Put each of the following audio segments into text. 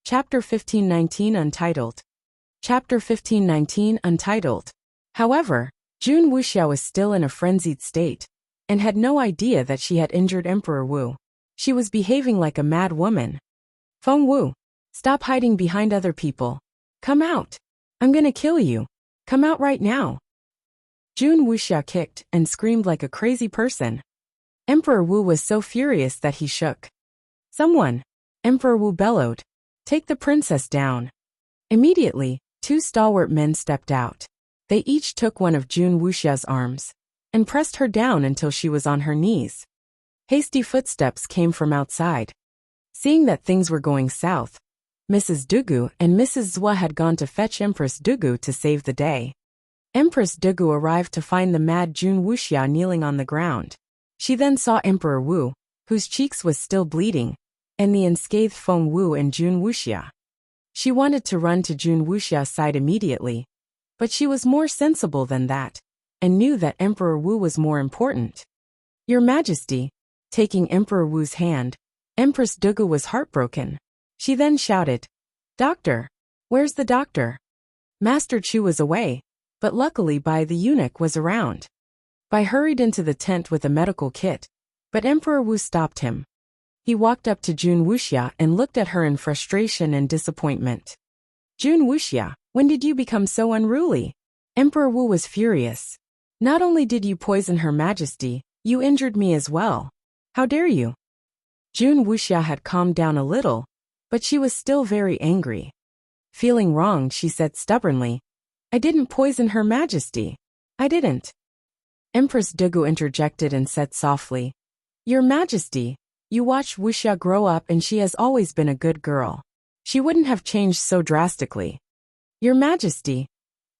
Chapter 1519 Untitled. Chapter 1519 Untitled. However, Jun Wuxia was still in a frenzied state, and had no idea that she had injured Emperor Wu. She was behaving like a mad woman. Feng Wu, stop hiding behind other people. Come out. I'm gonna kill you. Come out right now. Jun Wuxia kicked and screamed like a crazy person. Emperor Wu was so furious that he shook. Someone! Emperor Wu bellowed. Take the princess down. Immediately, two stalwart men stepped out. They each took one of Jun Wuxia's arms and pressed her down until she was on her knees. Hasty footsteps came from outside. Seeing that things were going south, Mrs. Dugu and Mrs. Zhua had gone to fetch Empress Dugu to save the day. Empress Dugu arrived to find the mad Jun Wuxia kneeling on the ground. She then saw Emperor Wu, whose cheeks was still bleeding, and the unscathed Feng Wu and Jun Wuxia. She wanted to run to Jun Wuxia's side immediately, but she was more sensible than that, and knew that Emperor Wu was more important. Your Majesty, taking Emperor Wu's hand, Empress Dugu was heartbroken. She then shouted, Doctor! Where's the doctor? Master Chu was away, but luckily Bai the eunuch was around. Bai hurried into the tent with a medical kit, but Emperor Wu stopped him. He walked up to Jun Wuxia and looked at her in frustration and disappointment. Jun Wuxia, when did you become so unruly? Emperor Wu was furious. Not only did you poison Her Majesty, you injured me as well. How dare you? Jun Wuxia had calmed down a little, but she was still very angry. Feeling wronged, she said stubbornly, I didn't poison Her Majesty. I didn't. Empress Dugu interjected and said softly, Your Majesty, you watched Wuxia grow up and she has always been a good girl. She wouldn't have changed so drastically. Your Majesty.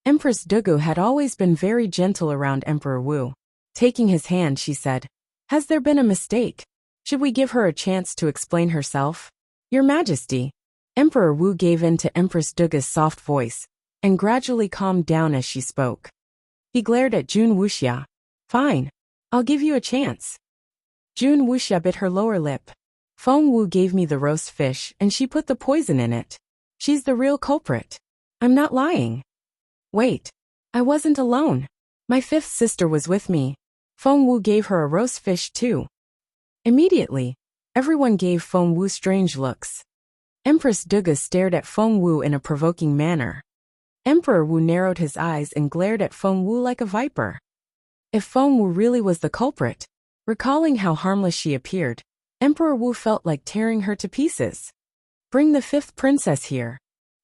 Empress Dugu had always been very gentle around Emperor Wu. Taking his hand, she said, Has there been a mistake? Should we give her a chance to explain herself? Your Majesty. Emperor Wu gave in to Empress Dugu's soft voice, and gradually calmed down as she spoke. He glared at Jun Wuxia. Fine. I'll give you a chance. Jun Wuxia bit her lower lip. Feng Wu gave me the roast fish and she put the poison in it. She's the real culprit. I'm not lying. Wait. I wasn't alone. My fifth sister was with me. Feng Wu gave her a roast fish too. Immediately, everyone gave Feng Wu strange looks. Empress Dugu stared at Feng Wu in a provoking manner. Emperor Wu narrowed his eyes and glared at Feng Wu like a viper. If Feng Wu really was the culprit, recalling how harmless she appeared, Emperor Wu felt like tearing her to pieces. Bring the fifth princess here.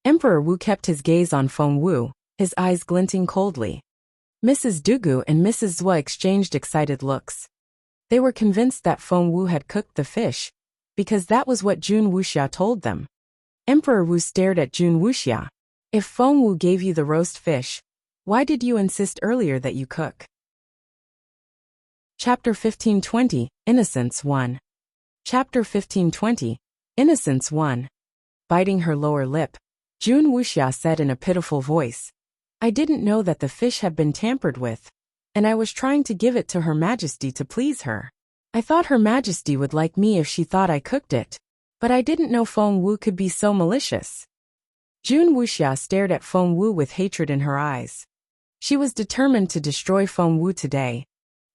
Emperor Wu kept his gaze on Feng Wu, his eyes glinting coldly. Mrs. Dugu and Mrs. Zhua exchanged excited looks. They were convinced that Feng Wu had cooked the fish, because that was what Jun Wuxia told them. Emperor Wu stared at Jun Wuxia. If Feng Wu gave you the roast fish, why did you insist earlier that you cook? Chapter 1520, Innocence 1. Chapter 1520, Innocence 1. Biting her lower lip, Jun Wuxia said in a pitiful voice, I didn't know that the fish had been tampered with, and I was trying to give it to Her Majesty to please her. I thought Her Majesty would like me if she thought I cooked it, but I didn't know Feng Wu could be so malicious. Jun Wuxia stared at Feng Wu with hatred in her eyes. She was determined to destroy Feng Wu today.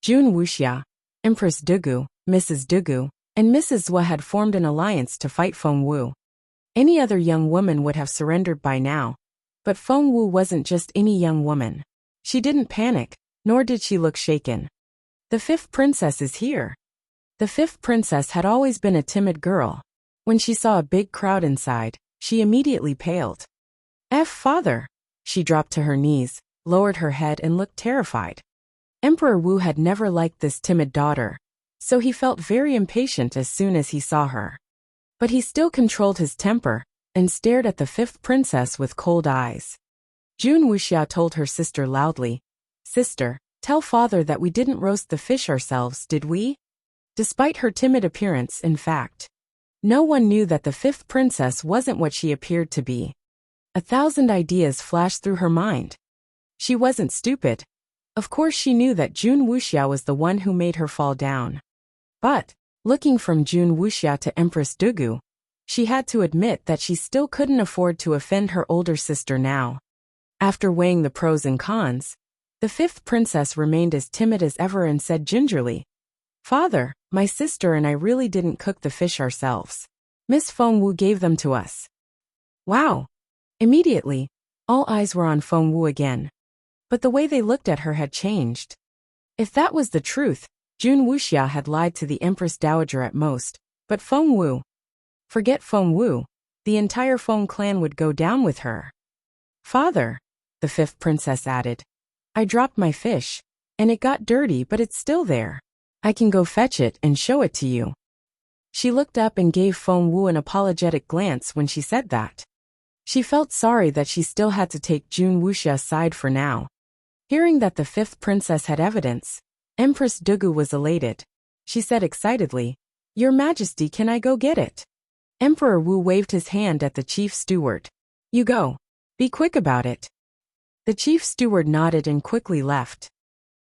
Jun Wuxia, Empress Dugu, Mrs. Dugu, and Mrs. Zhua had formed an alliance to fight Feng Wu. Any other young woman would have surrendered by now, but Feng Wu wasn't just any young woman. She didn't panic, nor did she look shaken. The fifth princess is here. The fifth princess had always been a timid girl. When she saw a big crowd inside, she immediately paled. Father! She dropped to her knees, lowered her head and looked terrified. Emperor Wu had never liked this timid daughter, so he felt very impatient as soon as he saw her. But he still controlled his temper, and stared at the fifth princess with cold eyes. Jun Wuxia told her sister loudly, Sister, tell father that we didn't roast the fish ourselves, did we? Despite her timid appearance, in fact, no one knew that the fifth princess wasn't what she appeared to be. 1,000 ideas flashed through her mind. She wasn't stupid. Of course she knew that Jun Wuxia was the one who made her fall down. But, looking from Jun Wuxia to Empress Dugu, She had to admit that she still couldn't afford to offend her older sister now. After weighing the pros and cons, the fifth princess remained as timid as ever and said gingerly, "Father, my sister and I really didn't cook the fish ourselves. Miss Fengwu gave them to us." Wow! Immediately, all eyes were on Fengwu again. But the way they looked at her had changed. If that was the truth, Jun Wuxia had lied to the Empress Dowager at most, but Fengwu. Forget Fengwu, the entire Feng clan would go down with her. "Father," the fifth princess added, "I dropped my fish, and it got dirty but it's still there. I can go fetch it and show it to you." She looked up and gave Fengwu an apologetic glance when she said that. She felt sorry that she still had to take Jun Wuxia's side for now. Hearing that the fifth princess had evidence, Empress Dugu was elated. She said excitedly, "Your Majesty, can I go get it?" Emperor Wu waved his hand at the chief steward. "You go. Be quick about it." The chief steward nodded and quickly left.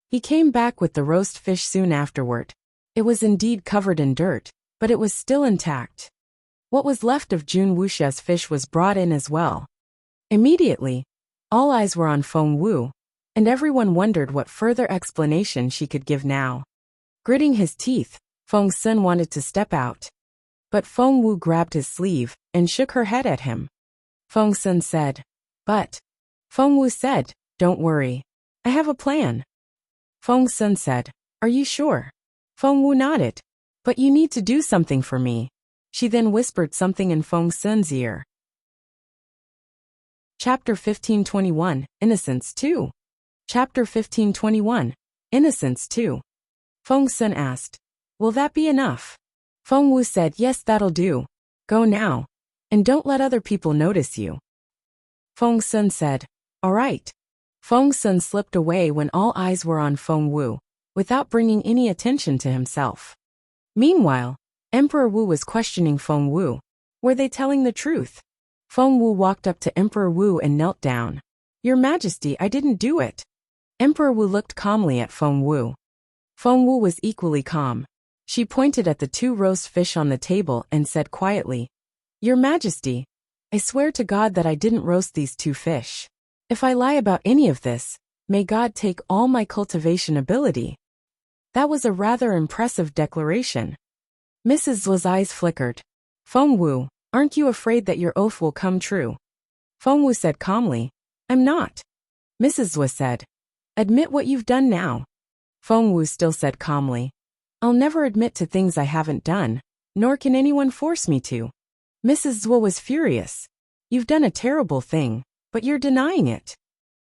He came back with the roast fish soon afterward. It was indeed covered in dirt, but it was still intact. What was left of Jun Wuxia's fish was brought in as well. Immediately, all eyes were on Fengwu, and everyone wondered what further explanation she could give now. Gritting his teeth, Feng Sun wanted to step out. But Fengwu grabbed his sleeve and shook her head at him. Feng Sun said, "But..." Fengwu said, "Don't worry. I have a plan." Feng Sun said, "Are you sure?" Fengwu nodded. "But you need to do something for me." She then whispered something in Feng Sun's ear. Chapter 1521, Innocence 2. Chapter 1521, Innocence 2. Feng Sun asked, "Will that be enough?" Fengwu said, "Yes, that'll do. Go now. And don't let other people notice you." Feng Sun said, "All right." Feng Sun slipped away when all eyes were on Fengwu, without bringing any attention to himself. Meanwhile, Emperor Wu was questioning Fengwu. Were they telling the truth? Fengwu walked up to Emperor Wu and knelt down. "Your Majesty, I didn't do it." Emperor Wu looked calmly at Fengwu. Fengwu was equally calm. She pointed at the 2 roast fish on the table and said quietly, "Your Majesty, I swear to God that I didn't roast these 2 fish. If I lie about any of this, may God take all my cultivation ability." That was a rather impressive declaration. Mrs. Zhu's eyes flickered. "Fengwu, aren't you afraid that your oath will come true?" Fengwu said calmly, "I'm not." Mrs. Zhu said, "Admit what you've done now." Fengwu still said calmly, "I'll never admit to things I haven't done, nor can anyone force me to." Mrs. Zhu was furious. "You've done a terrible thing, but you're denying it."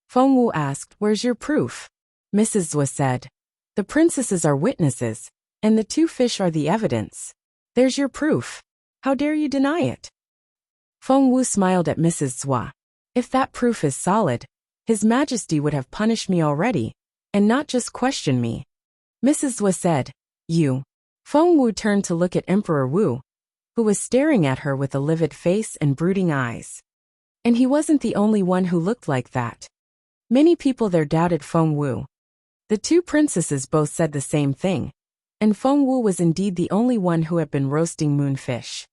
Fengwu asked, "Where's your proof?" Mrs. Zhu said, "The princesses are witnesses, and the 2 fish are the evidence. There's your proof. How dare you deny it?" Fengwu smiled at Mrs. Zhu. "If that proof is solid, His Majesty would have punished me already, and not just questioned me." Mrs. Zhu said, "You." Fengwu turned to look at Emperor Wu, who was staring at her with a livid face and brooding eyes. And he wasn't the only one who looked like that. Many people there doubted Fengwu. The 2 princesses both said the same thing, and Fengwu was indeed the only one who had been roasting moonfish.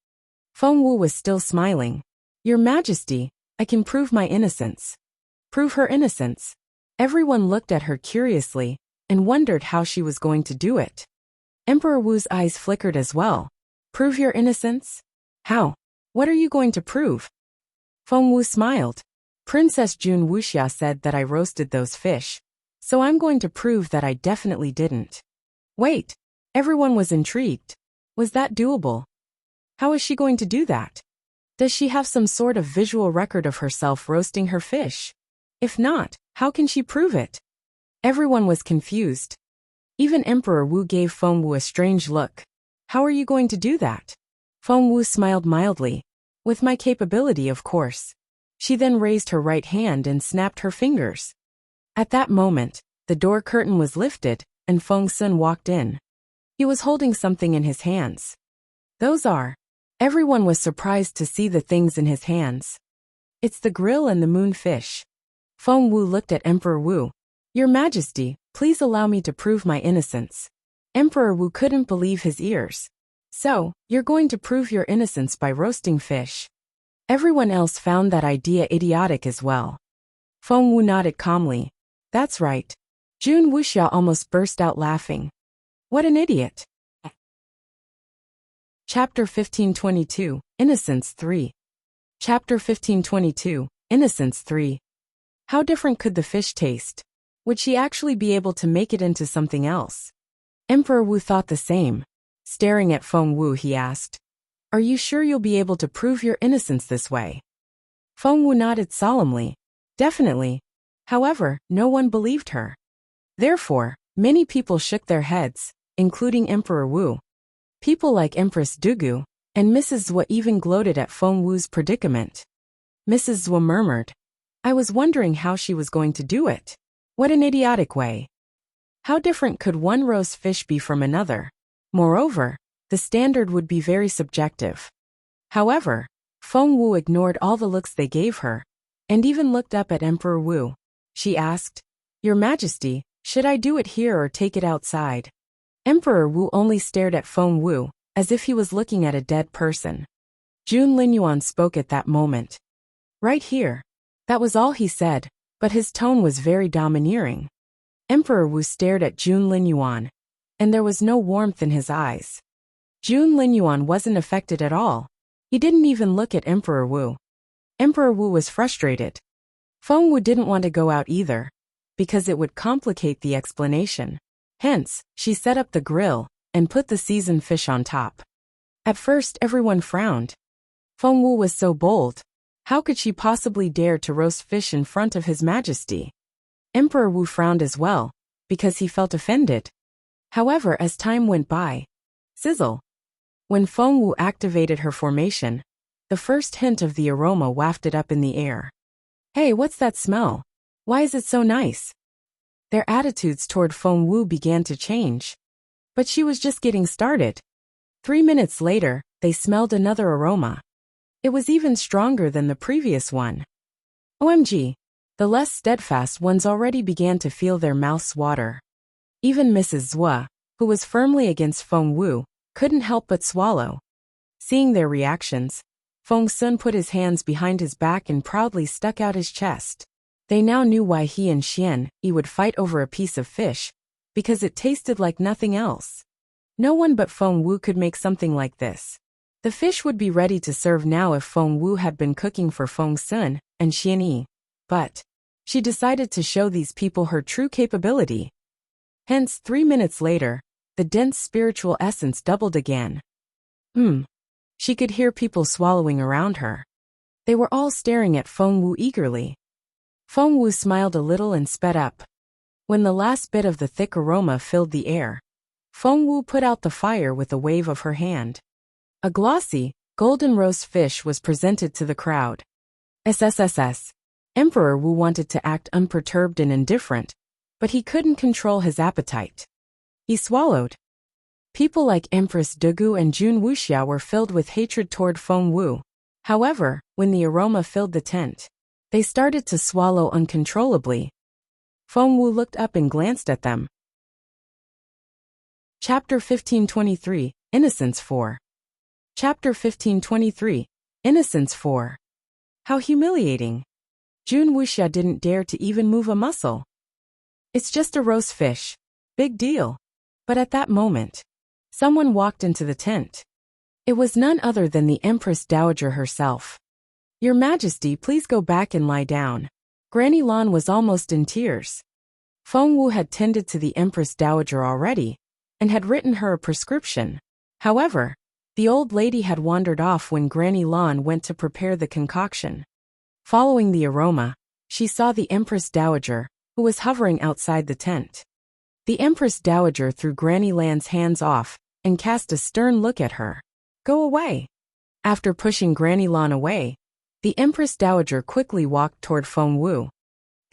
Fengwu was still smiling. "Your Majesty, I can prove my innocence." Prove her innocence? Everyone looked at her curiously and wondered how she was going to do it. Emperor Wu's eyes flickered as well. "Prove your innocence? How? What are you going to prove?" Fengwu smiled. "Princess Jun Wuxia said that I roasted those fish, so I'm going to prove that I definitely didn't." Wait, everyone was intrigued. Was that doable? How is she going to do that? Does she have some sort of visual record of herself roasting her fish? If not, how can she prove it? Everyone was confused. Even Emperor Wu gave Fengwu a strange look. "How are you going to do that?" Fengwu smiled mildly. "With my capability, of course." She then raised her right hand and snapped her fingers. At that moment, the door curtain was lifted, and Feng Sun walked in. He was holding something in his hands. "Those are..." Everyone was surprised to see the things in his hands. "It's the grill and the moonfish." Fengwu looked at Emperor Wu. "Your Majesty, please allow me to prove my innocence." Emperor Wu couldn't believe his ears. So, you're going to prove your innocence by roasting fish. Everyone else found that idea idiotic as well. Feng Wu nodded calmly. That's right. Jun Wuxia almost burst out laughing. What an idiot. Chapter 1522, Innocence 3. Chapter 1522, Innocence 3. How different could the fish taste? Would she actually be able to make it into something else? Emperor Wu thought the same. Staring at Feng Wu, he asked, Are you sure you'll be able to prove your innocence this way? Feng Wu nodded solemnly. Definitely. However, no one believed her. Therefore, many people shook their heads, including Emperor Wu. People like Empress Dugu and Mrs. Zhua even gloated at Feng Wu's predicament. Mrs. Zhua murmured, I was wondering how she was going to do it. What an idiotic way. How different could one roast fish be from another? Moreover, the standard would be very subjective. However, Feng Wu ignored all the looks they gave her, and even looked up at Emperor Wu. She asked, Your Majesty, should I do it here or take it outside? Emperor Wu only stared at Feng Wu, as if he was looking at a dead person. Jun Linyuan spoke at that moment. Right here. That was all he said, but his tone was very domineering. Emperor Wu stared at Jun Linyuan, and there was no warmth in his eyes. Jun Linyuan wasn't affected at all. He didn't even look at Emperor Wu. Emperor Wu was frustrated. Feng Wu didn't want to go out either, because it would complicate the explanation. Hence, she set up the grill and put the seasoned fish on top. At first, everyone frowned. Feng Wu was so bold. How could she possibly dare to roast fish in front of His Majesty? Emperor Wu frowned as well, because he felt offended. However, as time went by, sizzle. When Feng Wu activated her formation, the first hint of the aroma wafted up in the air. Hey, what's that smell? Why is it so nice? Their attitudes toward Feng Wu began to change. But she was just getting started. 3 minutes later, they smelled another aroma. It was even stronger than the previous one. OMG, the less steadfast ones already began to feel their mouths water. Even Mrs. Zhua, who was firmly against Feng Wu, couldn't help but swallow. Seeing their reactions, Feng Sun put his hands behind his back and proudly stuck out his chest. They now knew why he and Xian Yi would fight over a piece of fish, because it tasted like nothing else. No one but Feng Wu could make something like this. The fish would be ready to serve now if Feng Wu had been cooking for Feng Sun and Xian Yi. But she decided to show these people her true capability. Hence, 3 minutes later, the dense spiritual essence doubled again. She could hear people swallowing around her. They were all staring at Feng Wu eagerly. Feng Wu smiled a little and sped up. When the last bit of the thick aroma filled the air, Feng Wu put out the fire with a wave of her hand. A glossy, golden roast fish was presented to the crowd. SSSS. Emperor Wu wanted to act unperturbed and indifferent, but he couldn't control his appetite. He swallowed. People like Empress Dugu and Jun Wuxia were filled with hatred toward Feng Wu. However, when the aroma filled the tent, they started to swallow uncontrollably. Feng Wu looked up and glanced at them. Chapter 1523, Innocence 4. Chapter 1523, Innocence 4. How humiliating. Jun Wuxia didn't dare to even move a muscle. It's just a roast fish. Big deal. But at that moment, someone walked into the tent. It was none other than the Empress Dowager herself. Your Majesty, please go back and lie down. Granny Lan was almost in tears. Feng Wu had tended to the Empress Dowager already, and had written her a prescription. However, the old lady had wandered off when Granny Lan went to prepare the concoction. Following the aroma, she saw the Empress Dowager, who was hovering outside the tent. The Empress Dowager threw Granny Lan's hands off, and cast a stern look at her. Go away. After pushing Granny Lan away, the Empress Dowager quickly walked toward Feng Wu.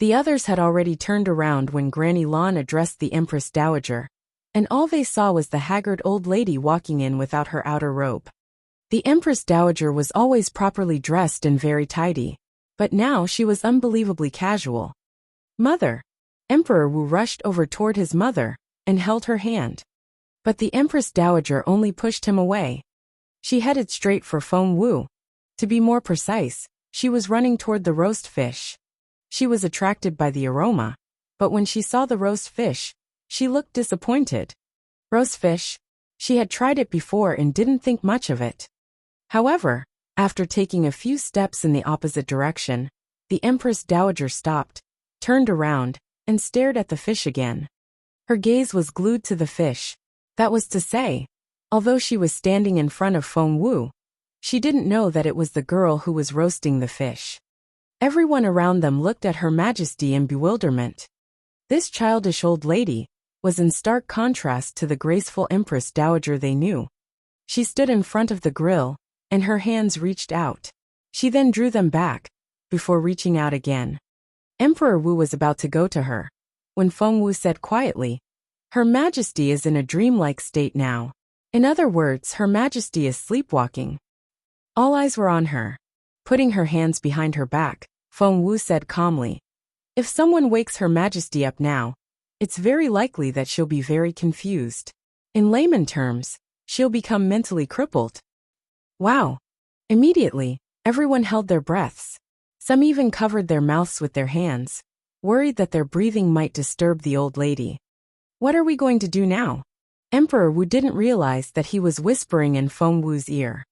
The others had already turned around when Granny Lan addressed the Empress Dowager, and all they saw was the haggard old lady walking in without her outer robe. The Empress Dowager was always properly dressed and very tidy, but now she was unbelievably casual. Mother! Emperor Wu rushed over toward his mother, and held her hand. But the Empress Dowager only pushed him away. She headed straight for Feng Wu. To be more precise, she was running toward the roast fish. She was attracted by the aroma, but when she saw the roast fish, she looked disappointed. Roast fish? She had tried it before and didn't think much of it. However, after taking a few steps in the opposite direction, the Empress Dowager stopped, turned around, and stared at the fish again. Her gaze was glued to the fish. That was to say, although she was standing in front of Feng Wu, she didn't know that it was the girl who was roasting the fish. Everyone around them looked at Her Majesty in bewilderment. This childish old lady was in stark contrast to the graceful Empress Dowager they knew. She stood in front of the grill, and her hands reached out. She then drew them back, before reaching out again. Emperor Wu was about to go to her, when Feng Wu said quietly, "Her Majesty is in a dreamlike state now. In other words, Her Majesty is sleepwalking." All eyes were on her. Putting her hands behind her back, Feng Wu said calmly, "If someone wakes Her Majesty up now, it's very likely that she'll be very confused. In layman terms, she'll become mentally crippled." Wow! Immediately, everyone held their breaths. Some even covered their mouths with their hands, worried that their breathing might disturb the old lady. What are we going to do now? Emperor Wu didn't realize that he was whispering in Feng Wu's ear.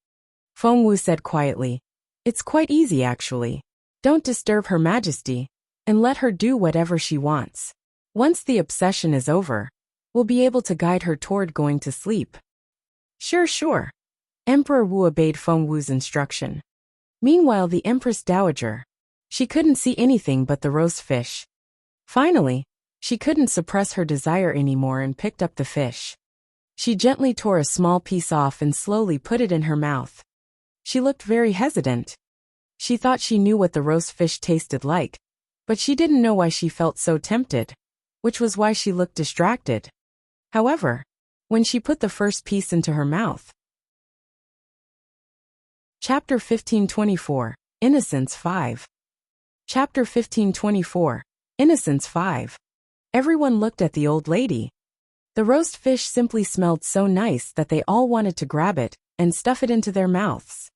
Feng Wu said quietly, "It's quite easy actually. Don't disturb Her Majesty, and let her do whatever she wants. Once the obsession is over, we'll be able to guide her toward going to sleep." Sure. Emperor Wu obeyed Feng Wu's instruction. Meanwhile, the Empress Dowager. She couldn't see anything but the roast fish. Finally, she couldn't suppress her desire anymore and picked up the fish. She gently tore a small piece off and slowly put it in her mouth. She looked very hesitant. She thought she knew what the roast fish tasted like, but she didn't know why she felt so tempted, which was why she looked distracted. However, when she put the first piece into her mouth. Chapter 1524, Innocence 5. Chapter 1524, Innocence 5. Everyone looked at the old lady. The roast fish simply smelled so nice that they all wanted to grab it and stuff it into their mouths.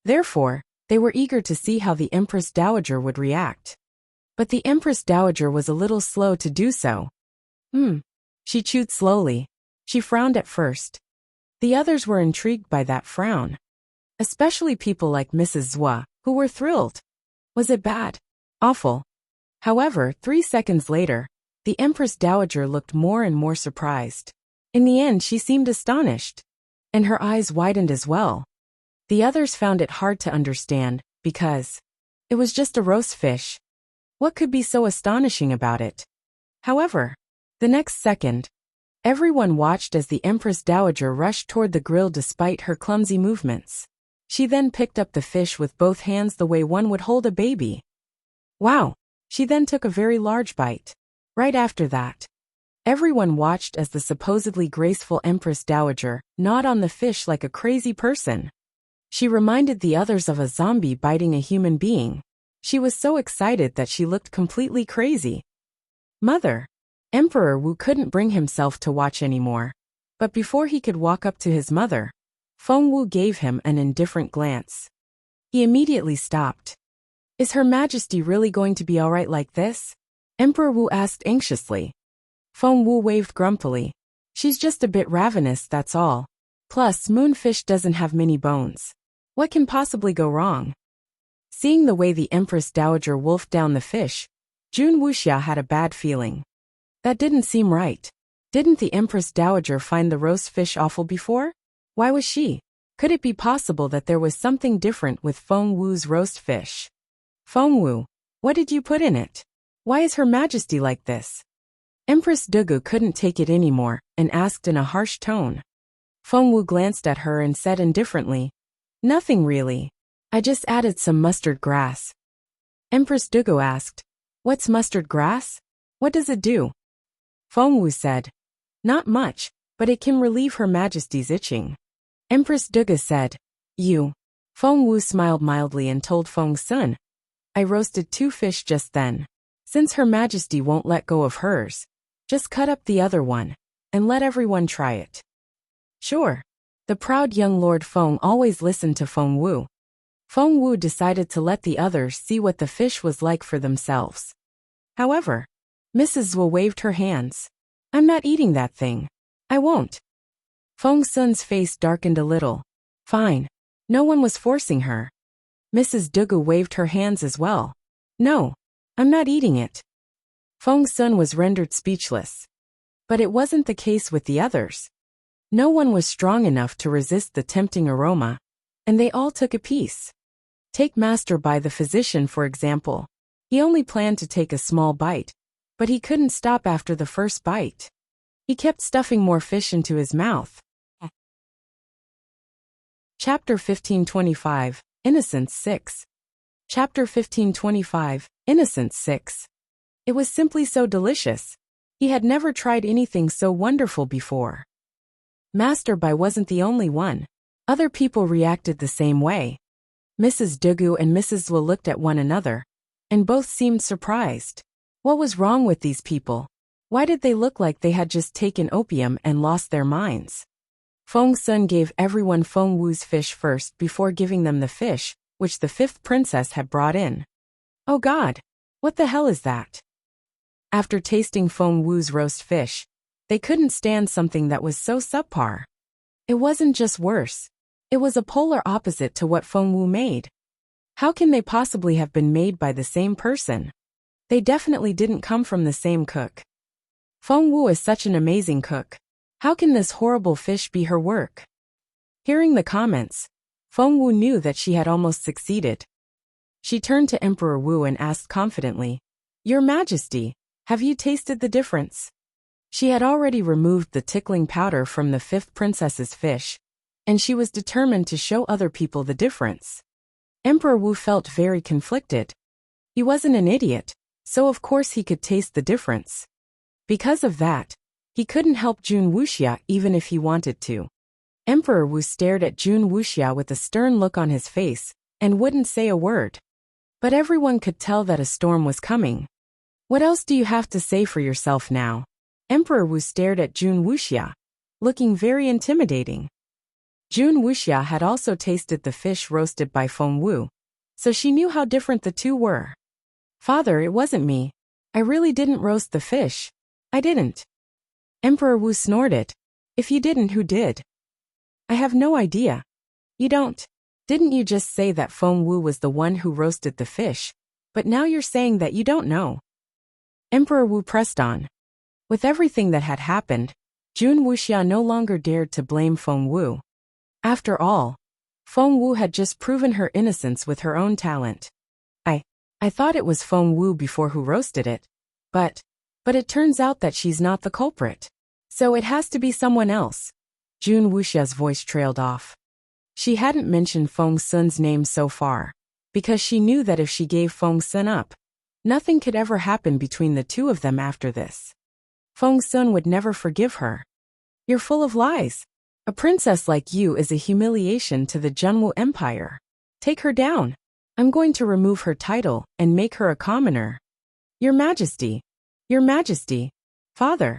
Therefore, they were eager to see how the Empress Dowager would react. But the Empress Dowager was a little slow to do so. She chewed slowly. She frowned at first. The others were intrigued by that frown. Especially people like Mrs. Zhua, who were thrilled. Was it bad? Awful. However, 3 seconds later, the Empress Dowager looked more and more surprised. In the end, she seemed astonished. And her eyes widened as well. The others found it hard to understand, because it was just a roast fish. What could be so astonishing about it? However, the next second, everyone watched as the Empress Dowager rushed toward the grill despite her clumsy movements. She then picked up the fish with both hands the way one would hold a baby. Wow! She then took a very large bite. Right after that, everyone watched as the supposedly graceful Empress Dowager gnawed on the fish like a crazy person. She reminded the others of a zombie biting a human being. She was so excited that she looked completely crazy. Mother! Emperor Wu couldn't bring himself to watch anymore. But before he could walk up to his mother, Feng Wu gave him an indifferent glance. He immediately stopped. Is Her Majesty really going to be alright like this? Emperor Wu asked anxiously. Feng Wu waved grumpily. She's just a bit ravenous, that's all. Plus, moonfish doesn't have many bones. What can possibly go wrong? Seeing the way the Empress Dowager wolfed down the fish, Jun Wuxia had a bad feeling. That didn't seem right. Didn't the Empress Dowager find the roast fish awful before? Why was she? Could it be possible that there was something different with Feng Wu's roast fish? Feng Wu, what did you put in it? Why is Her Majesty like this? Empress Dugu couldn't take it anymore and asked in a harsh tone. Feng Wu glanced at her and said indifferently, "Nothing really. I just added some mustard grass." Empress Dugu asked, "What's mustard grass? What does it do?" Feng Wu said, "Not much, but it can relieve Her Majesty's itching." Empress Dugu said, "You." Feng Wu smiled mildly and told Feng Sun, "I roasted 2 fish just then. Since Her Majesty won't let go of hers, just cut up the other one, and let everyone try it." Sure. The proud young Lord Feng always listened to Feng Wu. Feng Wu decided to let the others see what the fish was like for themselves. However, Mrs. Zhuo waved her hands. I'm not eating that thing. I won't. Feng Sun's face darkened a little. Fine. No one was forcing her. Mrs. Dugu waved her hands as well. No. I'm not eating it. Feng Sun was rendered speechless. But it wasn't the case with the others. No one was strong enough to resist the tempting aroma, and they all took a piece. Take Master Bai the physician for example. He only planned to take a small bite, but he couldn't stop after the first bite. He kept stuffing more fish into his mouth. Chapter 1525, Innocence 6. Chapter 1525, Innocence 6. It was simply so delicious. He had never tried anything so wonderful before. Master Bai wasn't the only one. Other people reacted the same way. Mrs. Dugu and Mrs. Zhuo looked at one another, and both seemed surprised. What was wrong with these people? Why did they look like they had just taken opium and lost their minds? Feng Sun gave everyone Feng Wu's fish first before giving them the fish, which the fifth princess had brought in. Oh God! What the hell is that? After tasting Feng Wu's roast fish, they couldn't stand something that was so subpar. It wasn't just worse. It was a polar opposite to what Feng Wu made. How can they possibly have been made by the same person? They definitely didn't come from the same cook. Feng Wu is such an amazing cook. How can this horrible fish be her work? Hearing the comments, Feng Wu knew that she had almost succeeded. She turned to Emperor Wu and asked confidently, Your Majesty, have you tasted the difference? She had already removed the tickling powder from the fifth princess's fish, and she was determined to show other people the difference. Emperor Wu felt very conflicted. He wasn't an idiot, so of course he could taste the difference. Because of that, he couldn't help Jun Wuxia even if he wanted to. Emperor Wu stared at Jun Wuxia with a stern look on his face, and wouldn't say a word. But everyone could tell that a storm was coming. What else do you have to say for yourself now? Emperor Wu stared at Jun Wuxia, looking very intimidating. Jun Wuxia had also tasted the fish roasted by Feng Wu, so she knew how different the two were. Father, it wasn't me. I really didn't roast the fish. I didn't. Emperor Wu snorted. If you didn't, who did? I have no idea. You don't. Didn't you just say that Feng Wu was the one who roasted the fish, but now you're saying that you don't know? Emperor Wu pressed on. With everything that had happened, Jun Wuxia no longer dared to blame Feng Wu. After all, Feng Wu had just proven her innocence with her own talent. I thought it was Feng Wu before who roasted it, but it turns out that she's not the culprit. So it has to be someone else. Jun Wuxia's voice trailed off. She hadn't mentioned Feng Sun's name so far, because she knew that if she gave Feng Sun up, nothing could ever happen between the two of them after this. Feng Sun would never forgive her. You're full of lies. A princess like you is a humiliation to the Junwu Empire. Take her down. I'm going to remove her title and make her a commoner. Your Majesty. Your Majesty. Father.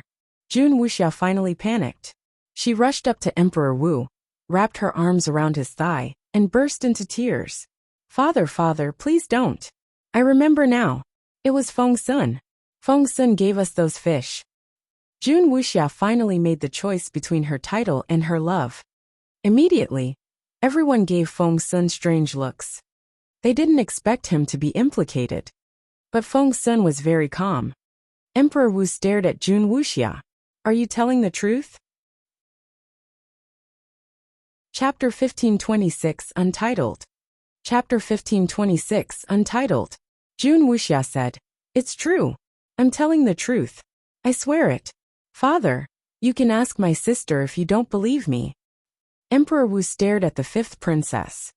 Jun Wuxia finally panicked. She rushed up to Emperor Wu, wrapped her arms around his thigh, and burst into tears. Father, please don't. I remember now. It was Feng Sun. Feng Sun gave us those fish. Jun Wuxia finally made the choice between her title and her love. Immediately, everyone gave Feng Sun strange looks. They didn't expect him to be implicated. But Feng Sun was very calm. Emperor Wu stared at Jun Wuxia. Are you telling the truth? Chapter 1526 Untitled. Chapter 1526 Untitled. Jun Wuxia said, It's true. I'm telling the truth. I swear it. Father, you can ask my sister if you don't believe me. Emperor Wu stared at the fifth princess.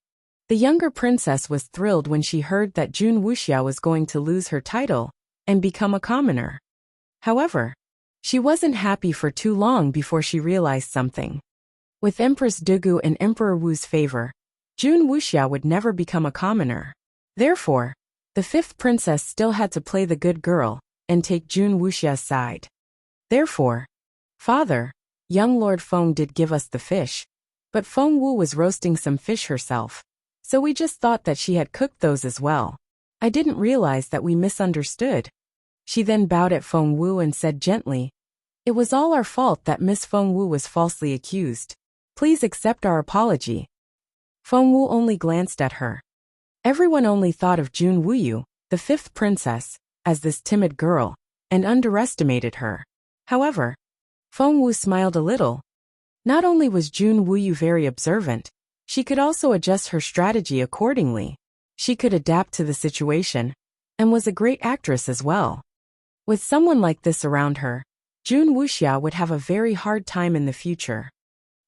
The younger princess was thrilled when she heard that Jun Wuxia was going to lose her title and become a commoner. However, she wasn't happy for too long before she realized something. With Empress Dugu and Emperor Wu's favor, Jun Wuxia would never become a commoner. Therefore, the fifth princess still had to play the good girl and take Jun Wuxia's side. Therefore, Father, young Lord Feng did give us the fish, but Feng Wu was roasting some fish herself, so we just thought that she had cooked those as well. I didn't realize that we misunderstood." She then bowed at Feng Wu and said gently, "It was all our fault that Miss Feng Wu was falsely accused. Please accept our apology." Feng Wu only glanced at her. Everyone only thought of Jun Wuyu, the fifth princess, as this timid girl, and underestimated her. However, Feng Wu smiled a little. Not only was Jun Wuyu very observant, she could also adjust her strategy accordingly. She could adapt to the situation, and was a great actress as well. With someone like this around her, Jun Wuxia would have a very hard time in the future.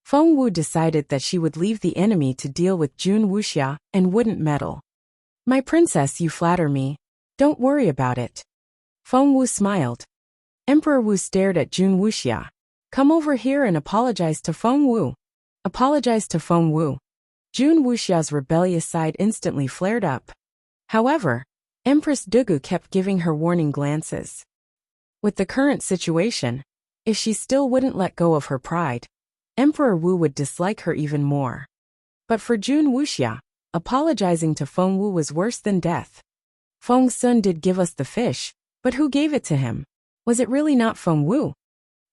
Feng Wu decided that she would leave the enemy to deal with Jun Wuxia and wouldn't meddle. "My princess, you flatter me. Don't worry about it." Feng Wu smiled. Emperor Wu stared at Jun Wuxia. "Come over here and apologize to Feng Wu." Apologize to Feng Wu. Jun Wuxia's rebellious side instantly flared up. However, Empress Dugu kept giving her warning glances. With the current situation, if she still wouldn't let go of her pride, Emperor Wu would dislike her even more. But for Jun Wuxia, apologizing to Feng Wu was worse than death. Feng Sun did give us the fish, but who gave it to him? Was it really not Feng Wu?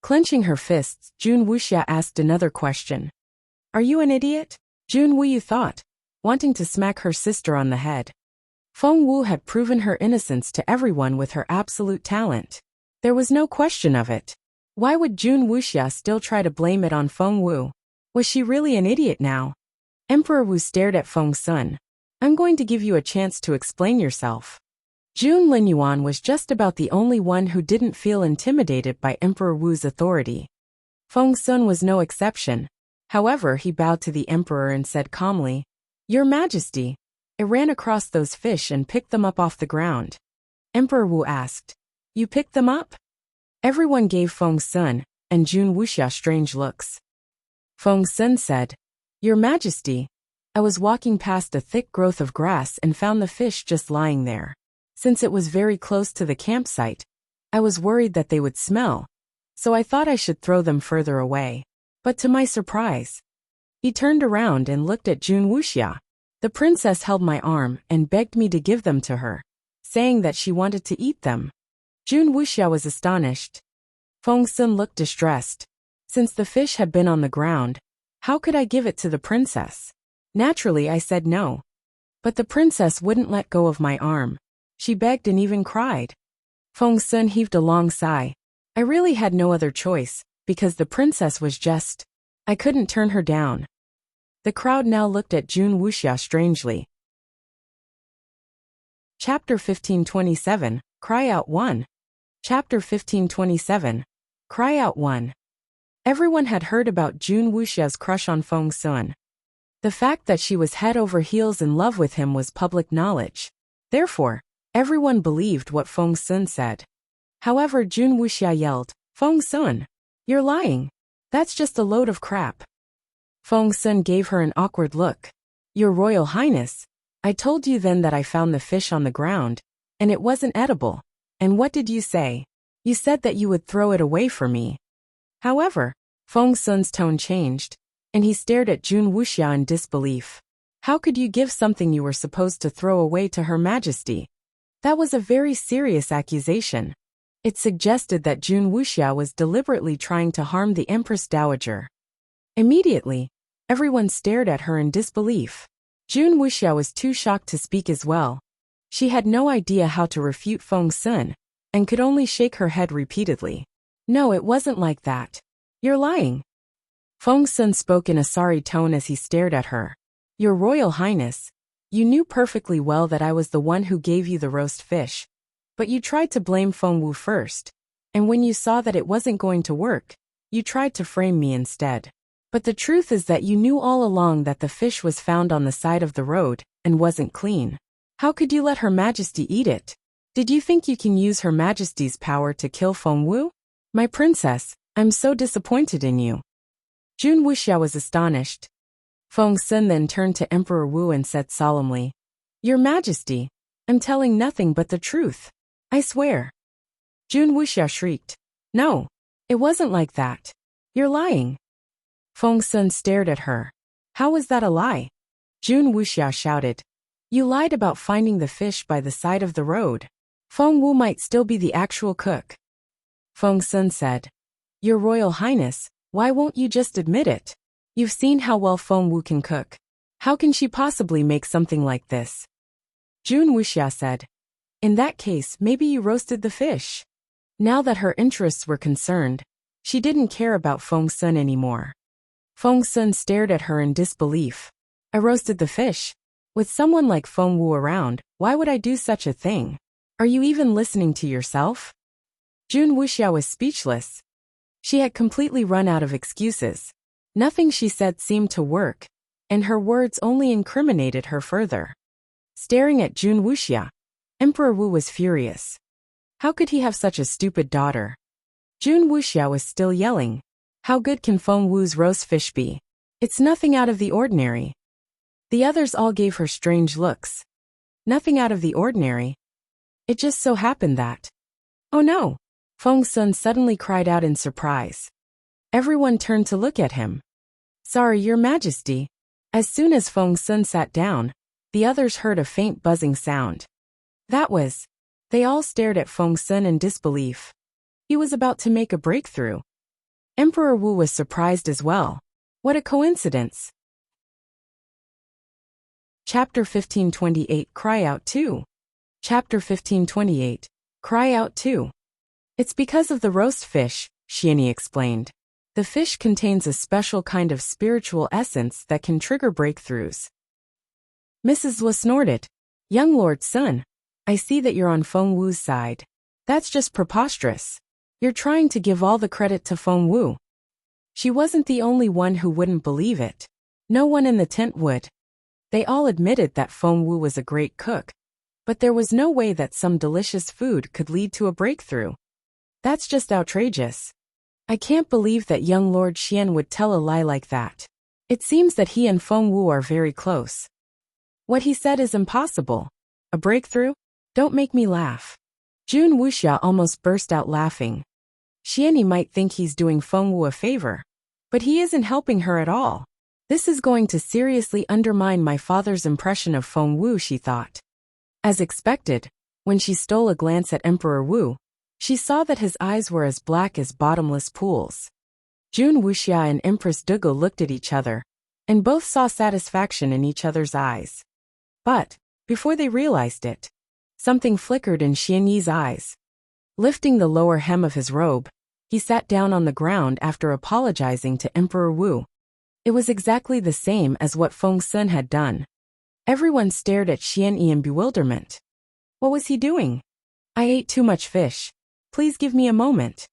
Clenching her fists, Jun Wuxia asked another question. "Are you an idiot?" Jun Wuyu thought, wanting to smack her sister on the head. Feng Wu had proven her innocence to everyone with her absolute talent. There was no question of it. Why would Jun Wuxia still try to blame it on Feng Wu? Was she really an idiot now? Emperor Wu stared at Feng Sun. "I'm going to give you a chance to explain yourself." Jun Linyuan was just about the only one who didn't feel intimidated by Emperor Wu's authority. Feng Sun was no exception. However, he bowed to the emperor and said calmly, "Your Majesty, I ran across those fish and picked them up off the ground." Emperor Wu asked, "You picked them up?" Everyone gave Feng Sun and Jun Wuxia strange looks. Feng Sun said, "Your Majesty, I was walking past a thick growth of grass and found the fish just lying there. Since it was very close to the campsite, I was worried that they would smell, so I thought I should throw them further away. But to my surprise," he turned around and looked at Jun Wuxia. "The princess held my arm and begged me to give them to her, saying that she wanted to eat them." Jun Wuxia was astonished. Feng Sun looked distressed. "Since the fish had been on the ground, how could I give it to the princess? Naturally, I said no. But the princess wouldn't let go of my arm. She begged and even cried." Feng Sun heaved a long sigh. "I really had no other choice, because the princess was just... I couldn't turn her down." The crowd now looked at Jun Wuxia strangely. Chapter 1527, Cry Out 1. Chapter 1527, Cry Out 1. Everyone had heard about Jun Wuxia's crush on Feng Sun. The fact that she was head over heels in love with him was public knowledge. Therefore, everyone believed what Feng Sun said. However, Jun Wuxia yelled, "Feng Sun, you're lying. That's just a load of crap." Feng Sun gave her an awkward look. "Your Royal Highness, I told you then that I found the fish on the ground, and it wasn't edible. And what did you say? You said that you would throw it away for me." However, Feng Sun's tone changed, and he stared at Jun Wuxia in disbelief. "How could you give something you were supposed to throw away to Her Majesty?" That was a very serious accusation. It suggested that Jun Wuxia was deliberately trying to harm the Empress Dowager. Immediately, everyone stared at her in disbelief. Jun Wuxia was too shocked to speak as well. She had no idea how to refute Feng Sun, and could only shake her head repeatedly. "No, it wasn't like that. You're lying." Feng Sun spoke in a sorry tone as he stared at her. "Your Royal Highness, you knew perfectly well that I was the one who gave you the roast fish. But you tried to blame Feng Wu first, and when you saw that it wasn't going to work, you tried to frame me instead. But the truth is that you knew all along that the fish was found on the side of the road and wasn't clean. How could you let Her Majesty eat it? Did you think you can use Her Majesty's power to kill Feng Wu? My princess, I'm so disappointed in you." Jun Wuxia was astonished. Feng Sun then turned to Emperor Wu and said solemnly, "Your Majesty, I'm telling nothing but the truth. I swear." Jun Wuxia shrieked, "No, it wasn't like that. You're lying. Feng Sun stared at her. How was that a lie? Jun Wuxia shouted. You lied about finding the fish by the side of the road. Feng Wu might still be the actual cook. Feng Sun said. Your Royal Highness, why won't you just admit it? You've seen how well Feng Wu can cook. How can she possibly make something like this? Jun Wuxia said. In that case, maybe you roasted the fish. Now that her interests were concerned, she didn't care about Feng Sun anymore. Feng Sun stared at her in disbelief. I roasted the fish. With someone like Feng Wu around, why would I do such a thing? Are you even listening to yourself? Jun Wuxia was speechless. She had completely run out of excuses. Nothing she said seemed to work, and her words only incriminated her further. Staring at Jun Wuxia, Emperor Wu was furious. How could he have such a stupid daughter? Jun Wuxia was still yelling. How good can Feng Wu's roast fish be? It's nothing out of the ordinary. The others all gave her strange looks. Nothing out of the ordinary. It just so happened that. Oh no! Feng Sun suddenly cried out in surprise. Everyone turned to look at him. Sorry, Your Majesty. As soon as Feng Sun sat down, the others heard a faint buzzing sound. That was. They all stared at Feng Sun in disbelief. He was about to make a breakthrough. Emperor Wu was surprised as well. What a coincidence. Chapter 1528 Cry Out 2. Chapter 1528 Cry Out 2. It's because of the roast fish, Xianyi explained. The fish contains a special kind of spiritual essence that can trigger breakthroughs. Mrs. Wu snorted. Young Lord Sun, I see that you're on Feng Wu's side. That's just preposterous. You're trying to give all the credit to Feng Wu. She wasn't the only one who wouldn't believe it. No one in the tent would. They all admitted that Feng Wu was a great cook, but there was no way that some delicious food could lead to a breakthrough. That's just outrageous. I can't believe that young Lord Xian would tell a lie like that. It seems that he and Feng Wu are very close. What he said is impossible. A breakthrough? Don't make me laugh. Jun Wuxia almost burst out laughing. Xianyi might think he's doing Feng Wu a favor, but he isn't helping her at all. This is going to seriously undermine my father's impression of Feng Wu, she thought. As expected, when she stole a glance at Emperor Wu, she saw that his eyes were as black as bottomless pools. Jun Wuxia and Empress Dugu looked at each other, and both saw satisfaction in each other's eyes. But, before they realized it, something flickered in Xianyi's eyes. Lifting the lower hem of his robe, he sat down on the ground after apologizing to Emperor Wu. It was exactly the same as what Feng Sun had done. Everyone stared at Xianyi in bewilderment. What was he doing? I ate too much fish. Please give me a moment.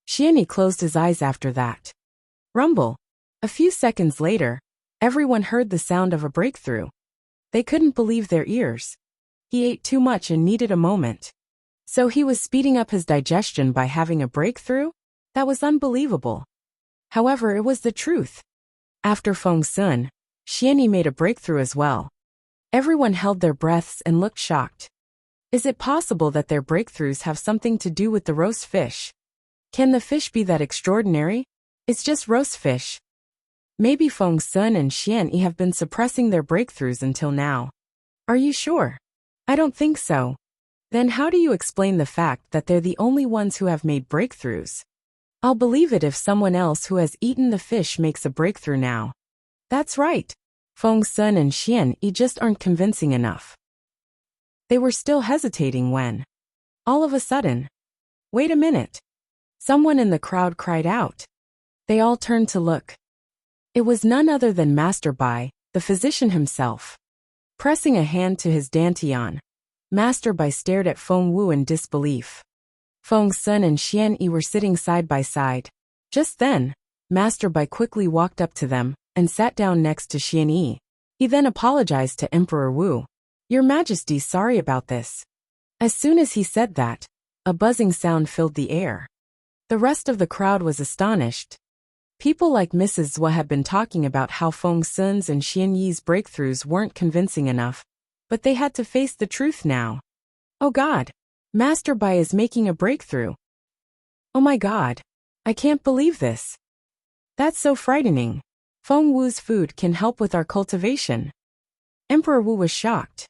Xianyi closed his eyes after that. Rumble. A few seconds later, everyone heard the sound of a breakthrough. They couldn't believe their ears. He ate too much and needed a moment. So he was speeding up his digestion by having a breakthrough? That was unbelievable. However, it was the truth. After Feng Sun, Xianyi made a breakthrough as well. Everyone held their breaths and looked shocked. Is it possible that their breakthroughs have something to do with the roast fish? Can the fish be that extraordinary? It's just roast fish. Maybe Feng Sun and Xianyi have been suppressing their breakthroughs until now. Are you sure? I don't think so. Then how do you explain the fact that they're the only ones who have made breakthroughs? I'll believe it if someone else who has eaten the fish makes a breakthrough now. That's right. Feng Sun and Xianyi just aren't convincing enough. They were still hesitating when, all of a sudden, wait a minute. Someone in the crowd cried out. They all turned to look. It was none other than Master Bai, the physician himself. Pressing a hand to his dantian, Master Bai stared at Feng Wu in disbelief. Feng Sun and Xianyi were sitting side by side. Just then, Master Bai quickly walked up to them and sat down next to Xianyi. He then apologized to Emperor Wu. Your Majesty, sorry about this. As soon as he said that, a buzzing sound filled the air. The rest of the crowd was astonished. People like Mrs. Zhua had been talking about how Feng Sun's and Xianyi's breakthroughs weren't convincing enough, but they had to face the truth now. Oh God! Master Bai is making a breakthrough. Oh my God! I can't believe this. That's so frightening. Feng Wu's food can help with our cultivation. Emperor Wu was shocked.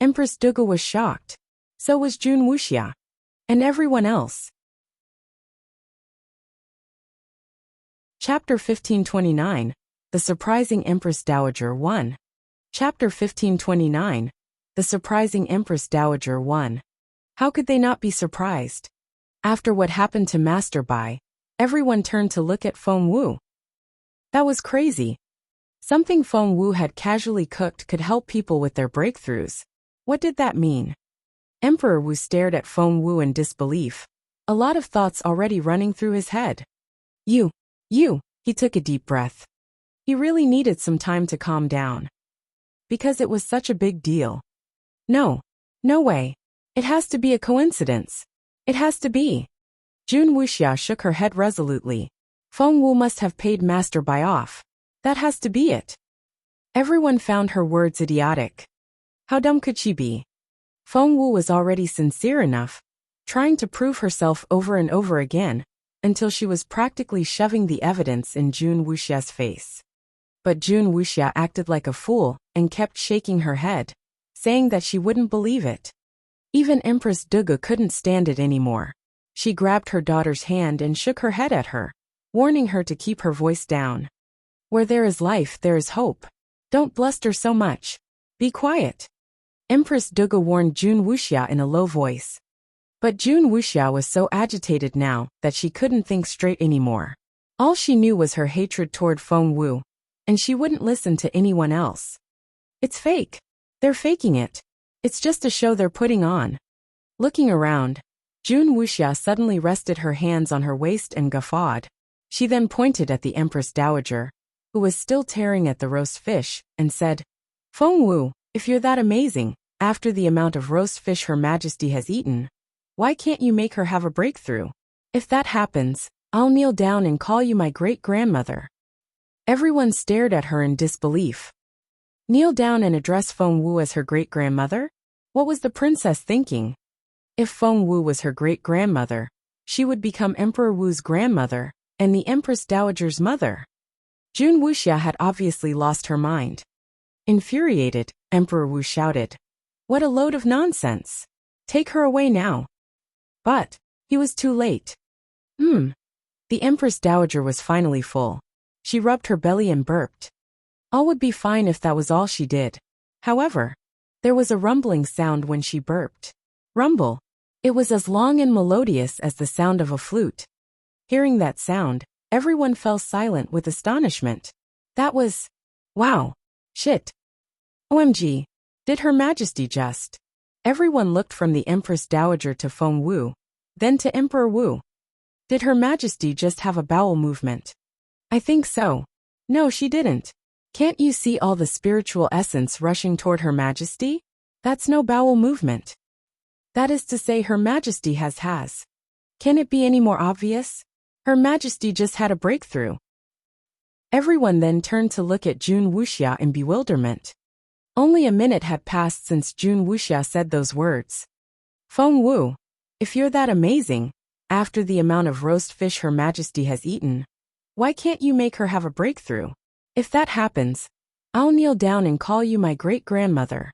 Empress Dugu was shocked. So was Jun Wuxia. And everyone else. Chapter 1529. The Surprising Empress Dowager 1. Chapter 1529. The Surprising Empress Dowager 1. How could they not be surprised? After what happened to Master Bai, everyone turned to look at Feng Wu. That was crazy. Something Feng Wu had casually cooked could help people with their breakthroughs. What did that mean? Emperor Wu stared at Feng Wu in disbelief, a lot of thoughts already running through his head. You, he took a deep breath. He really needed some time to calm down. Because it was such a big deal. No way. It has to be a coincidence. It has to be. Jun Wuxia shook her head resolutely. Feng Wu must have paid Master Bai off. That has to be it. Everyone found her words idiotic. How dumb could she be? Feng Wu was already sincere enough, trying to prove herself over and over again, until she was practically shoving the evidence in Jun Wuxia's face. But Jun Wuxia acted like a fool and kept shaking her head, saying that she wouldn't believe it. Even Empress Dugu couldn't stand it anymore. She grabbed her daughter's hand and shook her head at her, warning her to keep her voice down. Where there is life, there is hope. Don't bluster so much. Be quiet. Empress Dugu warned Jun Wuxia in a low voice. But Jun Wuxia was so agitated now that she couldn't think straight anymore. All she knew was her hatred toward Feng Wu, and she wouldn't listen to anyone else. It's fake. They're faking it. It's just a show they're putting on. Looking around, Jun Wuxia suddenly rested her hands on her waist and guffawed. She then pointed at the Empress Dowager, who was still tearing at the roast fish, and said, Feng Wu, if you're that amazing, after the amount of roast fish Her Majesty has eaten, why can't you make her have a breakthrough? If that happens, I'll kneel down and call you my great-grandmother. Everyone stared at her in disbelief. Kneel down and address Feng Wu as her great-grandmother? What was the princess thinking? If Feng Wu was her great-grandmother, she would become Emperor Wu's grandmother and the Empress Dowager's mother. Jun Wuxia had obviously lost her mind. Infuriated, Emperor Wu shouted, "What a load of nonsense! Take her away now." But he was too late. The Empress Dowager was finally full. She rubbed her belly and burped. All would be fine if that was all she did. However, there was a rumbling sound when she burped. Rumble. It was as long and melodious as the sound of a flute. Hearing that sound, everyone fell silent with astonishment. That was... wow. Shit. OMG. Did Her Majesty just... Everyone looked from the Empress Dowager to Feng Wu, then to Emperor Wu. Did Her Majesty just have a bowel movement? I think so. No, she didn't. Can't you see all the spiritual essence rushing toward Her Majesty? That's no bowel movement. That is to say, Her Majesty has. Can it be any more obvious? Her Majesty just had a breakthrough. Everyone then turned to look at Jun Wuxia in bewilderment. Only a minute had passed since Jun Wuxia said those words. Feng Wu, if you're that amazing, after the amount of roast fish Her Majesty has eaten, why can't you make her have a breakthrough? If that happens, I'll kneel down and call you my great-grandmother.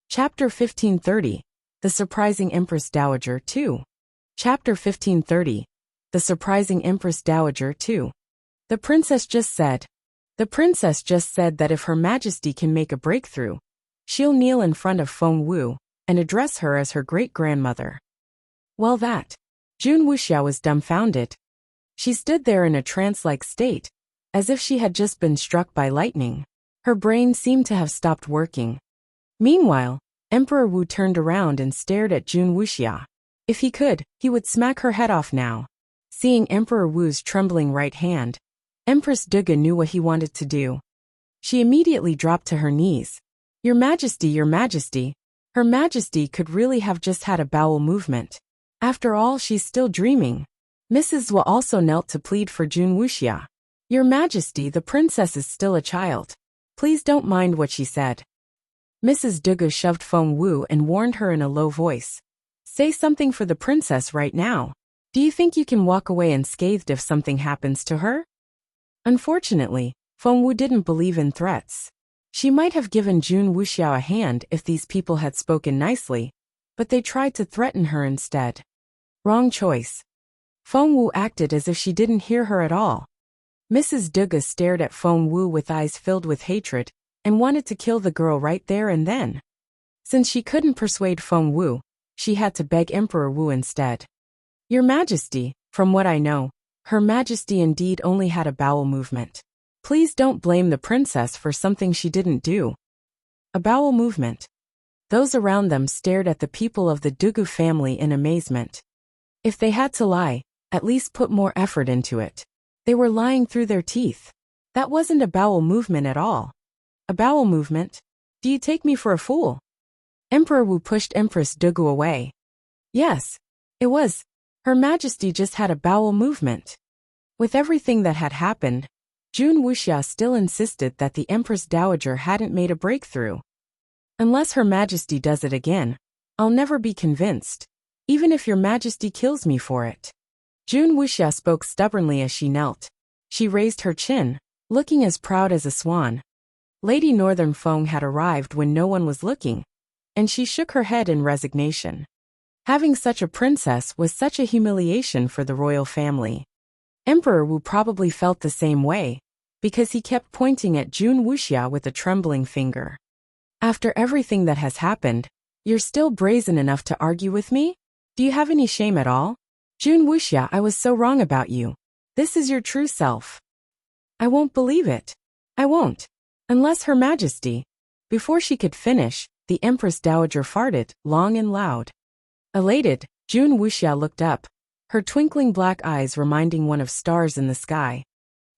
Chapter 1530. The Surprising Empress Dowager 2. Chapter 1530. The Surprising Empress Dowager 2. The princess just said that if Her Majesty can make a breakthrough, she'll kneel in front of Feng Wu and address her as her great-grandmother. Well, Jun Wuxia was dumbfounded. She stood there in a trance-like state, as if she had just been struck by lightning. Her brain seemed to have stopped working. Meanwhile, Emperor Wu turned around and stared at Jun Wuxia. If he could, he would smack her head off now. Seeing Emperor Wu's trembling right hand, Empress Dugu knew what he wanted to do. She immediately dropped to her knees. Your Majesty, Her Majesty could really have just had a bowel movement. After all, she's still dreaming. Mrs. Wu also knelt to plead for Jun Wuxia. Your Majesty, the princess is still a child. Please don't mind what she said. Mrs. Dugu shoved Feng Wu and warned her in a low voice. Say something for the princess right now. Do you think you can walk away unscathed if something happens to her? Unfortunately, Feng Wu didn't believe in threats. She might have given Jun Wuxiao a hand if these people had spoken nicely, but they tried to threaten her instead. Wrong choice. Feng Wu acted as if she didn't hear her at all. Mrs. Duga stared at Feng Wu with eyes filled with hatred and wanted to kill the girl right there and then. Since she couldn't persuade Feng Wu, she had to beg Emperor Wu instead. Your Majesty, from what I know, Her Majesty indeed only had a bowel movement. Please don't blame the princess for something she didn't do. A bowel movement. Those around them stared at the people of the Dugu family in amazement. If they had to lie, at least put more effort into it. They were lying through their teeth. That wasn't a bowel movement at all. A bowel movement? Do you take me for a fool? Emperor Wu pushed Empress Dugu away. Yes, it was. Her Majesty just had a bowel movement. With everything that had happened, Jun Wuxia still insisted that the Empress Dowager hadn't made a breakthrough. Unless Her Majesty does it again, I'll never be convinced, even if Your Majesty kills me for it. Jun Wuxia spoke stubbornly as she knelt. She raised her chin, looking as proud as a swan. Lady Northern Feng had arrived when no one was looking, and she shook her head in resignation. Having such a princess was such a humiliation for the royal family. Emperor Wu probably felt the same way, because he kept pointing at Jun Wuxia with a trembling finger. After everything that has happened, you're still brazen enough to argue with me? Do you have any shame at all? Jun Wuxia, I was so wrong about you. This is your true self. I won't believe it. I won't. Unless Her Majesty. Before she could finish, the Empress Dowager farted, long and loud. Elated, Jun Wuxia looked up, her twinkling black eyes reminding one of stars in the sky.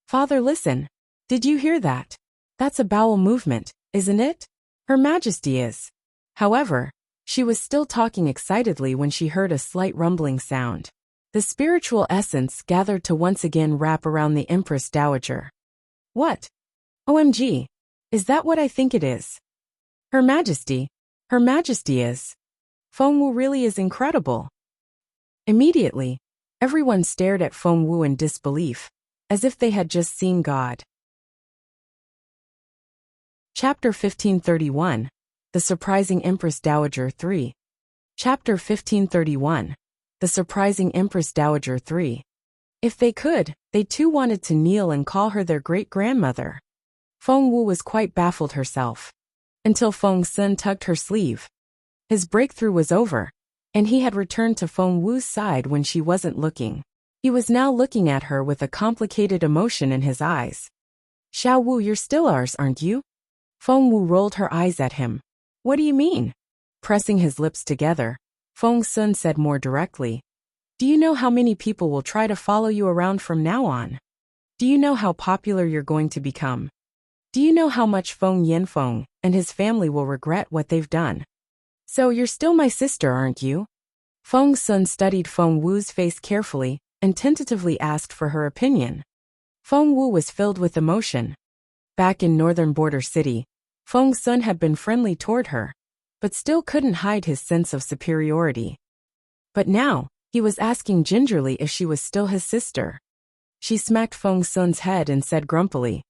Father, listen. Did you hear that? That's a bowel movement, isn't it? Her Majesty is. However, she was still talking excitedly when she heard a slight rumbling sound. The spiritual essence gathered to once again wrap around the Empress Dowager. What? OMG. Is that what I think it is? Her Majesty is. Feng Wu really is incredible. Immediately, everyone stared at Feng Wu in disbelief, as if they had just seen God. Chapter 1531, The Surprising Empress Dowager 3. Chapter 1531, The Surprising Empress Dowager 3. If they could, they too wanted to kneel and call her their great-grandmother. Feng Wu was quite baffled herself. Until Feng Sun tugged her sleeve. His breakthrough was over, and he had returned to Feng Wu's side when she wasn't looking. He was now looking at her with a complicated emotion in his eyes. Xiao Wu, you're still ours, aren't you? Feng Wu rolled her eyes at him. What do you mean? Pressing his lips together, Feng Sun said more directly. Do you know how many people will try to follow you around from now on? Do you know how popular you're going to become? Do you know how much Feng Yanfeng and his family will regret what they've done? So you're still my sister, aren't you? Feng Sun studied Feng Wu's face carefully and tentatively asked for her opinion. Feng Wu was filled with emotion. Back in northern border city, Feng Sun had been friendly toward her, but still couldn't hide his sense of superiority. But now, he was asking gingerly if she was still his sister. She smacked Feng Sun's head and said grumpily,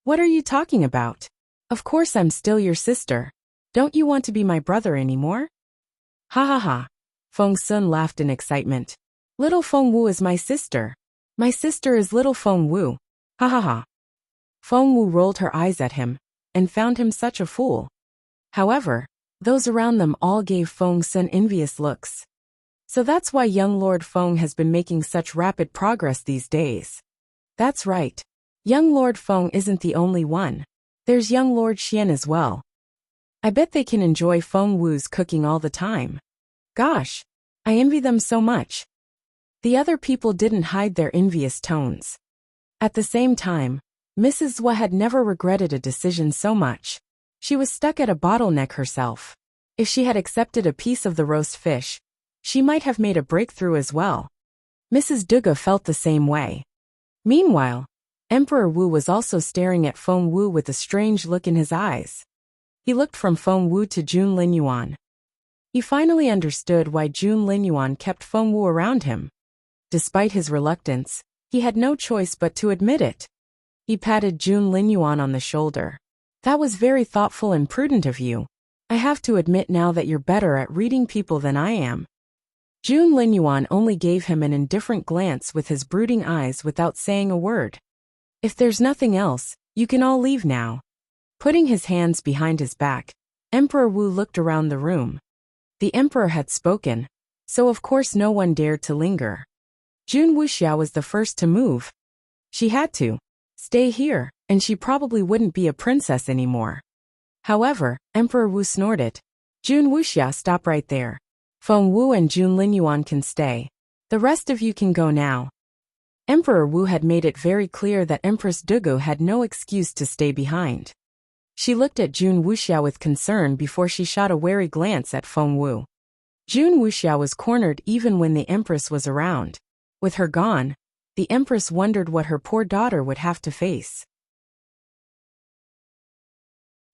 What are you talking about? Of course I'm still your sister. Don't you want to be my brother anymore? Ha ha ha. Feng Sun laughed in excitement. Little Feng Wu is my sister. My sister is little Feng Wu. Ha ha ha. Feng Wu rolled her eyes at him, and found him such a fool. However, those around them all gave Feng Sun envious looks. So that's why young Lord Feng has been making such rapid progress these days. That's right. Young Lord Feng isn't the only one. There's young Lord Xian as well. I bet they can enjoy Feng Wu's cooking all the time. Gosh, I envy them so much. The other people didn't hide their envious tones. At the same time, Mrs. Zhua had never regretted a decision so much. She was stuck at a bottleneck herself. If she had accepted a piece of the roast fish, she might have made a breakthrough as well. Mrs. Duga felt the same way. Meanwhile, Emperor Wu was also staring at Feng Wu with a strange look in his eyes. He looked from Feng Wu to Jun Linyuan. He finally understood why Jun Linyuan kept Feng Wu around him. Despite his reluctance, he had no choice but to admit it. He patted Jun Linyuan on the shoulder. That was very thoughtful and prudent of you. I have to admit now that you're better at reading people than I am. Jun Linyuan only gave him an indifferent glance with his brooding eyes without saying a word. If there's nothing else, you can all leave now. Putting his hands behind his back, Emperor Wu looked around the room. The emperor had spoken, so of course no one dared to linger. Jun Wuxia was the first to move. She had to stay here, and she probably wouldn't be a princess anymore. However, Emperor Wu snorted. Jun Wuxia, stop right there. Feng Wu and Jun Linyuan can stay. The rest of you can go now. Emperor Wu had made it very clear that Empress Dugu had no excuse to stay behind. She looked at Jun Wuxia with concern before she shot a wary glance at Feng Wu. Jun Wuxia was cornered even when the Empress was around. With her gone, the Empress wondered what her poor daughter would have to face.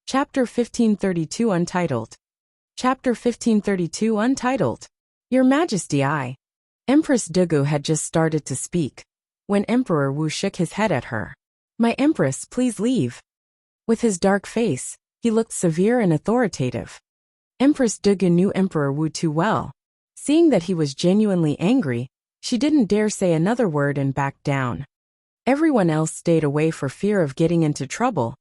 Chapter 1532 Untitled. Chapter 1532 Untitled. Your Majesty, Empress Dugu had just started to speak, when Emperor Wu shook his head at her. My Empress, please leave. With his dark face, he looked severe and authoritative. Empress Dugu knew Emperor Wu too well. Seeing that he was genuinely angry, she didn't dare say another word and backed down. Everyone else stayed away for fear of getting into trouble,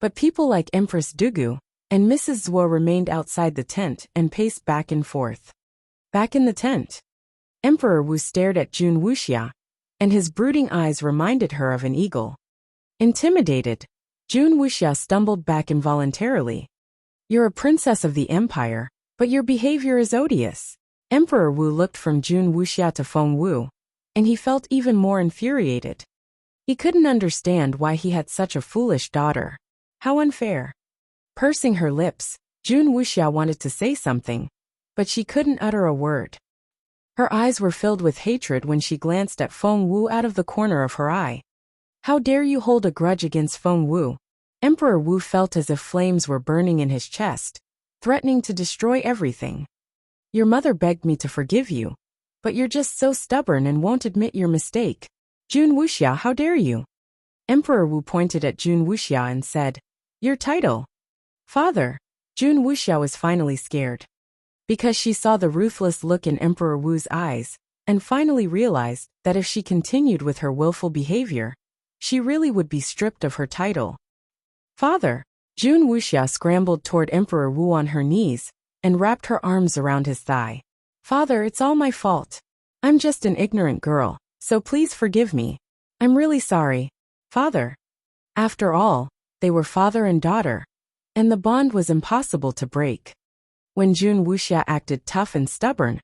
but people like Empress Dugu and Mrs. Zhuo remained outside the tent and paced back and forth. Back in the tent, Emperor Wu stared at Jun Wuxia, and his brooding eyes reminded her of an eagle. Intimidated, Jun Wuxia stumbled back involuntarily. You're a princess of the empire, but your behavior is odious. Emperor Wu looked from Jun Wuxia to Feng Wu, and he felt even more infuriated. He couldn't understand why he had such a foolish daughter. How unfair. Pursing her lips, Jun Wuxia wanted to say something, but she couldn't utter a word. Her eyes were filled with hatred when she glanced at Feng Wu out of the corner of her eye. How dare you hold a grudge against Feng Wu? Emperor Wu felt as if flames were burning in his chest, threatening to destroy everything. Your mother begged me to forgive you, but you're just so stubborn and won't admit your mistake. Jun Wuxia, how dare you? Emperor Wu pointed at Jun Wuxia and said, Your title. Father. Jun Wuxia was finally scared. Because she saw the ruthless look in Emperor Wu's eyes, and finally realized that if she continued with her willful behavior, she really would be stripped of her title. Father. Jun Wuxia scrambled toward Emperor Wu on her knees and wrapped her arms around his thigh. Father, it's all my fault. I'm just an ignorant girl, so please forgive me. I'm really sorry. Father. After all, they were father and daughter, and the bond was impossible to break. When Jun Wuxia acted tough and stubborn,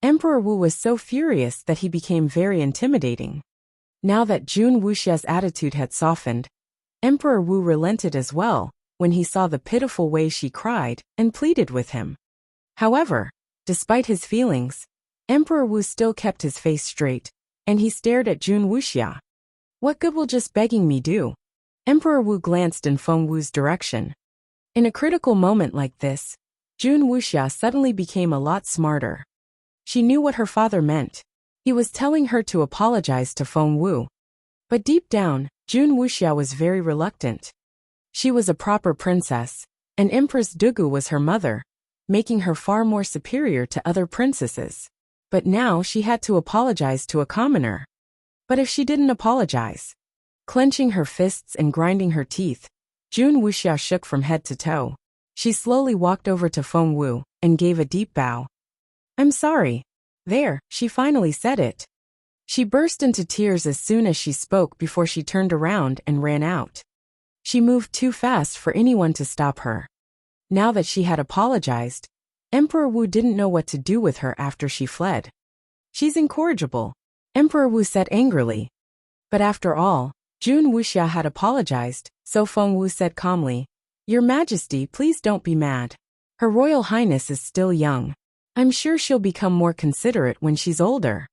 Emperor Wu was so furious that he became very intimidating. Now that Jun Wuxia's attitude had softened, Emperor Wu relented as well when he saw the pitiful way she cried and pleaded with him. However, despite his feelings, Emperor Wu still kept his face straight, and he stared at Jun Wuxia. What good will just begging me do? Emperor Wu glanced in Feng Wu's direction. In a critical moment like this, Jun Wuxia suddenly became a lot smarter. She knew what her father meant. He was telling her to apologize to Feng Wu. But deep down, Jun Wuxia was very reluctant. She was a proper princess, and Empress Dugu was her mother, making her far more superior to other princesses. But now she had to apologize to a commoner. But if she didn't apologize? Clenching her fists and grinding her teeth, Jun Wuxia shook from head to toe. She slowly walked over to Feng Wu and gave a deep bow. I'm sorry. There, she finally said it. She burst into tears as soon as she spoke before she turned around and ran out. She moved too fast for anyone to stop her. Now that she had apologized, Emperor Wu didn't know what to do with her after she fled. She's incorrigible, Emperor Wu said angrily. But after all, Jun Wuxia had apologized, so Feng Wu said calmly, Your Majesty, please don't be mad. Her Royal Highness is still young. I'm sure she'll become more considerate when she's older.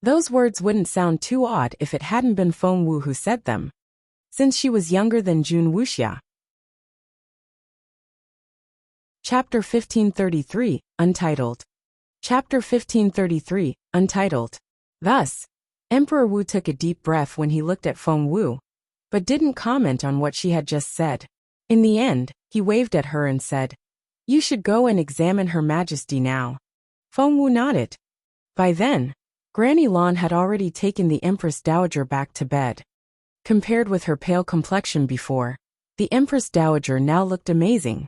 Those words wouldn't sound too odd if it hadn't been Feng Wu who said them, since she was younger than Jun Wuxia. Chapter 1533, Untitled. Chapter 1533, Untitled. Thus, Emperor Wu took a deep breath when he looked at Feng Wu, but didn't comment on what she had just said. In the end, he waved at her and said, "You should go and examine Her Majesty now." Feng Wu nodded. By then, Granny Lan had already taken the Empress Dowager back to bed. Compared with her pale complexion before, the Empress Dowager now looked amazing.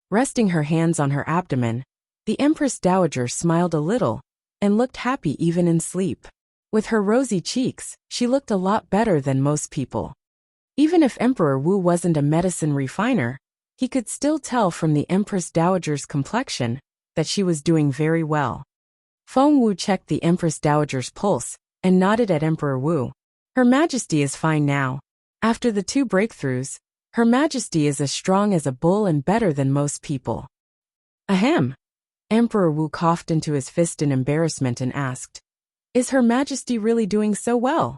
Resting her hands on her abdomen, the Empress Dowager smiled a little and looked happy even in sleep. With her rosy cheeks, she looked a lot better than most people. Even if Emperor Wu wasn't a medicine refiner, he could still tell from the Empress Dowager's complexion that she was doing very well. Feng Wu checked the Empress Dowager's pulse and nodded at Emperor Wu. Her Majesty is fine now. After the 2 breakthroughs, Her Majesty is as strong as a bull and better than most people. Ahem. Emperor Wu coughed into his fist in embarrassment and asked, "Is Her Majesty really doing so well?"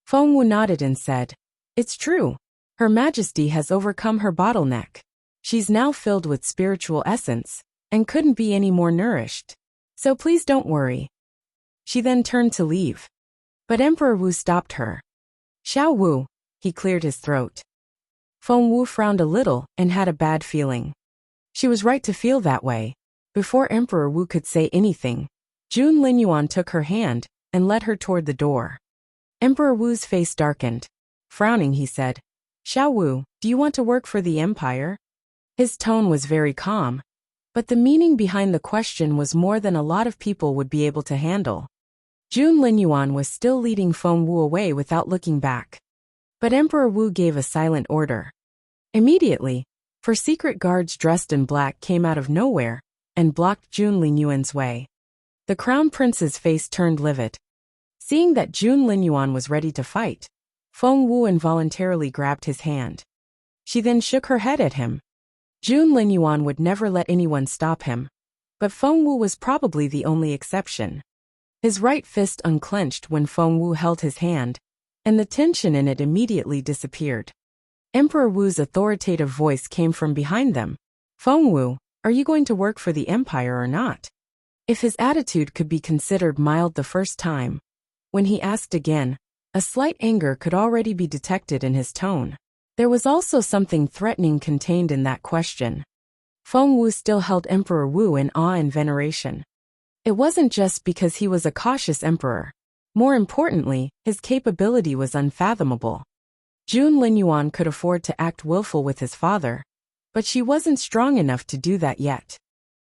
Feng Wu nodded and said, "It's true. Her Majesty has overcome her bottleneck. She's now filled with spiritual essence and couldn't be any more nourished. So please don't worry." She then turned to leave. But Emperor Wu stopped her. "Xiao Wu," he cleared his throat. Feng Wu frowned a little and had a bad feeling. She was right to feel that way. Before Emperor Wu could say anything, Jun Linyuan took her hand and led her toward the door. Emperor Wu's face darkened. Frowning, he said, "Xiao Wu, do you want to work for the Empire?" His tone was very calm, but the meaning behind the question was more than a lot of people would be able to handle. Jun Linyuan was still leading Feng Wu away without looking back. But Emperor Wu gave a silent order. Immediately, 4 secret guards dressed in black came out of nowhere and blocked Jun Linyuan's way. The Crown Prince's face turned livid. Seeing that Jun Linyuan was ready to fight, Feng Wu involuntarily grabbed his hand. She then shook her head at him. Jun Linyuan would never let anyone stop him, but Feng Wu was probably the only exception. His right fist unclenched when Feng Wu held his hand, and the tension in it immediately disappeared. Emperor Wu's authoritative voice came from behind them. "Feng Wu, are you going to work for the Empire or not?" If his attitude could be considered mild the first time, when he asked again, a slight anger could already be detected in his tone. There was also something threatening contained in that question. Feng Wu still held Emperor Wu in awe and veneration. It wasn't just because he was a cautious emperor. More importantly, his capability was unfathomable. Jun Linyuan could afford to act willful with his father, but she wasn't strong enough to do that yet.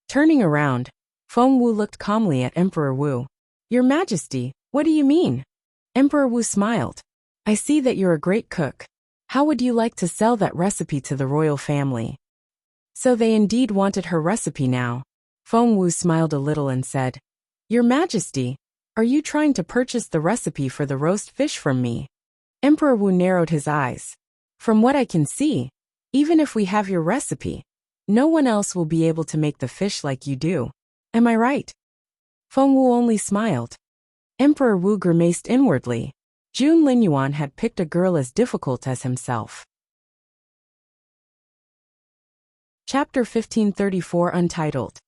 Turning around, Feng Wu looked calmly at Emperor Wu. "Your Majesty, what do you mean?" Emperor Wu smiled. "I see that you're a great cook. How would you like to sell that recipe to the royal family?" So they indeed wanted her recipe now. Feng Wu smiled a little and said, "Your Majesty, are you trying to purchase the recipe for the roast fish from me?" Emperor Wu narrowed his eyes. "From what I can see, even if we have your recipe, no one else will be able to make the fish like you do. Am I right?" Feng Wu only smiled. Emperor Wu grimaced inwardly. Jun Linyuan had picked a girl as difficult as himself. Chapter 1534 Untitled.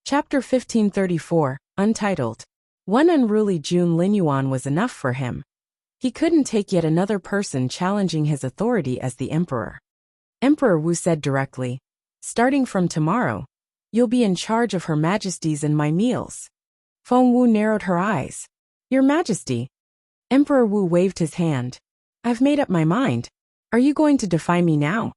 Chapter 1534, Untitled. One unruly Jun Linyuan was enough for him. He couldn't take yet another person challenging his authority as the emperor. Emperor Wu said directly, "Starting from tomorrow, you'll be in charge of Her Majesty's and my meals." Feng Wu narrowed her eyes. "Your Majesty." Emperor Wu waved his hand. "I've made up my mind. Are you going to defy me now?"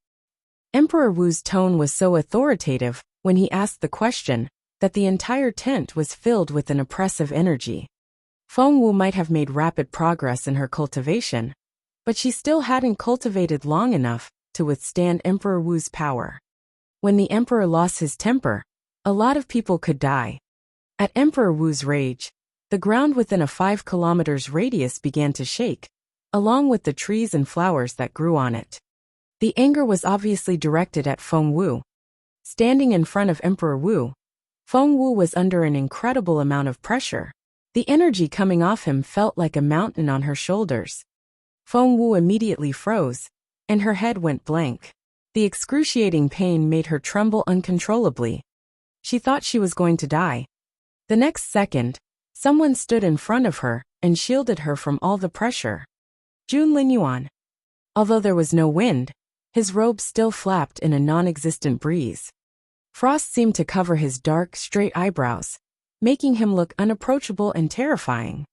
Emperor Wu's tone was so authoritative when he asked the question that the entire tent was filled with an oppressive energy. Feng Wu might have made rapid progress in her cultivation, but she still hadn't cultivated long enough to withstand Emperor Wu's power. When the emperor lost his temper, a lot of people could die. At Emperor Wu's rage, the ground within a 5 kilometers radius began to shake, along with the trees and flowers that grew on it. The anger was obviously directed at Feng Wu. Standing in front of Emperor Wu, Feng Wu was under an incredible amount of pressure. The energy coming off him felt like a mountain on her shoulders. Feng Wu immediately froze, and her head went blank. The excruciating pain made her tremble uncontrollably. She thought she was going to die. The next second, Someone stood in front of her and shielded her from all the pressure. Jun Linyuan. Although there was no wind, his robe still flapped in a non-existent breeze. Frost seemed to cover his dark, straight eyebrows, making him look unapproachable and terrifying.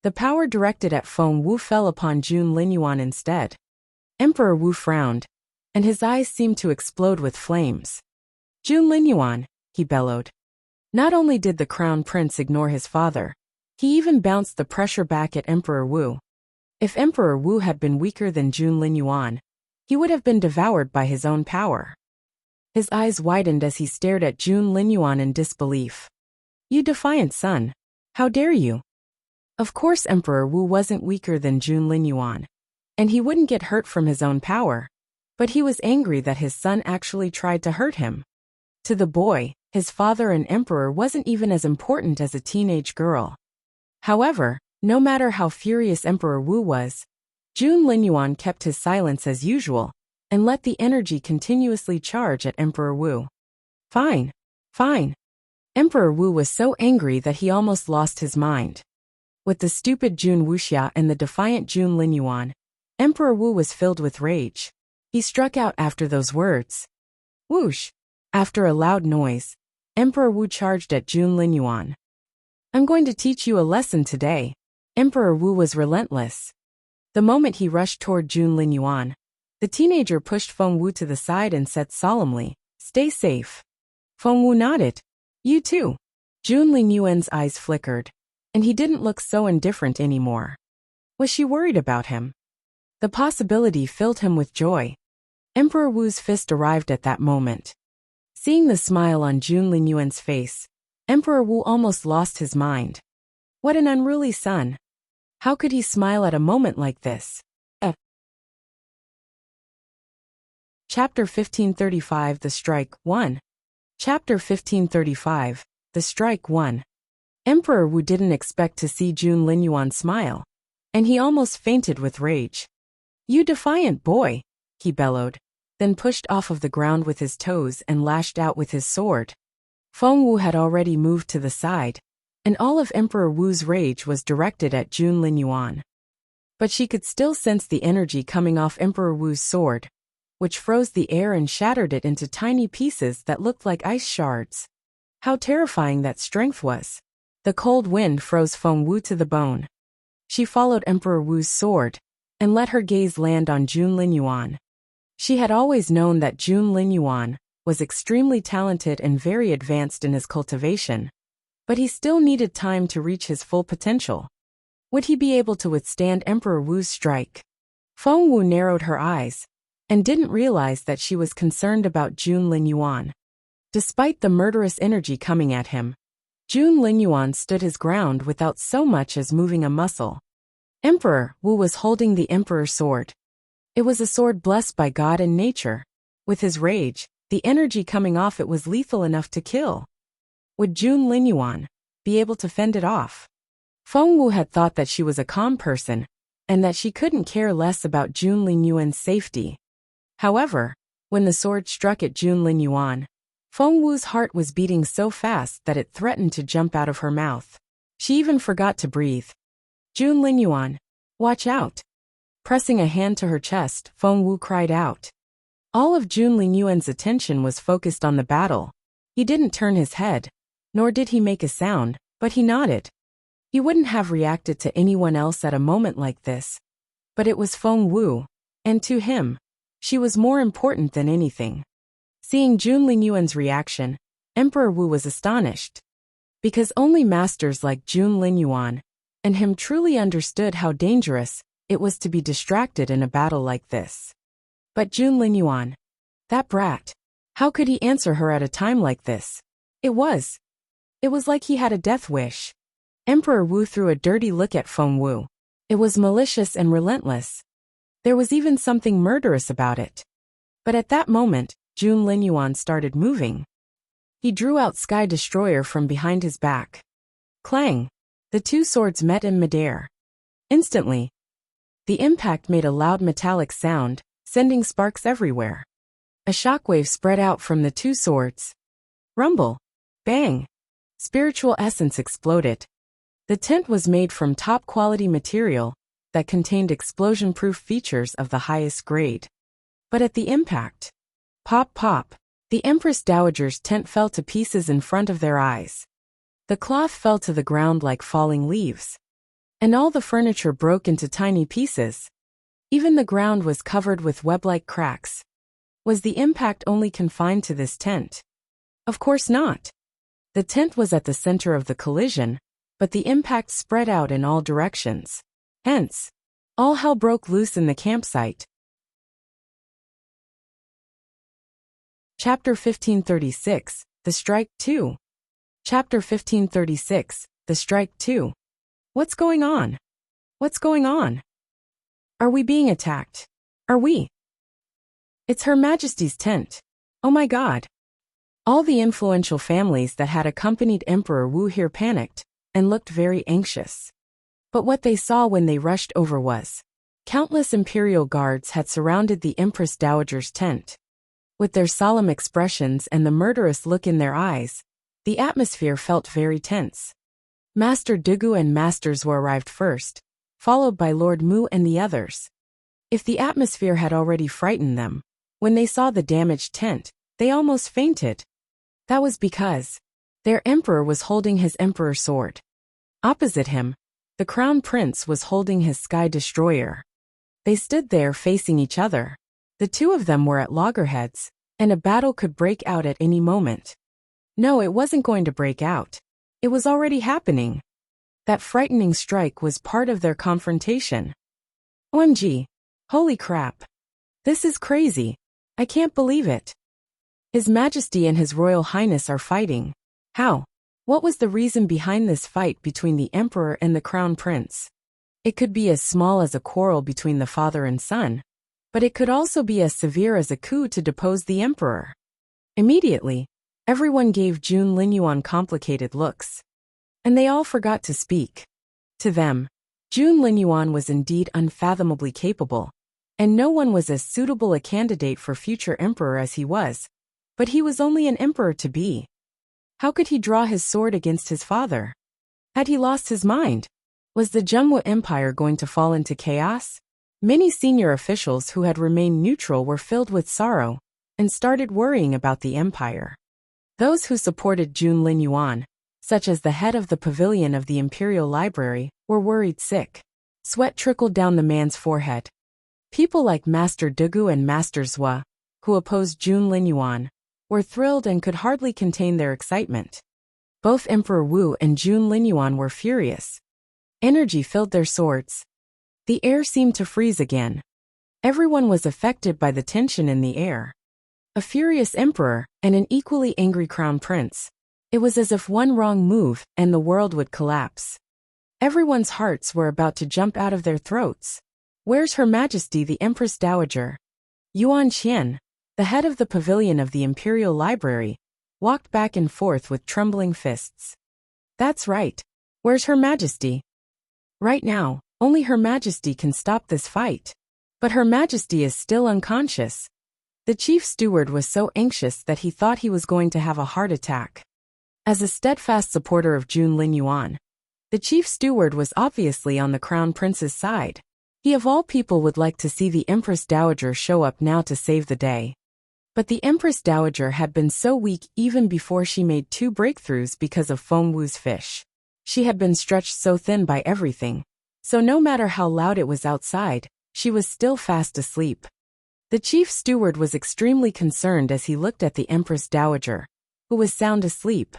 The power directed at Feng Wu fell upon Jun Linyuan instead. Emperor Wu frowned, and his eyes seemed to explode with flames. Jun Linyuan, he bellowed. Not only did the crown prince ignore his father, he even bounced the pressure back at Emperor Wu. If Emperor Wu had been weaker than Jun Linyuan, he would have been devoured by his own power. His eyes widened as he stared at Jun Linyuan in disbelief. You defiant son, how dare you? Of course Emperor Wu wasn't weaker than Jun Linyuan, and he wouldn't get hurt from his own power, but he was angry that his son actually tried to hurt him. To the boy, his father and emperor wasn't even as important as a teenage girl. However, no matter how furious Emperor Wu was, Jun Linyuan kept his silence as usual, and let the energy continuously charge at Emperor Wu. Fine. Fine. Emperor Wu was so angry that he almost lost his mind. With the stupid Jun Wuxia and the defiant Jun Linyuan, Emperor Wu was filled with rage. He struck out after those words. Whoosh! After a loud noise, Emperor Wu charged at Jun Linyuan. I'm going to teach you a lesson today. Emperor Wu was relentless. The moment he rushed toward Jun Linyuan, the teenager pushed Feng Wu to the side and said solemnly, Stay safe. Feng Wu nodded. You too. Jun Linyuan's eyes flickered, and he didn't look so indifferent anymore. Was she worried about him? The possibility filled him with joy. Emperor Wu's fist arrived at that moment. Seeing the smile on Jun Linyuan's face, Emperor Wu almost lost his mind. What an unruly son. How could he smile at a moment like this? Chapter 1535 The Strike 1. Chapter 1535 The Strike 1. Emperor Wu didn't expect to see Jun Linyuan smile, and he almost fainted with rage. You defiant boy, he bellowed, then pushed off of the ground with his toes and lashed out with his sword. Feng Wu had already moved to the side, and all of Emperor Wu's rage was directed at Jun Linyuan. But she could still sense the energy coming off Emperor Wu's sword, which froze the air and shattered it into tiny pieces that looked like ice shards. How terrifying that strength was. The cold wind froze Feng Wu to the bone. She followed Emperor Wu's sword, and let her gaze land on Jun Linyuan. She had always known that Jun Linyuan was extremely talented and very advanced in his cultivation, but he still needed time to reach his full potential. Would he be able to withstand Emperor Wu's strike? Feng Wu narrowed her eyes, and didn't realize that she was concerned about Jun Linyuan. Despite the murderous energy coming at him, Jun Linyuan stood his ground without so much as moving a muscle. Emperor Wu was holding the Emperor's sword. It was a sword blessed by God and nature. With his rage, the energy coming off it was lethal enough to kill. Would Jun Linyuan be able to fend it off? Feng Wu had thought that she was a calm person, and that she couldn't care less about Jun Linyuan's safety. However, when the sword struck at Jun Linyuan, Feng Wu's heart was beating so fast that it threatened to jump out of her mouth. She even forgot to breathe. Jun Linyuan, watch out. Pressing a hand to her chest, Feng Wu cried out. All of Jun Linyuan's attention was focused on the battle. He didn't turn his head, nor did he make a sound, but he nodded. He wouldn't have reacted to anyone else at a moment like this. But it was Feng Wu, and to him, she was more important than anything. Seeing Jun Linyuan's reaction, Emperor Wu was astonished. Because only masters like Jun Linyuan and him truly understood how dangerous it was to be distracted in a battle like this. But Jun Linyuan, that brat, how could he answer her at a time like this? It was like he had a death wish. Emperor Wu threw a dirty look at Feng Wu. It was malicious and relentless. There was even something murderous about it. But at that moment, Jun Linyuan started moving. He drew out Sky Destroyer from behind his back. Clang! The two swords met in midair. Instantly, the impact made a loud metallic sound, sending sparks everywhere. A shockwave spread out from the two swords. Rumble! Bang! Spiritual essence exploded. The tent was made from top-quality material that contained explosion-proof features of the highest grade. But at the impact, pop pop, the Empress Dowager's tent fell to pieces in front of their eyes. The cloth fell to the ground like falling leaves, and all the furniture broke into tiny pieces. Even the ground was covered with web-like cracks. Was the impact only confined to this tent? Of course not. The tent was at the center of the collision, but the impact spread out in all directions. Hence, all hell broke loose in the campsite. Chapter 1536, The Strike 2. Chapter 1536, The Strike 2. What's going on? What's going on? Are we being attacked? Are we? It's Her Majesty's tent. Oh my God. All the influential families that had accompanied Emperor Wu here panicked and looked very anxious. But what they saw when they rushed over was countless imperial guards had surrounded the Empress Dowager's tent. With their solemn expressions and the murderous look in their eyes, the atmosphere felt very tense. Master Dugu and Master Zhou arrived first, followed by Lord Mu and the others. If the atmosphere had already frightened them, when they saw the damaged tent, they almost fainted. That was because their emperor was holding his emperor sword. Opposite him, the crown prince was holding his sky destroyer. They stood there facing each other. The two of them were at loggerheads, and a battle could break out at any moment. No, it wasn't going to break out. It was already happening. That frightening strike was part of their confrontation. OMG. Holy crap. This is crazy. I can't believe it. His Majesty and His Royal Highness are fighting. How? What was the reason behind this fight between the Emperor and the Crown Prince? It could be as small as a quarrel between the father and son, but it could also be as severe as a coup to depose the Emperor. Immediately, everyone gave Jun Linyuan complicated looks. And they all forgot to speak. To them, Jun Linyuan was indeed unfathomably capable, and no one was as suitable a candidate for future emperor as he was. But he was only an emperor to be. How could he draw his sword against his father? Had he lost his mind? Was the Jumwu Empire going to fall into chaos? Many senior officials who had remained neutral were filled with sorrow and started worrying about the empire. Those who supported Jun Linyuan, such as the head of the pavilion of the Imperial Library, were worried sick. Sweat trickled down the man's forehead. People like Master Dugu and Master Zhou, who opposed Jun Linyuan, were thrilled and could hardly contain their excitement. Both Emperor Wu and Jun Linyuan were furious. Energy filled their swords. The air seemed to freeze again. Everyone was affected by the tension in the air. A furious emperor and an equally angry crown prince. It was as if one wrong move and the world would collapse. Everyone's hearts were about to jump out of their throats. Where's Her Majesty the Empress Dowager? Yuan Qian, the head of the pavilion of the Imperial Library, walked back and forth with trembling fists. That's right. Where's Her Majesty? Right now, only Her Majesty can stop this fight. But Her Majesty is still unconscious. The chief steward was so anxious that he thought he was going to have a heart attack. As a steadfast supporter of Jun Linyuan, the chief steward was obviously on the crown prince's side. He of all people would like to see the Empress Dowager show up now to save the day. But the Empress Dowager had been so weak even before she made 2 breakthroughs because of Feng Wu's fish. She had been stretched so thin by everything, so no matter how loud it was outside, she was still fast asleep. The chief steward was extremely concerned as he looked at the Empress Dowager, who was sound asleep.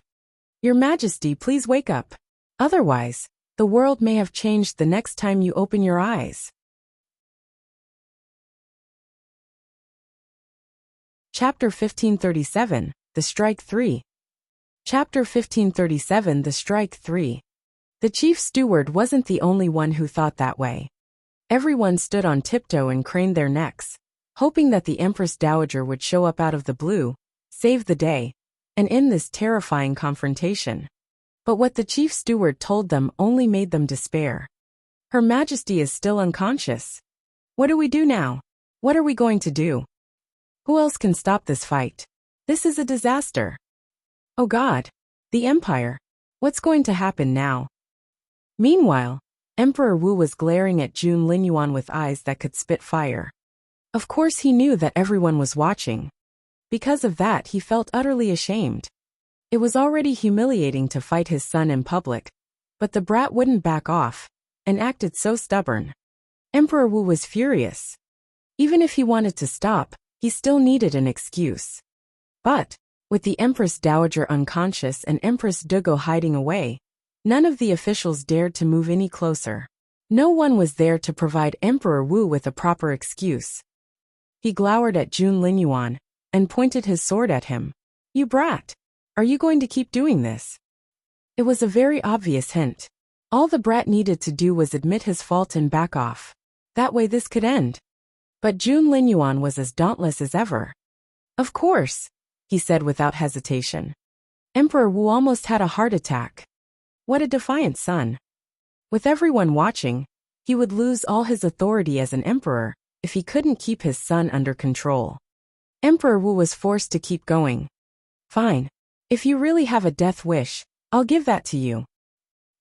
Your Majesty, please wake up. Otherwise, the world may have changed the next time you open your eyes. Chapter 1537, The Strike 3. Chapter 1537, The Strike 3. The chief steward wasn't the only one who thought that way. Everyone stood on tiptoe and craned their necks, hoping that the Empress Dowager would show up out of the blue, save the day, and end this terrifying confrontation. But what the chief steward told them only made them despair. Her Majesty is still unconscious. What do we do now? What are we going to do? Who else can stop this fight? This is a disaster. Oh God. The Empire. What's going to happen now? Meanwhile, Emperor Wu was glaring at Jun Linyuan with eyes that could spit fire. Of course he knew that everyone was watching. Because of that he felt utterly ashamed. It was already humiliating to fight his son in public, but the brat wouldn't back off, and acted so stubborn. Emperor Wu was furious. Even if he wanted to stop, he still needed an excuse. But, with the Empress Dowager unconscious and Empress Dugo hiding away, none of the officials dared to move any closer. No one was there to provide Emperor Wu with a proper excuse. He glowered at Jun Linyuan, and pointed his sword at him. "You brat! Are you going to keep doing this?" It was a very obvious hint. All the brat needed to do was admit his fault and back off. That way this could end. But Jun Linyuan was as dauntless as ever. "Of course," he said without hesitation. Emperor Wu almost had a heart attack. What a defiant son. With everyone watching, he would lose all his authority as an emperor if he couldn't keep his son under control. Emperor Wu was forced to keep going. "Fine. If you really have a death wish, I'll give that to you."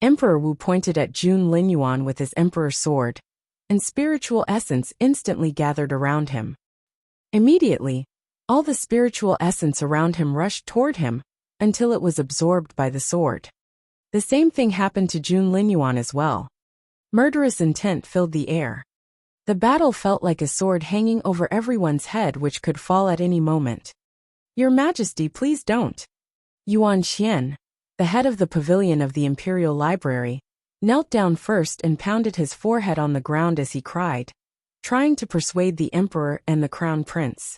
Emperor Wu pointed at Jun Linyuan with his emperor's sword, and spiritual essence instantly gathered around him. Immediately, all the spiritual essence around him rushed toward him, until it was absorbed by the sword. The same thing happened to Jun Linyuan as well. Murderous intent filled the air. The battle felt like a sword hanging over everyone's head which could fall at any moment. "Your Majesty, please don't." Yuan Xian, the head of the pavilion of the Imperial Library, knelt down first and pounded his forehead on the ground as he cried, trying to persuade the emperor and the crown prince.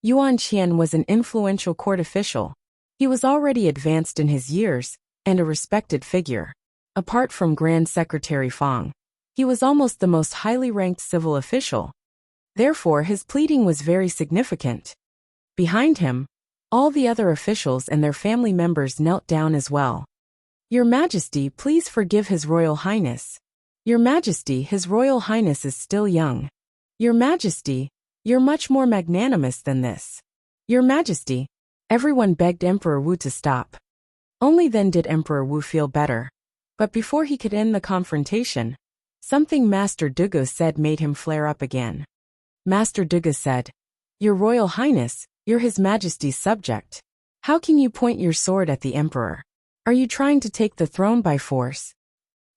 Yuan Xian was an influential court official. He was already advanced in his years, and a respected figure. Apart from Grand Secretary Fang, he was almost the most highly ranked civil official. Therefore his pleading was very significant. Behind him, all the other officials and their family members knelt down as well. "Your Majesty, please forgive His Royal Highness. Your Majesty, His Royal Highness is still young. Your Majesty, you're much more magnanimous than this. Your Majesty." Everyone begged Emperor Wu to stop. Only then did Emperor Wu feel better. But before he could end the confrontation, something Master Dugu said made him flare up again. Master Dugu said, "Your Royal Highness, you're His Majesty's subject. How can you point your sword at the Emperor? Are you trying to take the throne by force?"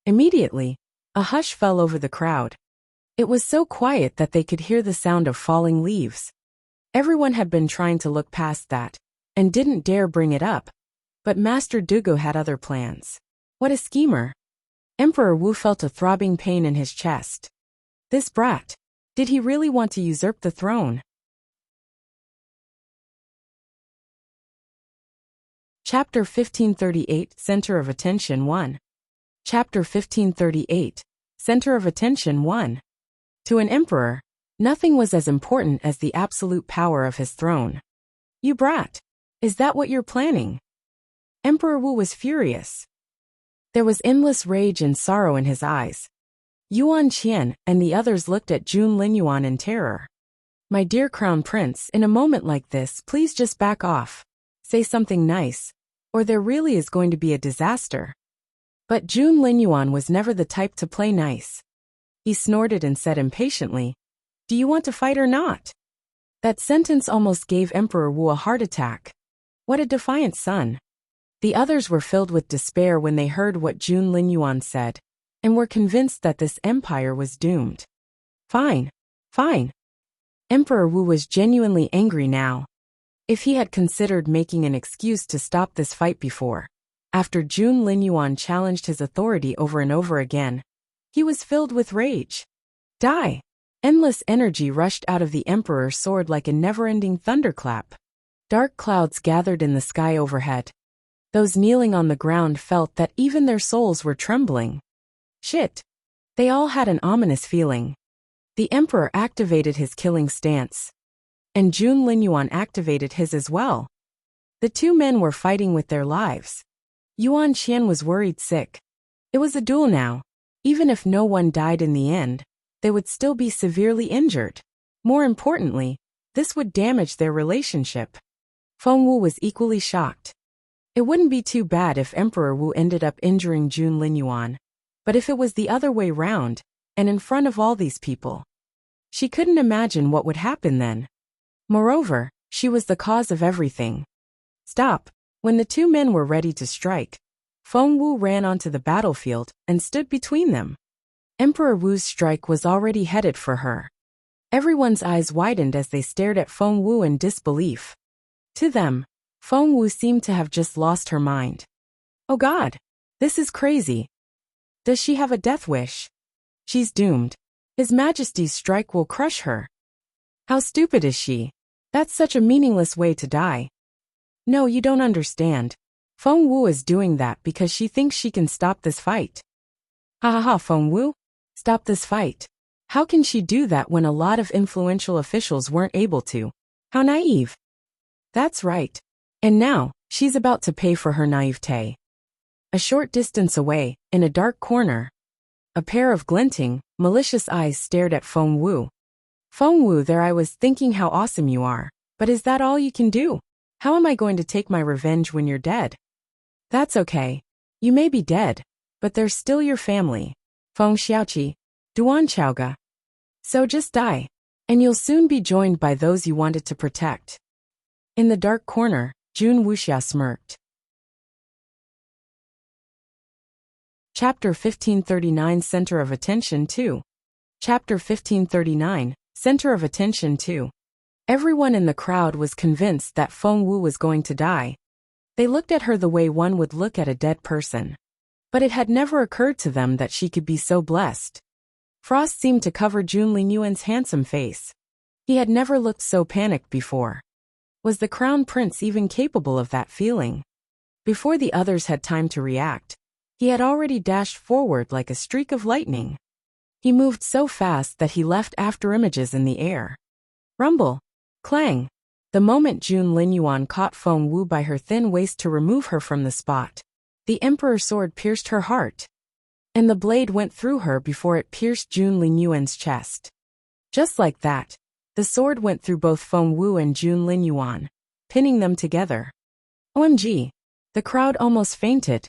Immediately, a hush fell over the crowd. It was so quiet that they could hear the sound of falling leaves. Everyone had been trying to look past that, and didn't dare bring it up. But Master Dugu had other plans. What a schemer. Emperor Wu felt a throbbing pain in his chest. This brat. Did he really want to usurp the throne? Chapter 1538, Center of Attention 1. Chapter 1538, Center of Attention 1. To an emperor, nothing was as important as the absolute power of his throne. "You brat! Is that what you're planning?" Emperor Wu was furious. There was endless rage and sorrow in his eyes. Yuan Qian and the others looked at Jun Linyuan in terror. "My dear Crown Prince, in a moment like this, please just back off. Say something nice, or there really is going to be a disaster." But Jun Linyuan was never the type to play nice. He snorted and said impatiently, "Do you want to fight or not?" That sentence almost gave Emperor Wu a heart attack. What a defiant son. The others were filled with despair when they heard what Jun Linyuan said, and were convinced that this empire was doomed. Fine. Fine. Emperor Wu was genuinely angry now. If he had considered making an excuse to stop this fight before, after Jun Linyuan challenged his authority over and over again, he was filled with rage. Die! Endless energy rushed out of the emperor's sword like a never-ending thunderclap. Dark clouds gathered in the sky overhead. Those kneeling on the ground felt that even their souls were trembling. Shit! They all had an ominous feeling. The emperor activated his killing stance. And Jun Linyuan activated his as well. The two men were fighting with their lives. Yuan Qian was worried sick. It was a duel now. Even if no one died in the end, they would still be severely injured. More importantly, this would damage their relationship. Feng Wu was equally shocked. It wouldn't be too bad if Emperor Wu ended up injuring Jun Linyuan. But if it was the other way round, and in front of all these people, she couldn't imagine what would happen then. Moreover, she was the cause of everything. Stop! When the two men were ready to strike, Feng Wu ran onto the battlefield and stood between them. Emperor Wu's strike was already headed for her. Everyone's eyes widened as they stared at Feng Wu in disbelief. To them, Feng Wu seemed to have just lost her mind. Oh God! This is crazy. Does she have a death wish? She's doomed. His Majesty's strike will crush her. How stupid is she? That's such a meaningless way to die. No, you don't understand. Feng Wu is doing that because she thinks she can stop this fight. Ha ha ha, Feng Wu? Stop this fight. How can she do that when a lot of influential officials weren't able to? How naive. That's right. And now, she's about to pay for her naivete. A short distance away, in a dark corner, a pair of glinting, malicious eyes stared at Feng Wu. Feng Wu, there I was thinking how awesome you are, but is that all you can do? How am I going to take my revenge when you're dead? That's okay. You may be dead, but there's still your family. Feng Xiaoqi, Duan Chaoga. So just die, and you'll soon be joined by those you wanted to protect. In the dark corner, Jun Wuxia smirked. Chapter 1539 Center of Attention 2. Chapter 1539 Center of Attention 2. Everyone in the crowd was convinced that Feng Wu was going to die. They looked at her the way one would look at a dead person. But it had never occurred to them that she could be so blessed. Frost seemed to cover Jun Lingyuan's handsome face. He had never looked so panicked before. Was the crown prince even capable of that feeling? Before the others had time to react, he had already dashed forward like a streak of lightning. He moved so fast that he left afterimages in the air. Rumble! Clang! The moment Jun Lingyuan caught Feng Wu by her thin waist to remove her from the spot, the emperor's sword pierced her heart. And the blade went through her before it pierced Jun Lingyuan's chest. Just like that, the sword went through both Feng Wu and Jun Lingyuan, pinning them together. OMG! The crowd almost fainted.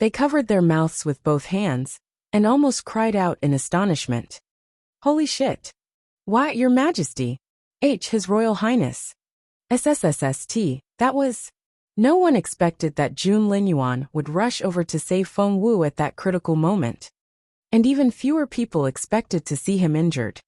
They covered their mouths with both hands, and almost cried out in astonishment. Holy shit! Why, Your Majesty! His Royal Highness! SSSST, that was... No one expected that Jun Lingyuan would rush over to save Feng Wu at that critical moment. And even fewer people expected to see him injured.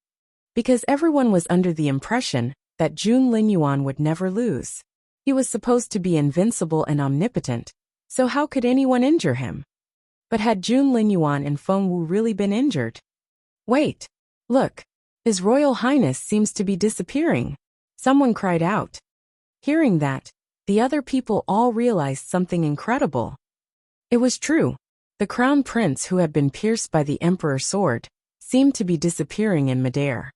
Because everyone was under the impression that Jun Lingyuan would never lose. He was supposed to be invincible and omnipotent, so how could anyone injure him? But had Jun Lingyuan and Feng Wu really been injured? Wait! Look! His Royal Highness seems to be disappearing. Someone cried out. Hearing that, the other people all realized something incredible. It was true. The crown prince who had been pierced by the emperor's sword seemed to be disappearing in midair.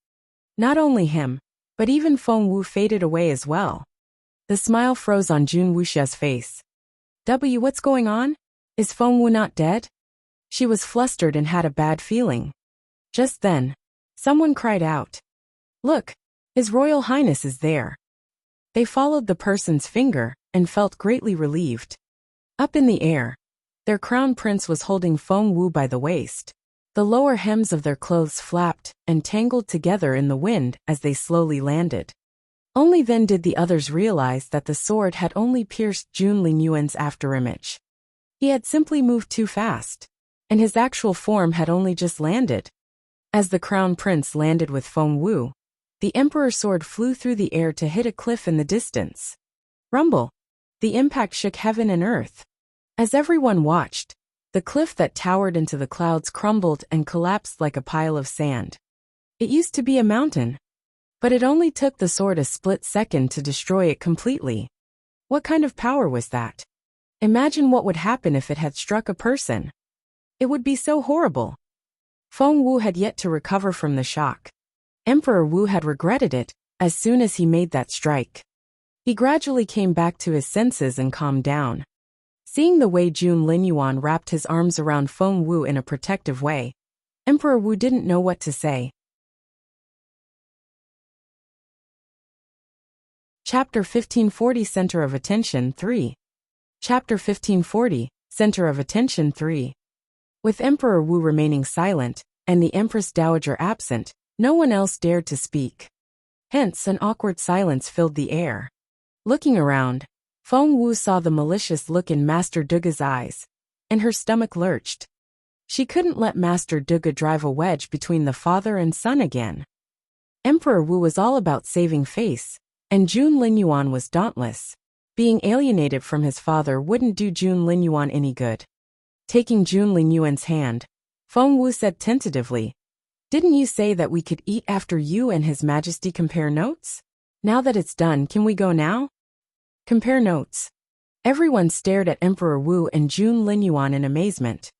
Not only him, but even Feng Wu faded away as well. The smile froze on Jun Wuxia's face. What's going on? Is Feng Wu not dead? She was flustered and had a bad feeling. Just then, someone cried out. Look! His Royal Highness is there. They followed the person's finger and felt greatly relieved. Up in the air, their crown prince was holding Feng Wu by the waist. The lower hems of their clothes flapped and tangled together in the wind as they slowly landed. Only then did the others realize that the sword had only pierced Jun Lingyuan's afterimage. He had simply moved too fast, and his actual form had only just landed. As the crown prince landed with Feng Wu, the emperor's sword flew through the air to hit a cliff in the distance. Rumble! The impact shook heaven and earth. As everyone watched, the cliff that towered into the clouds crumbled and collapsed like a pile of sand. It used to be a mountain, but it only took the sword a split second to destroy it completely. What kind of power was that? Imagine what would happen if it had struck a person. It would be so horrible. Feng Wu had yet to recover from the shock. Emperor Wu had regretted it as soon as he made that strike. He gradually came back to his senses and calmed down. Seeing the way Jun Lingyuan wrapped his arms around Feng Wu in a protective way, Emperor Wu didn't know what to say. Chapter 1540 Center of Attention 3. Chapter 1540 Center of Attention 3. With Emperor Wu remaining silent, and the Empress Dowager absent, no one else dared to speak. Hence, an awkward silence filled the air. Looking around, Feng Wu saw the malicious look in Master Duga's eyes, and her stomach lurched. She couldn't let Master Duga drive a wedge between the father and son again. Emperor Wu was all about saving face, and Jun Linyuan was dauntless. Being alienated from his father wouldn't do Jun Linyuan any good. Taking Jun Linyuan's hand, Feng Wu said tentatively, "Didn't you say that we could eat after you and His Majesty compare notes? Now that it's done, can we go now?" Compare notes. Everyone stared at Emperor Wu and Jun Linyuan in amazement.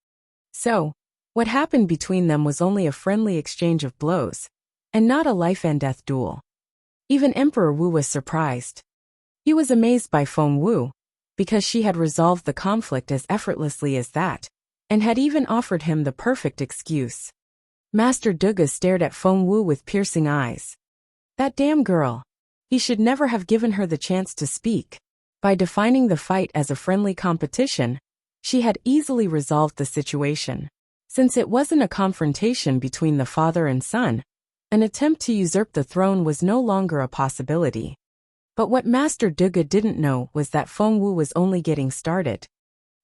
So, what happened between them was only a friendly exchange of blows, and not a life-and-death duel. Even Emperor Wu was surprised. He was amazed by Feng Wu, because she had resolved the conflict as effortlessly as that, and had even offered him the perfect excuse. Master Duga stared at Feng Wu with piercing eyes. That damn girl. He should never have given her the chance to speak. By defining the fight as a friendly competition, she had easily resolved the situation. Since it wasn't a confrontation between the father and son, an attempt to usurp the throne was no longer a possibility. But what Master Duga didn't know was that Feng Wu was only getting started.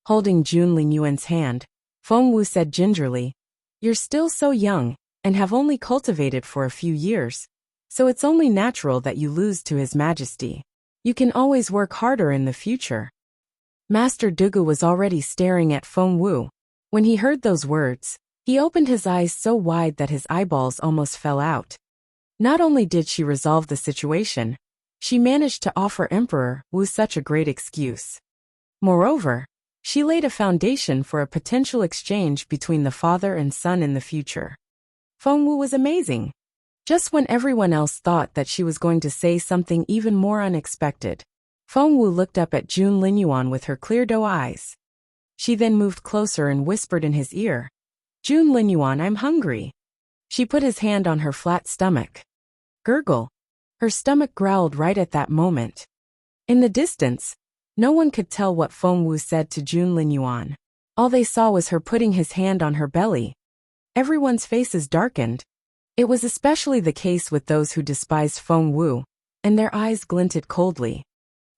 Holding Jun Linyuan's hand, Feng Wu said gingerly, "You're still so young, and have only cultivated for a few years, so it's only natural that you lose to His Majesty. You can always work harder in the future." Master Duga was already staring at Feng Wu. When he heard those words, he opened his eyes so wide that his eyeballs almost fell out. Not only did she resolve the situation, she managed to offer Emperor Wu such a great excuse. Moreover, she laid a foundation for a potential exchange between the father and son in the future. Feng Wu was amazing. Just when everyone else thought that she was going to say something even more unexpected, Feng Wu looked up at Jun Linyuan with her clear doe eyes. She then moved closer and whispered in his ear, "Jun Linyuan, I'm hungry." She put his hand on her flat stomach. Gurgle. Her stomach growled right at that moment. In the distance, no one could tell what Feng Wu said to Jun Linyuan. All they saw was her putting his hand on her belly. Everyone's faces darkened. It was especially the case with those who despised Feng Wu, and their eyes glinted coldly.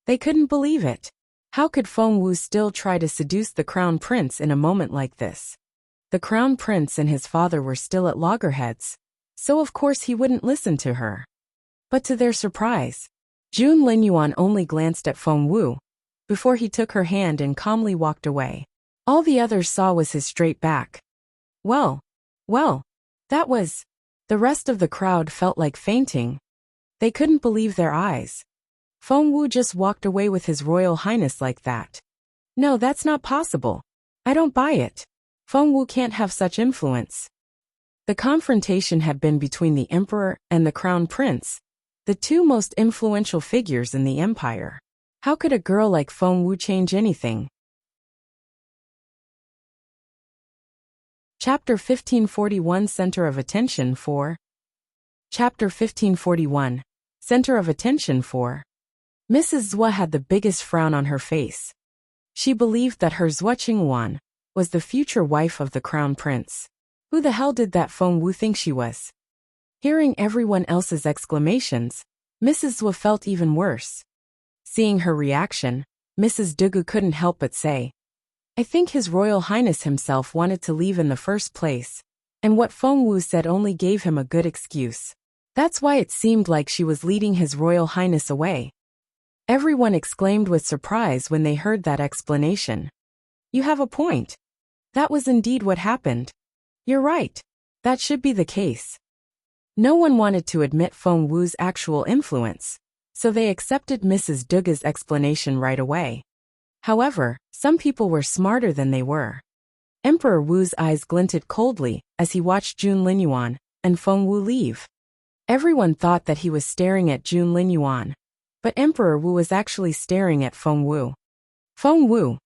They couldn't believe it. How could Feng Wu still try to seduce the crown prince in a moment like this? The crown prince and his father were still at loggerheads, so of course he wouldn't listen to her. But to their surprise, Jun Linyuan only glanced at Feng Wu, before he took her hand and calmly walked away. All the others saw was his straight back. Well, that was... The rest of the crowd felt like fainting. They couldn't believe their eyes. Feng Wu just walked away with His Royal Highness like that. No, that's not possible. I don't buy it. Feng Wu can't have such influence. The confrontation had been between the Emperor and the Crown Prince, the two most influential figures in the empire. How could a girl like Feng Wu change anything? Chapter 1541 Center of Attention for Chapter 1541 Center of Attention for Mrs. Zhua had the biggest frown on her face. She believed that her Zhua Qingwan was the future wife of the Crown Prince. Who the hell did that Feng Wu think she was? Hearing everyone else's exclamations, Mrs. Zhua felt even worse. Seeing her reaction, Mrs. Dugu couldn't help but say, "I think His Royal Highness himself wanted to leave in the first place, and what Feng Wu said only gave him a good excuse. That's why it seemed like she was leading His Royal Highness away." Everyone exclaimed with surprise when they heard that explanation. "You have a point. That was indeed what happened. You're right. That should be the case." No one wanted to admit Feng Wu's actual influence, so they accepted Mrs. Duga's explanation right away. However, some people were smarter than they were. Emperor Wu's eyes glinted coldly as he watched Jun Linyuan and Feng Wu leave. Everyone thought that he was staring at Jun Linyuan, but Emperor Wu was actually staring at Feng Wu. Feng Wu.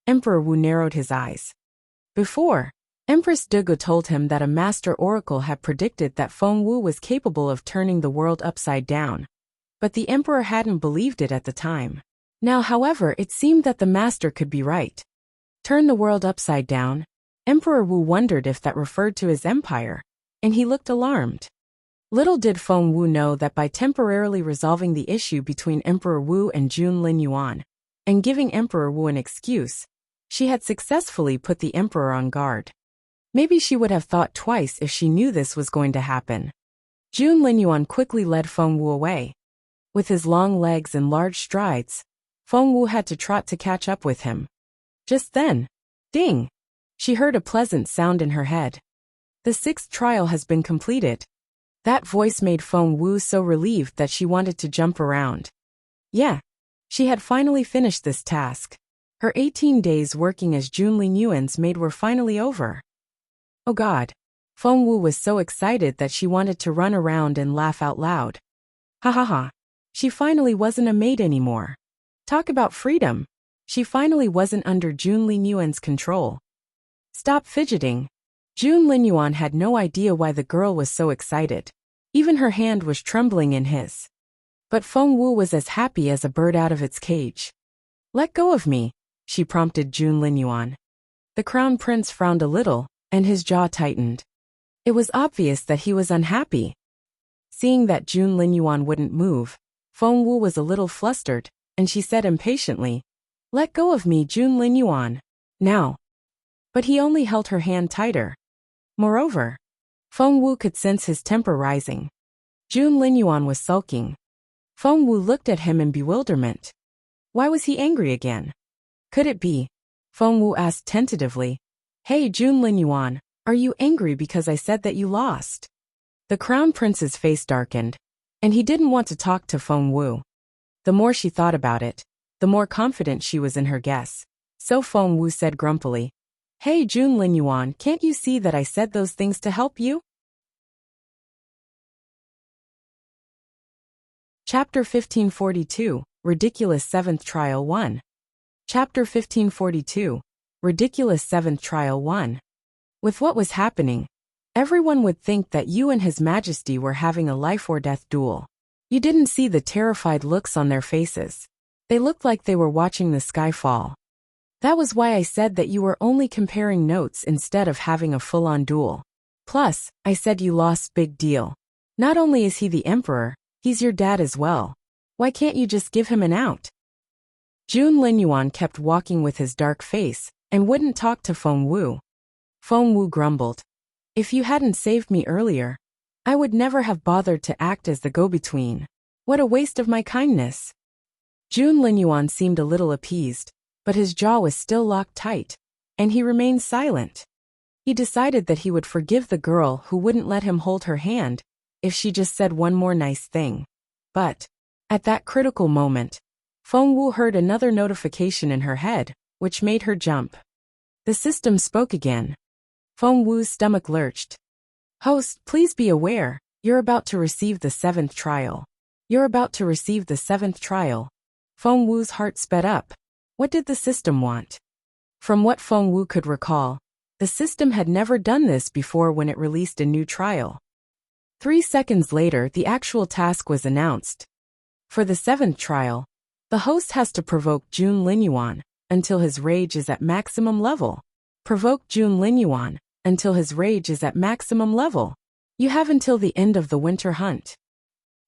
Emperor Wu narrowed his eyes. Before, Empress Dugu told him that a master oracle had predicted that Feng Wu was capable of turning the world upside down, but the emperor hadn't believed it at the time. Now, however, it seemed that the master could be right. Turn the world upside down? Emperor Wu wondered if that referred to his empire, and he looked alarmed. Little did Feng Wu know that by temporarily resolving the issue between Emperor Wu and Jun Linyuan, and giving Emperor Wu an excuse, she had successfully put the emperor on guard. Maybe she would have thought twice if she knew this was going to happen. Jun Linyuan quickly led Feng Wu away. With his long legs and large strides, Feng Wu had to trot to catch up with him. Just then, ding! She heard a pleasant sound in her head. The 6th trial has been completed. That voice made Feng Wu so relieved that she wanted to jump around. Yeah, she had finally finished this task. Her 18 days working as Jun Linyuan's maid were finally over. Oh God! Feng Wu was so excited that she wanted to run around and laugh out loud. Ha ha ha! She finally wasn't a maid anymore. Talk about freedom! She finally wasn't under Jun Linyuan's control. Stop fidgeting! Jun Linyuan had no idea why the girl was so excited. Even her hand was trembling in his. But Feng Wu was as happy as a bird out of its cage. Let go of me, she prompted Jun Linyuan. The crown prince frowned a little, and his jaw tightened. It was obvious that he was unhappy. Seeing that Jun Linyuan wouldn't move, Feng Wu was a little flustered, and she said impatiently, Let go of me, Jun Linyuan. Now. But he only held her hand tighter. Moreover, Feng Wu could sense his temper rising. Jun Linyuan was sulking. Feng Wu looked at him in bewilderment. Why was he angry again? Could it be? Feng Wu asked tentatively. Hey Jun Linyuan, are you angry because I said that you lost? The crown prince's face darkened, and he didn't want to talk to Feng Wu. The more she thought about it, the more confident she was in her guess. So Feng Wu said grumpily, Hey Jun Linyuan, can't you see that I said those things to help you? Chapter 1542, Ridiculous 7th Trial 1. Chapter 1542, Ridiculous 7th Trial 1. With what was happening, everyone would think that you and His Majesty were having a life-or-death duel. You didn't see the terrified looks on their faces. They looked like they were watching the sky fall. That was why I said that you were only comparing notes instead of having a full-on duel. Plus, I said you lost, big deal. Not only is he the emperor, he's your dad as well. Why can't you just give him an out? Jun Linyuan kept walking with his dark face and wouldn't talk to Feng Wu. Feng Wu grumbled. If you hadn't saved me earlier, I would never have bothered to act as the go-between. What a waste of my kindness. Jun Linyuan seemed a little appeased, but his jaw was still locked tight, and he remained silent. He decided that he would forgive the girl who wouldn't let him hold her hand if she just said one more nice thing. But, at that critical moment, Feng Wu heard another notification in her head, which made her jump. The system spoke again. Feng Wu's stomach lurched. Host, please be aware, you're about to receive the 7th trial. You're about to receive the 7th trial. Feng Wu's heart sped up. What did the system want? From what Feng Wu could recall, the system had never done this before when it released a new trial. 3 seconds later, the actual task was announced. For the 7th trial, the host has to provoke Jun Linyuan until his rage is at maximum level. Provoke Jun Linyuan until his rage is at maximum level. You have until the end of the winter hunt.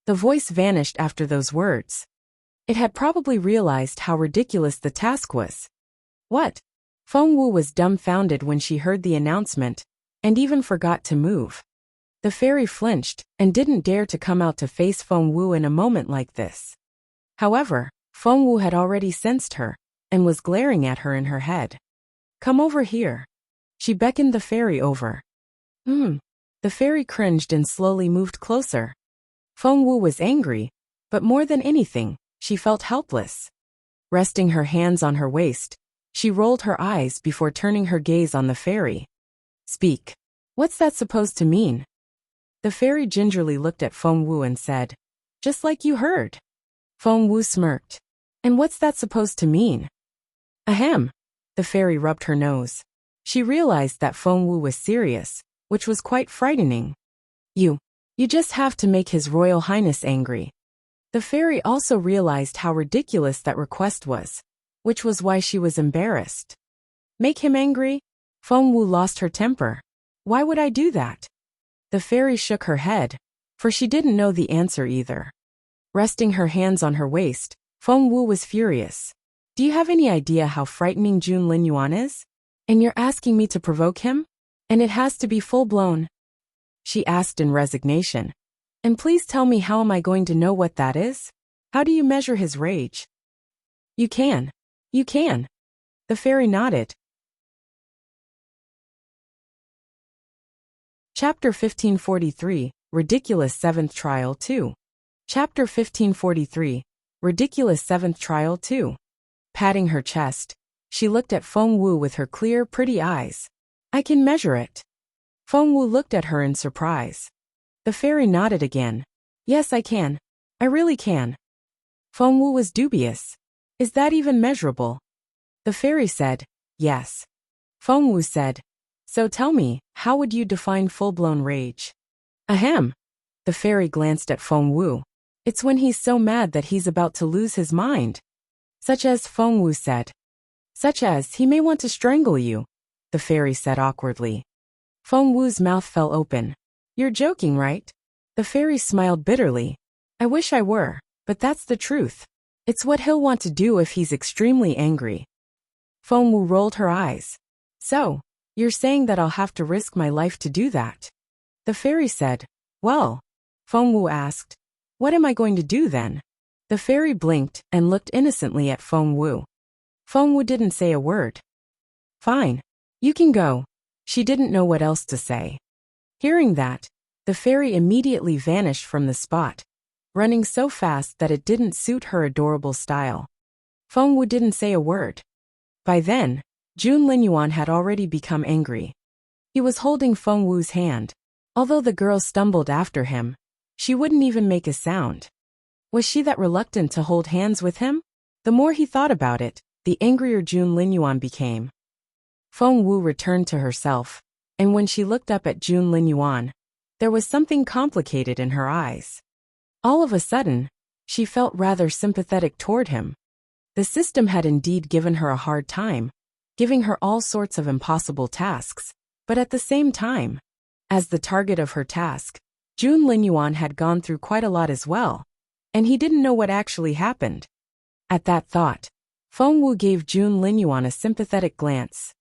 The voice vanished after those words. It had probably realized how ridiculous the task was. What? Feng Wu was dumbfounded when she heard the announcement, and even forgot to move. The fairy flinched and didn't dare to come out to face Feng Wu in a moment like this. However, Feng Wu had already sensed her, and was glaring at her in her head. Come over here. She beckoned the fairy over. The fairy cringed and slowly moved closer. Feng Wu was angry, but more than anything, she felt helpless. Resting her hands on her waist, she rolled her eyes before turning her gaze on the fairy. Speak. What's that supposed to mean? The fairy gingerly looked at Feng Wu and said, Just like you heard. Feng Wu smirked. And what's that supposed to mean? Ahem. The fairy rubbed her nose. She realized that Feng Wu was serious, which was quite frightening. You just have to make His Royal Highness angry. The fairy also realized how ridiculous that request was, which was why she was embarrassed. Make him angry? Feng Wu lost her temper. Why would I do that? The fairy shook her head, for she didn't know the answer either. Resting her hands on her waist, Feng Wu was furious. Do you have any idea how frightening Jun Linyuan is? And you're asking me to provoke him? And it has to be full-blown? She asked in resignation. And please tell me, how am I going to know what that is? How do you measure his rage? You can. You can. The fairy nodded. Chapter 1543, Ridiculous Seventh Trial 2. Chapter 1543, Ridiculous Seventh Trial 2. Patting her chest, she looked at Feng Wu with her clear, pretty eyes. I can measure it. Feng Wu looked at her in surprise. The fairy nodded again. Yes, I can. I really can. Feng Wu was dubious. Is that even measurable? The fairy said, yes. Feng Wu said, so tell me, how would you define full-blown rage? Ahem. The fairy glanced at Feng Wu. It's when he's so mad that he's about to lose his mind. Such as, Feng Wu said. Such as, he may want to strangle you, the fairy said awkwardly. Feng Wu's mouth fell open. You're joking, right? The fairy smiled bitterly. I wish I were, but that's the truth. It's what he'll want to do if he's extremely angry. Feng Wu rolled her eyes. So, you're saying that I'll have to risk my life to do that? The fairy said. Well, Feng Wu asked. What am I going to do then? The fairy blinked and looked innocently at Feng Wu. Feng Wu didn't say a word. Fine. You can go. She didn't know what else to say. Hearing that, the fairy immediately vanished from the spot, running so fast that it didn't suit her adorable style. Feng Wu didn't say a word. By then, Jun Linyuan had already become angry. He was holding Feng Wu's hand. Although the girl stumbled after him, she wouldn't even make a sound. Was she that reluctant to hold hands with him? The more he thought about it, the angrier Jun Linyuan became. Feng Wu returned to herself, and when she looked up at Jun Linyuan, there was something complicated in her eyes. All of a sudden, she felt rather sympathetic toward him. The system had indeed given her a hard time, giving her all sorts of impossible tasks, but at the same time, as the target of her task, Jun Linyuan had gone through quite a lot as well, and he didn't know what actually happened. At that thought, Feng Wu gave Jun Linyuan a sympathetic glance.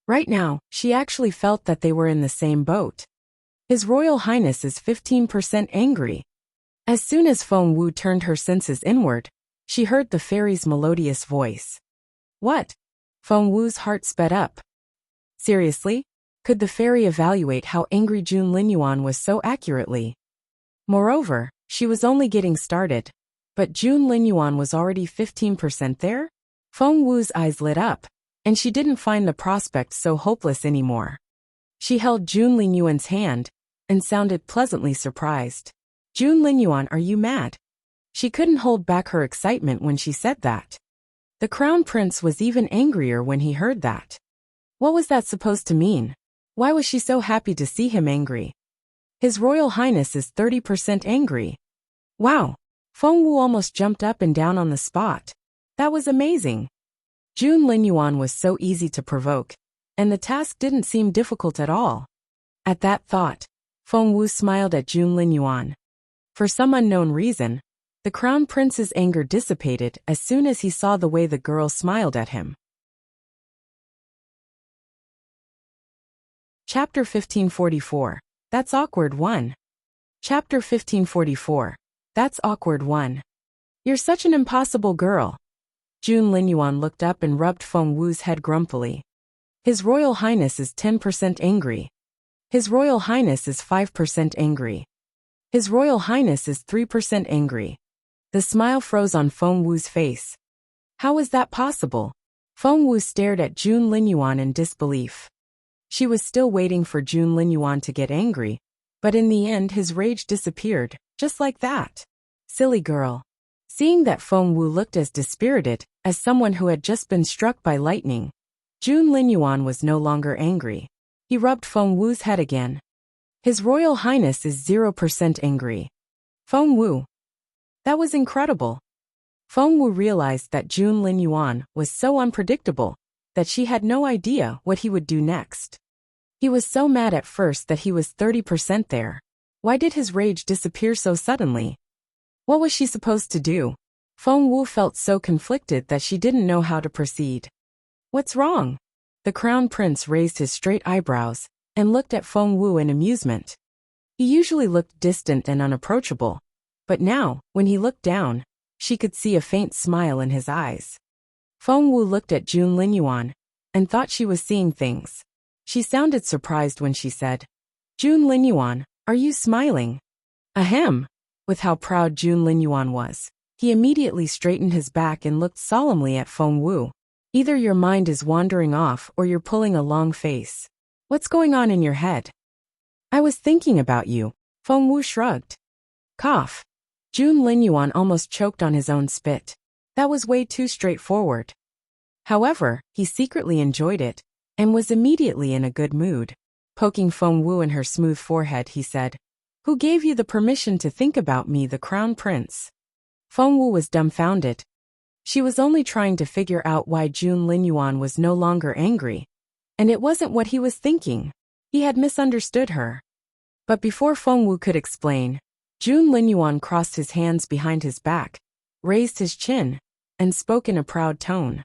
Right now, she actually felt that they were in the same boat. His Royal Highness is 15% angry. As soon as Feng Wu turned her senses inward, she heard the fairy's melodious voice. What? Feng Wu's heart sped up. Seriously? Could the fairy evaluate how angry Jun Linyuan was so accurately? Moreover, she was only getting started. But Jun Linyuan was already 15% there? Feng Wu's eyes lit up, and she didn't find the prospect so hopeless anymore. She held Jun Linyuan's hand, and sounded pleasantly surprised. Jun Linyuan, are you mad? She couldn't hold back her excitement when she said that. The Crown Prince was even angrier when he heard that. What was that supposed to mean? Why was she so happy to see him angry? His Royal Highness is 30% angry. Wow! Feng Wu almost jumped up and down on the spot. That was amazing. Jun Linyuan was so easy to provoke, and the task didn't seem difficult at all. At that thought, Feng Wu smiled at Jun Linyuan. For some unknown reason, the Crown Prince's anger dissipated as soon as he saw the way the girl smiled at him. Chapter 1544. That's awkward 1. Chapter 1544. That's awkward 1. You're such an impossible girl. Jun Linyuan looked up and rubbed Feng Wu's head grumpily. His Royal Highness is 10% angry. His Royal Highness is 5% angry. His Royal Highness is 3% angry. The smile froze on Feng Wu's face. How is that possible? Feng Wu stared at Jun Linyuan in disbelief. She was still waiting for Jun Linyuan to get angry, but in the end his rage disappeared, just like that. Silly girl. Seeing that Feng Wu looked as dispirited as someone who had just been struck by lightning, Jun Linyuan was no longer angry. He rubbed Feng Wu's head again. His Royal Highness is 0% angry. Feng Wu. That was incredible. Feng Wu realized that Jun Linyuan was so unpredictable, that she had no idea what he would do next. He was so mad at first that he was 30% there. Why did his rage disappear so suddenly? What was she supposed to do? Feng Wu felt so conflicted that she didn't know how to proceed. What's wrong? The crown prince raised his straight eyebrows and looked at Feng Wu in amusement. He usually looked distant and unapproachable, but now, when he looked down, she could see a faint smile in his eyes. Feng Wu looked at Jun Linyuan and thought she was seeing things. She sounded surprised when she said, "Jun Linyuan, are you smiling?" Ahem. With how proud Jun Linyuan was, he immediately straightened his back and looked solemnly at Feng Wu. Either your mind is wandering off or you're pulling a long face. What's going on in your head? I was thinking about you. Feng Wu shrugged. Cough. Jun Linyuan almost choked on his own spit. That was way too straightforward. However, he secretly enjoyed it and was immediately in a good mood. Poking Feng Wu in her smooth forehead, he said, "Who gave you the permission to think about me, the crown prince?" Feng Wu was dumbfounded. She was only trying to figure out why Jun Linyuan was no longer angry, and it wasn't what he was thinking. He had misunderstood her. But before Feng Wu could explain, Jun Linyuan crossed his hands behind his back, raised his chin, and spoke in a proud tone.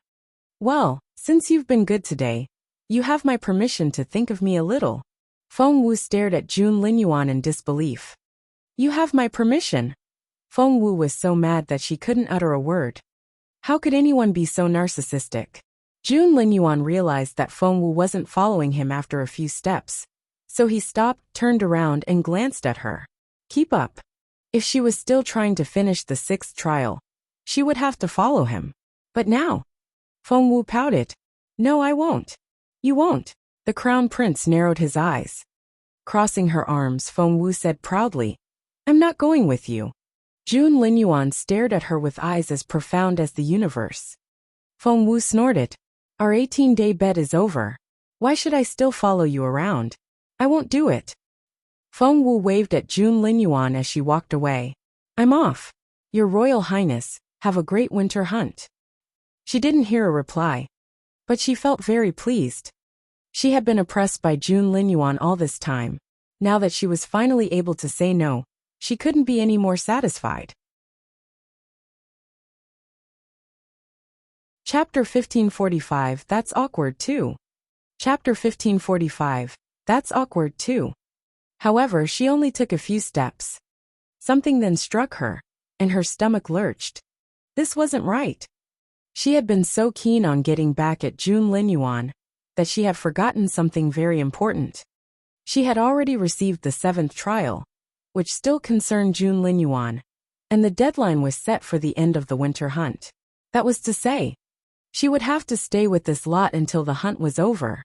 "Well, since you've been good today, you have my permission to think of me a little." Feng Wu stared at Jun Linyuan in disbelief. "You have my permission?" Feng Wu was so mad that she couldn't utter a word. How could anyone be so narcissistic? Jun Linyuan realized that Feng Wu wasn't following him after a few steps, so he stopped, turned around, and glanced at her. Keep up. If she was still trying to finish the 6th trial, she would have to follow him. But now? Feng Wu pouted. "No, I won't." "You won't." The crown prince narrowed his eyes. Crossing her arms, Feng Wu said proudly, "I'm not going with you." Jun Linyuan stared at her with eyes as profound as the universe. Feng Wu snorted. "Our 18-day bet is over. Why should I still follow you around? I won't do it." Feng Wu waved at Jun Linyuan as she walked away. "I'm off. Your Royal Highness, have a great winter hunt." She didn't hear a reply, but she felt very pleased. She had been oppressed by Jun Linyuan all this time. Now that she was finally able to say no, she couldn't be any more satisfied. Chapter 1545, That's awkward too. Chapter 1545, That's awkward too. However, she only took a few steps. Something then struck her, and her stomach lurched. This wasn't right. She had been so keen on getting back at Jun Linyuan that she had forgotten something very important. She had already received the 7th trial, which still concerned Jun Linyuan, and the deadline was set for the end of the winter hunt. That was to say, she would have to stay with this lot until the hunt was over.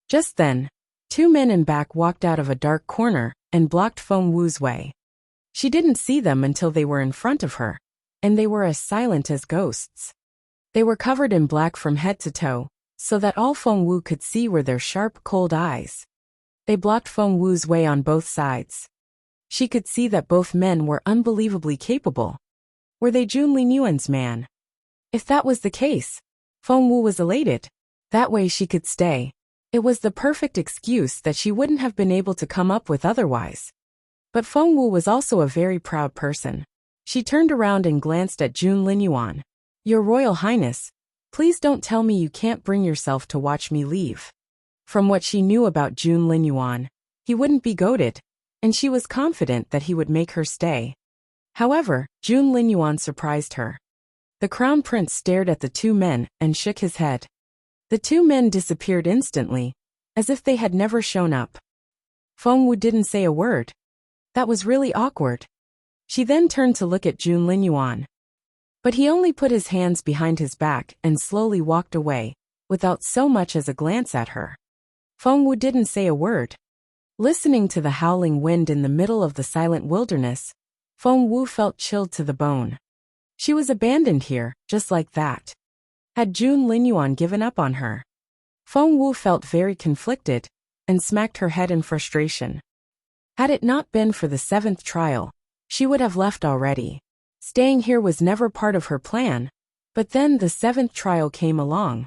Just then, 2 men in back walked out of a dark corner and blocked Feng Wu's way. She didn't see them until they were in front of her, and they were as silent as ghosts. They were covered in black from head to toe, so that all Feng Wu could see were their sharp, cold eyes. They blocked Feng Wu's way on both sides. She could see that both men were unbelievably capable. Were they Jun Linyuan's man? If that was the case, Feng Wu was elated. That way she could stay. It was the perfect excuse that she wouldn't have been able to come up with otherwise. But Feng Wu was also a very proud person. She turned around and glanced at Jun Linyuan. "Your Royal Highness, please don't tell me you can't bring yourself to watch me leave." From what she knew about Jun Linyuan, he wouldn't be goaded, and she was confident that he would make her stay. However, Jun Linyuan surprised her. The crown prince stared at the 2 men and shook his head. The 2 men disappeared instantly, as if they had never shown up. Feng Wu didn't say a word. That was really awkward. She then turned to look at Jun Linyuan. But he only put his hands behind his back and slowly walked away, without so much as a glance at her. Feng Wu didn't say a word. Listening to the howling wind in the middle of the silent wilderness, Feng Wu felt chilled to the bone. She was abandoned here, just like that. Had Jun Linyuan given up on her? Feng Wu felt very conflicted, and smacked her head in frustration. Had it not been for the 7th trial, she would have left already. Staying here was never part of her plan, but then the 7th trial came along.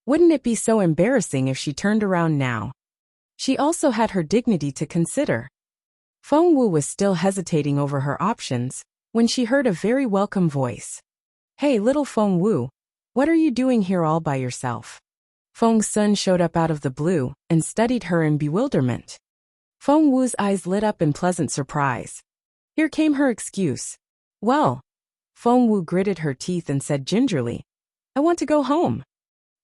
Wouldn't it be so embarrassing if she turned around now? She also had her dignity to consider. Feng Wu was still hesitating over her options when she heard a very welcome voice. Hey, little Feng Wu, what are you doing here all by yourself? Feng Sun showed up out of the blue and studied her in bewilderment. Feng Wu's eyes lit up in pleasant surprise. Here came her excuse. Well, Feng Wu gritted her teeth and said gingerly, I want to go home.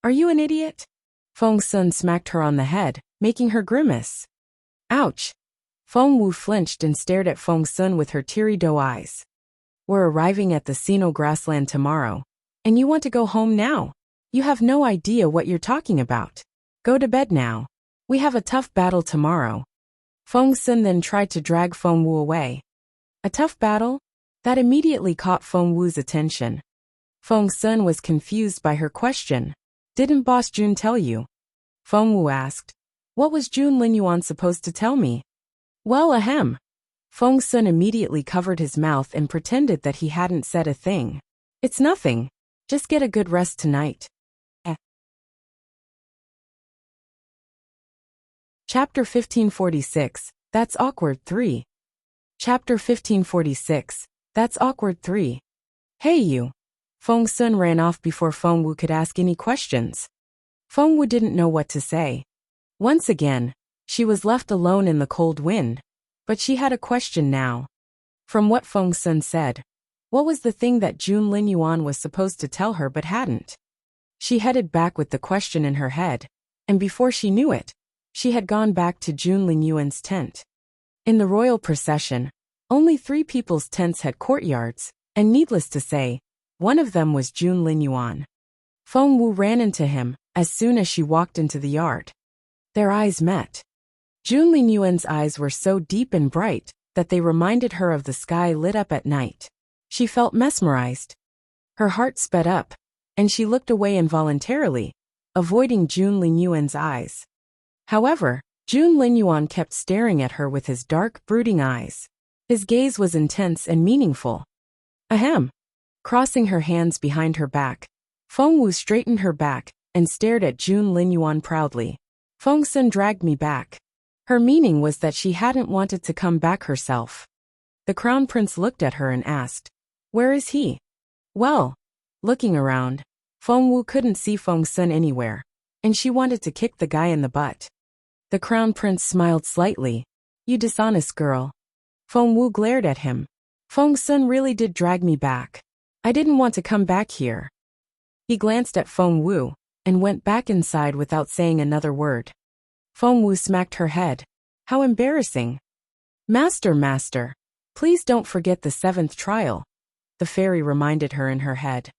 Are you an idiot? Feng Sun smacked her on the head, making her grimace. Ouch! Feng Wu flinched and stared at Feng Sun with her teary doe eyes. We're arriving at the Sino grassland tomorrow, and you want to go home now? You have no idea what you're talking about. Go to bed now. We have a tough battle tomorrow. Feng Sun then tried to drag Feng Wu away. A tough battle? That immediately caught Feng Wu's attention. Feng Sun was confused by her question. Didn't Boss Jun tell you? Feng Wu asked. What was Jun Linyuan supposed to tell me? Well, ahem. Feng Sun immediately covered his mouth and pretended that he hadn't said a thing. It's nothing. Just get a good rest tonight. Chapter 1546, That's Awkward 3. Chapter 1546, That's Awkward 3. Hey you. Feng Sun ran off before Feng Wu could ask any questions. Feng Wu didn't know what to say. Once again, she was left alone in the cold wind, but she had a question now. From what Feng Sun said, what was the thing that Jun Linyuan was supposed to tell her but hadn't? She headed back with the question in her head, and before she knew it, she had gone back to Jun Linyuan's tent. In the royal procession, only 3 people's tents had courtyards, and needless to say, one of them was Jun Linyuan. Feng Wu ran into him as soon as she walked into the yard. Their eyes met. Jun Linyuan's eyes were so deep and bright that they reminded her of the sky lit up at night. She felt mesmerized. Her heart sped up, and she looked away involuntarily, avoiding Jun Linyuan's eyes. However, Jun Linyuan kept staring at her with his dark, brooding eyes. His gaze was intense and meaningful. Ahem. Crossing her hands behind her back, Feng Wu straightened her back and stared at Jun Linyuan proudly. Feng Sun dragged me back. Her meaning was that she hadn't wanted to come back herself. The crown prince looked at her and asked, Where is he? Well, looking around, Feng Wu couldn't see Feng Sun anywhere, and she wanted to kick the guy in the butt. The crown prince smiled slightly. You dishonest girl. Feng Wu glared at him. Feng Sun really did drag me back. I didn't want to come back here. He glanced at Feng Wu and went back inside without saying another word. Feng Wu smacked her head. How embarrassing. Master, please don't forget the 7th trial, the fairy reminded her in her head.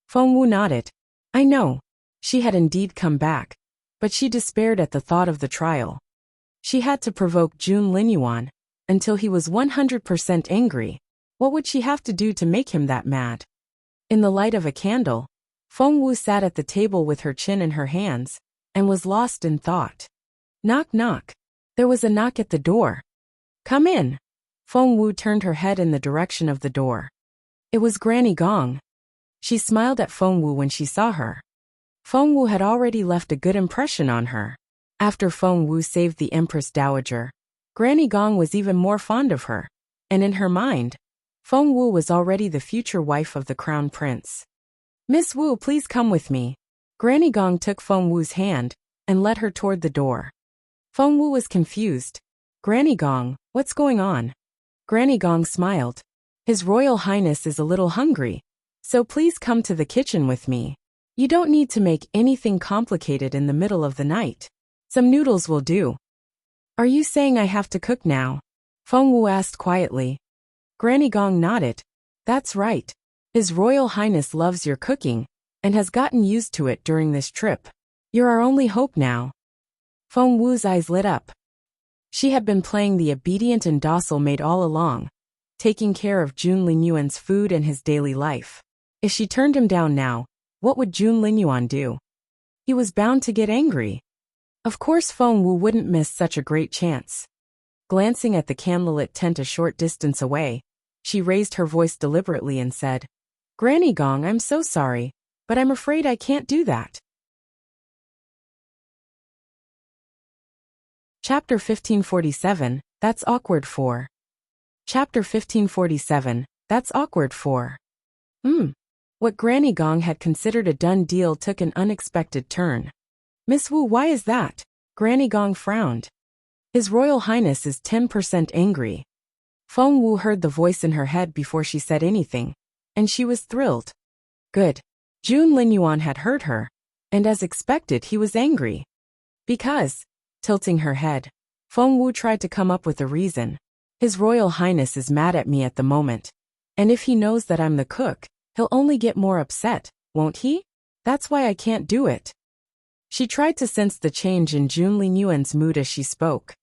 Feng Wu nodded. I know. She had indeed come back, but she despaired at the thought of the trial. She had to provoke Jun Linyuan until he was 100% angry. What would she have to do to make him that mad? In the light of a candle, Feng Wu sat at the table with her chin in her hands and was lost in thought. Knock knock. There was a knock at the door. Come in. Feng Wu turned her head in the direction of the door. It was Granny Gong. She smiled at Feng Wu when she saw her. Feng Wu had already left a good impression on her. After Feng Wu saved the Empress Dowager, Granny Gong was even more fond of her, and in her mind, Feng Wu was already the future wife of the crown prince. Miss Wu, please come with me. Granny Gong took Feng Wu's hand and led her toward the door. Feng Wu was confused. Granny Gong, what's going on? Granny Gong smiled. His Royal Highness is a little hungry, so please come to the kitchen with me. You don't need to make anything complicated in the middle of the night. Some noodles will do. Are you saying I have to cook now? Feng Wu asked quietly. Granny Gong nodded. That's right. His Royal Highness loves your cooking and has gotten used to it during this trip. You're our only hope now. Feng Wu's eyes lit up. She had been playing the obedient and docile maid all along, taking care of Jun Linyuan's food and his daily life. If she turned him down now, what would Jun Linyuan do? He was bound to get angry. Of course Feng Wu wouldn't miss such a great chance. Glancing at the candlelit tent a short distance away, she raised her voice deliberately and said, Granny Gong, I'm so sorry, but I'm afraid I can't do that. Chapter 1547, That's Awkward for. Chapter 1547, That's Awkward for. What Granny Gong had considered a done deal took an unexpected turn. Miss Wu, why is that? Granny Gong frowned. His Royal Highness is 10% angry. Feng Wu heard the voice in her head before she said anything, and she was thrilled. Good. Jun Linyuan had heard her, and as expected he was angry. Because, tilting her head, Feng Wu tried to come up with a reason. His Royal Highness is mad at me at the moment, and if he knows that I'm the cook, he'll only get more upset, won't he? That's why I can't do it. She tried to sense the change in Jun Linyuan's mood as she spoke.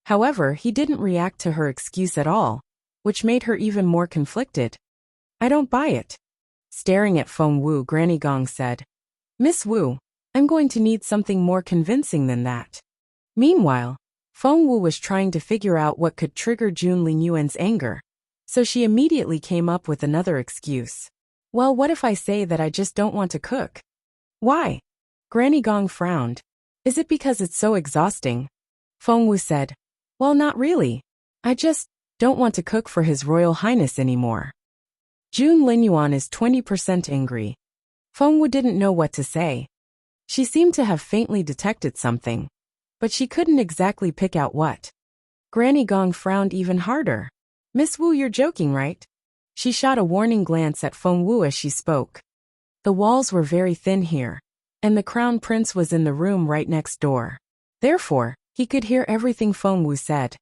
However, he didn't react to her excuse at all, which made her even more conflicted. I don't buy it. Staring at Feng Wu, Granny Gong said, Miss Wu, I'm going to need something more convincing than that. Meanwhile, Feng Wu was trying to figure out what could trigger Jun Linyuan's anger, so she immediately came up with another excuse. Well, what if I say that I just don't want to cook? Why? Granny Gong frowned. Is it because it's so exhausting? Feng Wu said, Well, not really. I just don't want to cook for His Royal Highness anymore. Jun Linyuan is 20% angry. Feng Wu didn't know what to say. She seemed to have faintly detected something, but she couldn't exactly pick out what. Granny Gong frowned even harder. Miss Wu, you're joking, right? She shot a warning glance at Feng Wu as she spoke. The walls were very thin here, and the Crown Prince was in the room right next door. Therefore, he could hear everything Feng Wu said.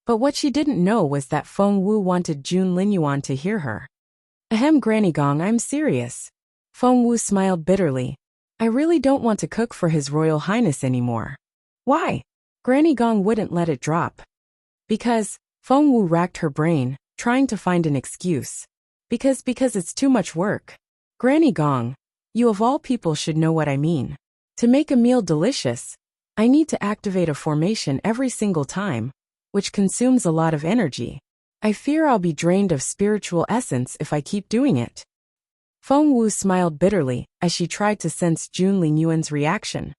But what she didn't know was that Feng Wu wanted Jun Linyuan to hear her. Ahem, Granny Gong, I'm serious. Feng Wu smiled bitterly. I really don't want to cook for His Royal Highness anymore. Why? Granny Gong wouldn't let it drop. Because, Feng Wu racked her brain, trying to find an excuse. Because it's too much work. Granny Gong, you of all people should know what I mean. To make a meal delicious, I need to activate a formation every single time, which consumes a lot of energy. I fear I'll be drained of spiritual essence if I keep doing it. Feng Wu smiled bitterly as she tried to sense Jun Linyuan's reaction.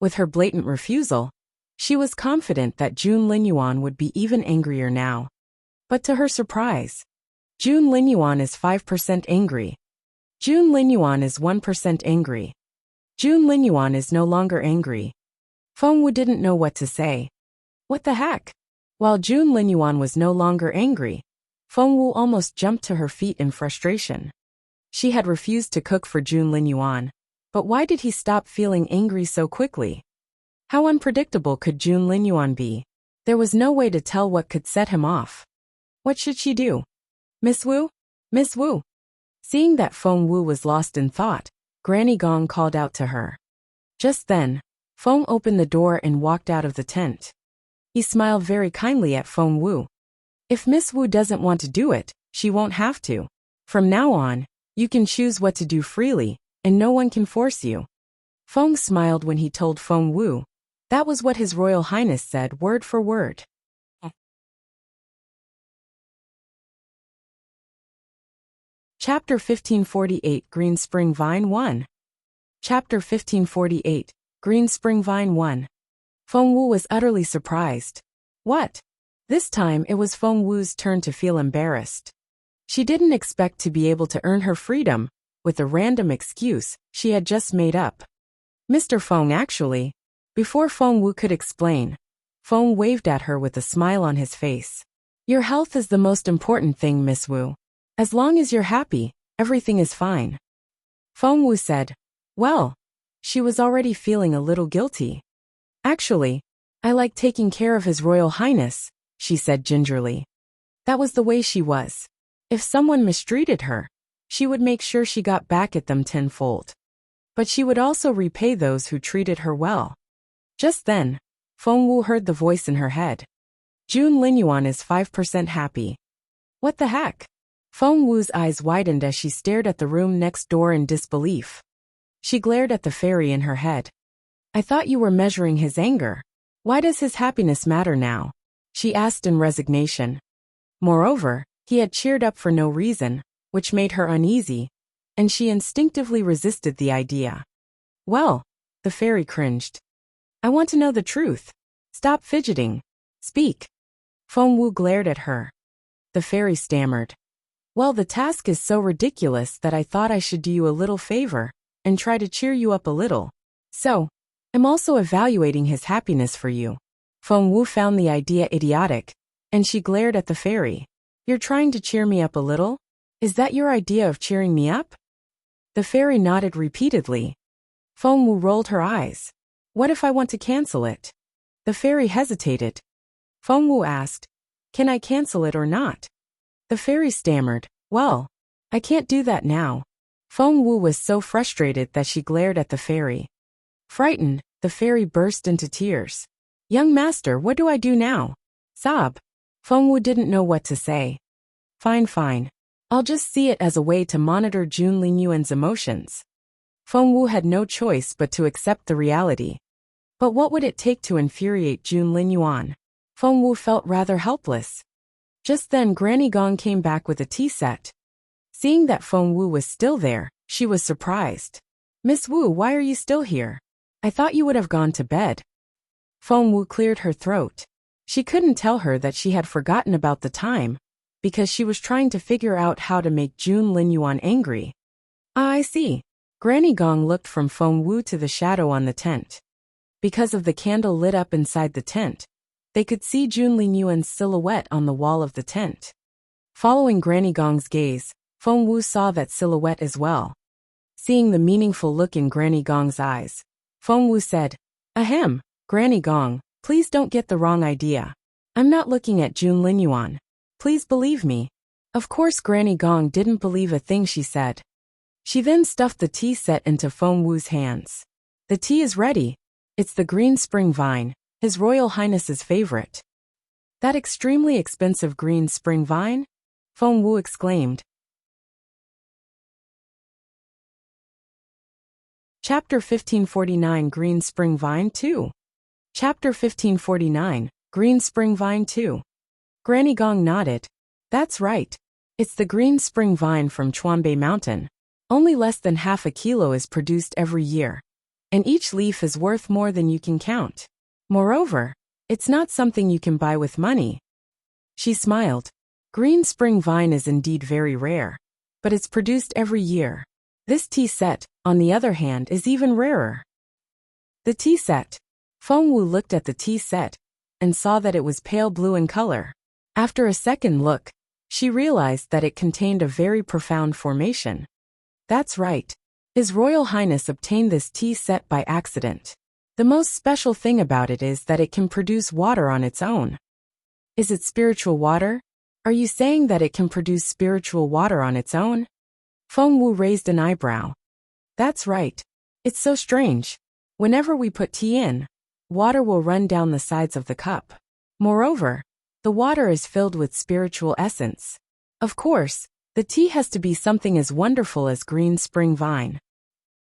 With her blatant refusal, she was confident that Jun Linyuan would be even angrier now. But to her surprise, Jun Linyuan is 5% angry. Jun Linyuan is 1% angry. Jun Linyuan is no longer angry. Feng Wu didn't know what to say. What the heck? While Jun Linyuan was no longer angry, Feng Wu almost jumped to her feet in frustration. She had refused to cook for Jun Linyuan, but why did he stop feeling angry so quickly? How unpredictable could Jun Linyuan be? There was no way to tell what could set him off. What should she do? Miss Wu? Miss Wu? Seeing that Feng Wu was lost in thought, Granny Gong called out to her. Just then, Feng opened the door and walked out of the tent. He smiled very kindly at Feng Wu. If Miss Wu doesn't want to do it, she won't have to. From now on, you can choose what to do freely, and no one can force you. Feng smiled when he told Feng Wu. That was what His Royal Highness said word for word. Chapter 1548, Green Spring Vine 1. Chapter 1548, Green Spring Vine 1. Feng Wu was utterly surprised. What? This time it was Feng Wu's turn to feel embarrassed. She didn't expect to be able to earn her freedom with a random excuse she had just made up. Mr. Feng, actually. Before Feng Wu could explain, Feng waved at her with a smile on his face. Your health is the most important thing, Miss Wu. As long as you're happy, everything is fine. Feng Wu said. Well, she was already feeling a little guilty. Actually, I like taking care of His Royal Highness, she said gingerly. That was the way she was. If someone mistreated her, she would make sure she got back at them tenfold. But she would also repay those who treated her well. Just then, Feng Wu heard the voice in her head. Jun Linyuan is 5% happy. What the heck? Feng Wu's eyes widened as she stared at the room next door in disbelief. She glared at the fairy in her head. I thought you were measuring his anger. Why does his happiness matter now? She asked in resignation. Moreover, he had cheered up for no reason, which made her uneasy, and she instinctively resisted the idea. Well, the fairy cringed. I want to know the truth. Stop fidgeting. Speak. Feng Wu glared at her. The fairy stammered. Well, the task is so ridiculous that I thought I should do you a little favor and try to cheer you up a little. So, I'm also evaluating his happiness for you. Feng Wu found the idea idiotic, and she glared at the fairy. You're trying to cheer me up a little? Is that your idea of cheering me up? The fairy nodded repeatedly. Feng Wu rolled her eyes. What if I want to cancel it? The fairy hesitated. Feng Wu asked, can I cancel it or not? The fairy stammered, well, I can't do that now. Feng Wu was so frustrated that she glared at the fairy. Frightened, the fairy burst into tears. Young master, what do I do now? Sob. Feng Wu didn't know what to say. Fine. I'll just see it as a way to monitor Jun Lingyuan's emotions. Feng Wu had no choice but to accept the reality. But what would it take to infuriate Jun Lingyuan? Feng Wu felt rather helpless. Just then Granny Gong came back with a tea set. Seeing that Feng Wu was still there, she was surprised. Miss Wu, why are you still here? I thought you would have gone to bed. Feng Wu cleared her throat. She couldn't tell her that she had forgotten about the time, because she was trying to figure out how to make Jun Lingyuan angry. Ah, I see. Granny Gong looked from Feng Wu to the shadow on the tent. Because of the candle lit up inside the tent, they could see Jun Lingyuan's silhouette on the wall of the tent. Following Granny Gong's gaze, Feng Wu saw that silhouette as well. Seeing the meaningful look in Granny Gong's eyes, Feng Wu said, Ahem, Granny Gong, please don't get the wrong idea. I'm not looking at Jun Lingyuan. Please believe me. Of course Granny Gong didn't believe a thing she said. She then stuffed the tea set into Feng Wu's hands. The tea is ready. It's the green spring vine, His Royal Highness's favorite. That extremely expensive green spring vine? Feng Wu exclaimed. Chapter 1549 Green Spring Vine 2. Chapter 1549 Green Spring Vine 2. Granny Gong nodded. That's right. It's the green spring vine from Chuanbei Mountain. Only less than half a kilo is produced every year. And each leaf is worth more than you can count. Moreover, it's not something you can buy with money. She smiled. Green spring vine is indeed very rare. But it's produced every year. This tea set, on the other hand, is even rarer. The tea set. Feng Wu looked at the tea set and saw that it was pale blue in color. After a second look, she realized that it contained a very profound formation. That's right. His Royal Highness obtained this tea set by accident. The most special thing about it is that it can produce water on its own. Is it spiritual water? Are you saying that it can produce spiritual water on its own? Feng Wu raised an eyebrow. That's right. It's so strange. Whenever we put tea in, water will run down the sides of the cup. Moreover, the water is filled with spiritual essence. Of course, the tea has to be something as wonderful as green spring vine.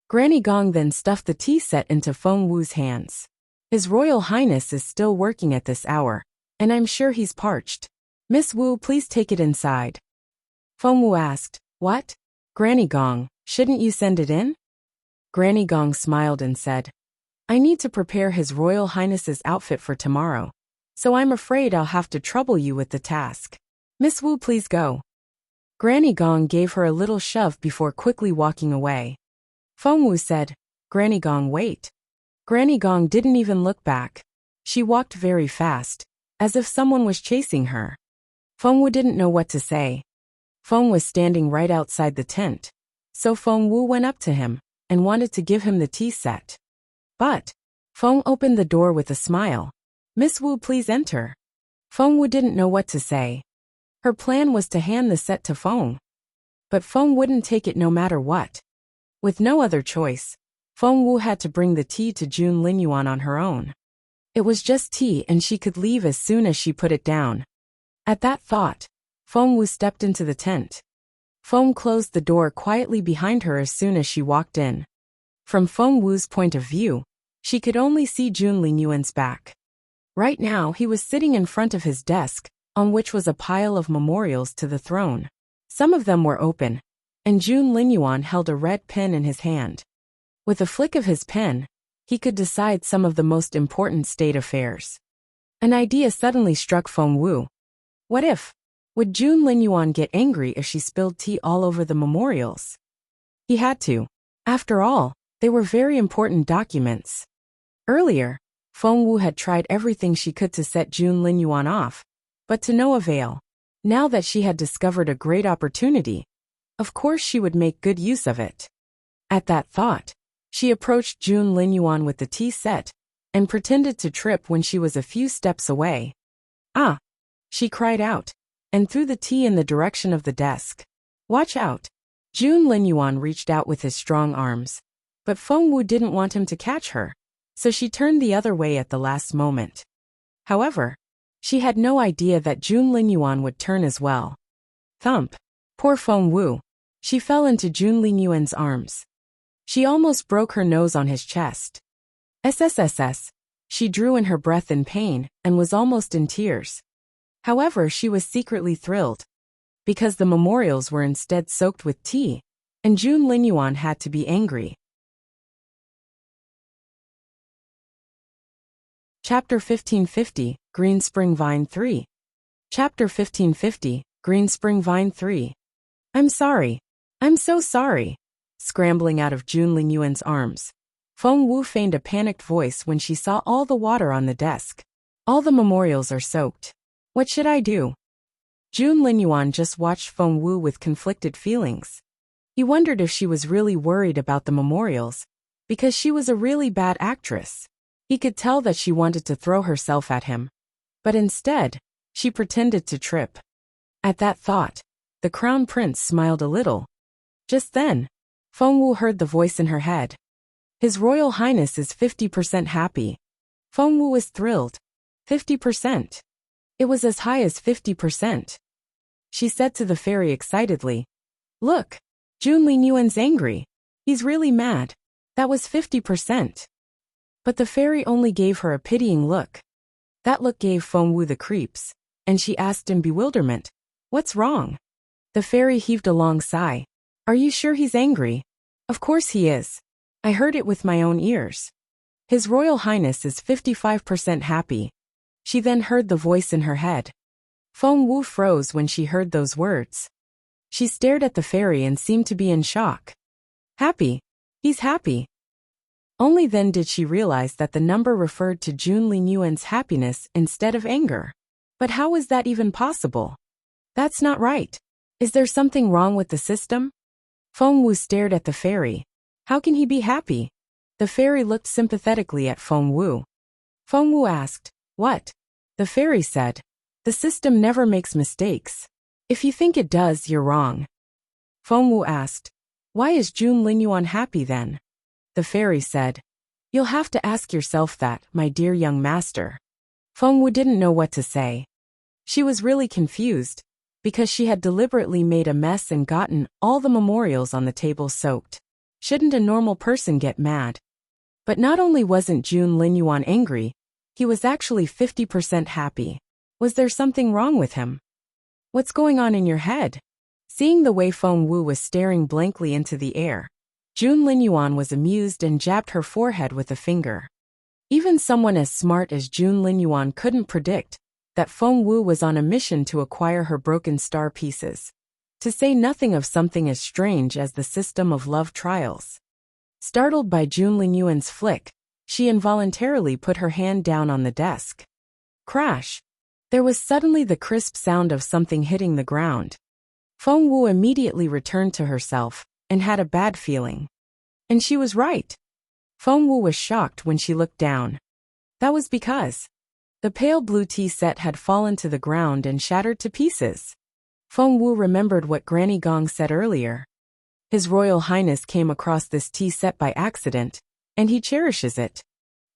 Granny Gong then stuffed the tea set into Feng Wu's hands. His Royal Highness is still working at this hour, and I'm sure he's parched. Miss Wu, please take it inside. Feng Wu asked, What? Granny Gong, shouldn't you send it in? Granny Gong smiled and said, I need to prepare His Royal Highness's outfit for tomorrow, so I'm afraid I'll have to trouble you with the task. Miss Wu, please go. Granny Gong gave her a little shove before quickly walking away. Feng Wu said, Granny Gong, wait. Granny Gong didn't even look back. She walked very fast, as if someone was chasing her. Feng Wu didn't know what to say. Feng was standing right outside the tent, so Feng Wu went up to him and wanted to give him the tea set. But Feng opened the door with a smile. Miss Wu, please enter. Feng Wu didn't know what to say. Her plan was to hand the set to Feng. But Feng wouldn't take it no matter what. With no other choice, Feng Wu had to bring the tea to Jun Lingyuan on her own. It was just tea and she could leave as soon as she put it down. At that thought, Feng Wu stepped into the tent. Feng closed the door quietly behind her as soon as she walked in. From Feng Wu's point of view, she could only see Jun Lingyuan's back. Right now he was sitting in front of his desk, on which was a pile of memorials to the throne. Some of them were open, and Jun Lingyuan held a red pen in his hand. With a flick of his pen, he could decide some of the most important state affairs. An idea suddenly struck Feng Wu. What if? Would Jun Linyuan get angry if she spilled tea all over the memorials? He had to. After all, they were very important documents. Earlier, Feng Wu had tried everything she could to set Jun Linyuan off, but to no avail. Now that she had discovered a great opportunity, of course she would make good use of it. At that thought, she approached Jun Linyuan with the tea set and pretended to trip when she was a few steps away. Ah! She cried out, and threw the tea in the direction of the desk. Watch out! Jun Linyuan reached out with his strong arms, but Feng Wu didn't want him to catch her, so she turned the other way at the last moment. However, she had no idea that Jun Linyuan would turn as well. Thump! Poor Feng Wu. She fell into Jun Linyuan's arms. She almost broke her nose on his chest. SSSS. She drew in her breath in pain and was almost in tears. However, she was secretly thrilled, because the memorials were instead soaked with tea, and Jun Linyuan had to be angry. Chapter 1550, Green Spring Vine 3. Chapter 1550, Green Spring Vine 3. I'm sorry. I'm so sorry. Scrambling out of Jun Linyuan's arms, Feng Wu feigned a panicked voice when she saw all the water on the desk. All the memorials are soaked. What should I do? Jun Linyuan just watched Feng Wu with conflicted feelings. He wondered if she was really worried about the memorials, because she was a really bad actress. He could tell that she wanted to throw herself at him, but instead, she pretended to trip. At that thought, the crown prince smiled a little. Just then, Feng Wu heard the voice in her head. His Royal Highness is 50% happy. Feng Wu was thrilled. 50%. It was as high as 50%. She said to the fairy excitedly, Look, Jun Linyuan's angry. He's really mad. That was 50%. But the fairy only gave her a pitying look. That look gave Feng Wu the creeps, and she asked in bewilderment, What's wrong? The fairy heaved a long sigh. Are you sure he's angry? Of course he is. I heard it with my own ears. His Royal Highness is 55% happy. She then heard the voice in her head. Feng Wu froze when she heard those words. She stared at the fairy and seemed to be in shock. Happy? He's happy. Only then did she realize that the number referred to Jun Linyuan's happiness instead of anger. But how was that even possible? That's not right. Is there something wrong with the system? Feng Wu stared at the fairy. How can he be happy? The fairy looked sympathetically at Feng Wu. Feng Wu asked, What? The fairy said, The system never makes mistakes. If you think it does, you're wrong. Feng Wu asked, Why is Jun Linyuan happy then? The fairy said, You'll have to ask yourself that, my dear young master. Feng Wu didn't know what to say. She was really confused, because she had deliberately made a mess and gotten all the memorials on the table soaked. Shouldn't a normal person get mad? But not only wasn't Jun Linyuan angry, he was actually 50% happy. Was there something wrong with him? What's going on in your head? Seeing the way Feng Wu was staring blankly into the air, Jun Linyuan was amused and jabbed her forehead with a finger. Even someone as smart as Jun Linyuan couldn't predict that Feng Wu was on a mission to acquire her broken star pieces, to say nothing of something as strange as the system of love trials. Startled by Jun Linyuan's flick, she involuntarily put her hand down on the desk. Crash! There was suddenly the crisp sound of something hitting the ground. Feng Wu immediately returned to herself and had a bad feeling. And she was right. Feng Wu was shocked when she looked down. That was because the pale blue tea set had fallen to the ground and shattered to pieces. Feng Wu remembered what Granny Gong said earlier. His Royal Highness came across this tea set by accident, and he cherishes it.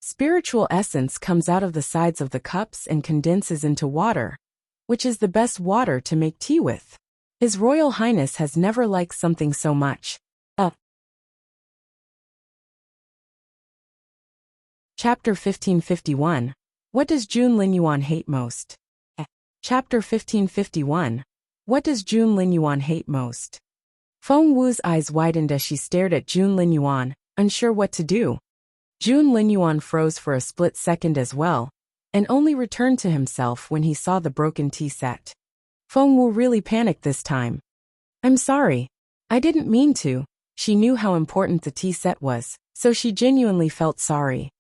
Spiritual essence comes out of the sides of the cups and condenses into water, which is the best water to make tea with. His Royal Highness has never liked something so much. Chapter 1551. What does Jun Linyuan hate most? Chapter 1551. What does Jun Linyuan hate most? Feng Wu's eyes widened as she stared at Jun Linyuan, unsure what to do. Jun Linyuan froze for a split second as well, and only returned to himself when he saw the broken tea set. Feng Wu really panicked this time. "I'm sorry. I didn't mean to." She knew how important the tea set was, so she genuinely felt sorry.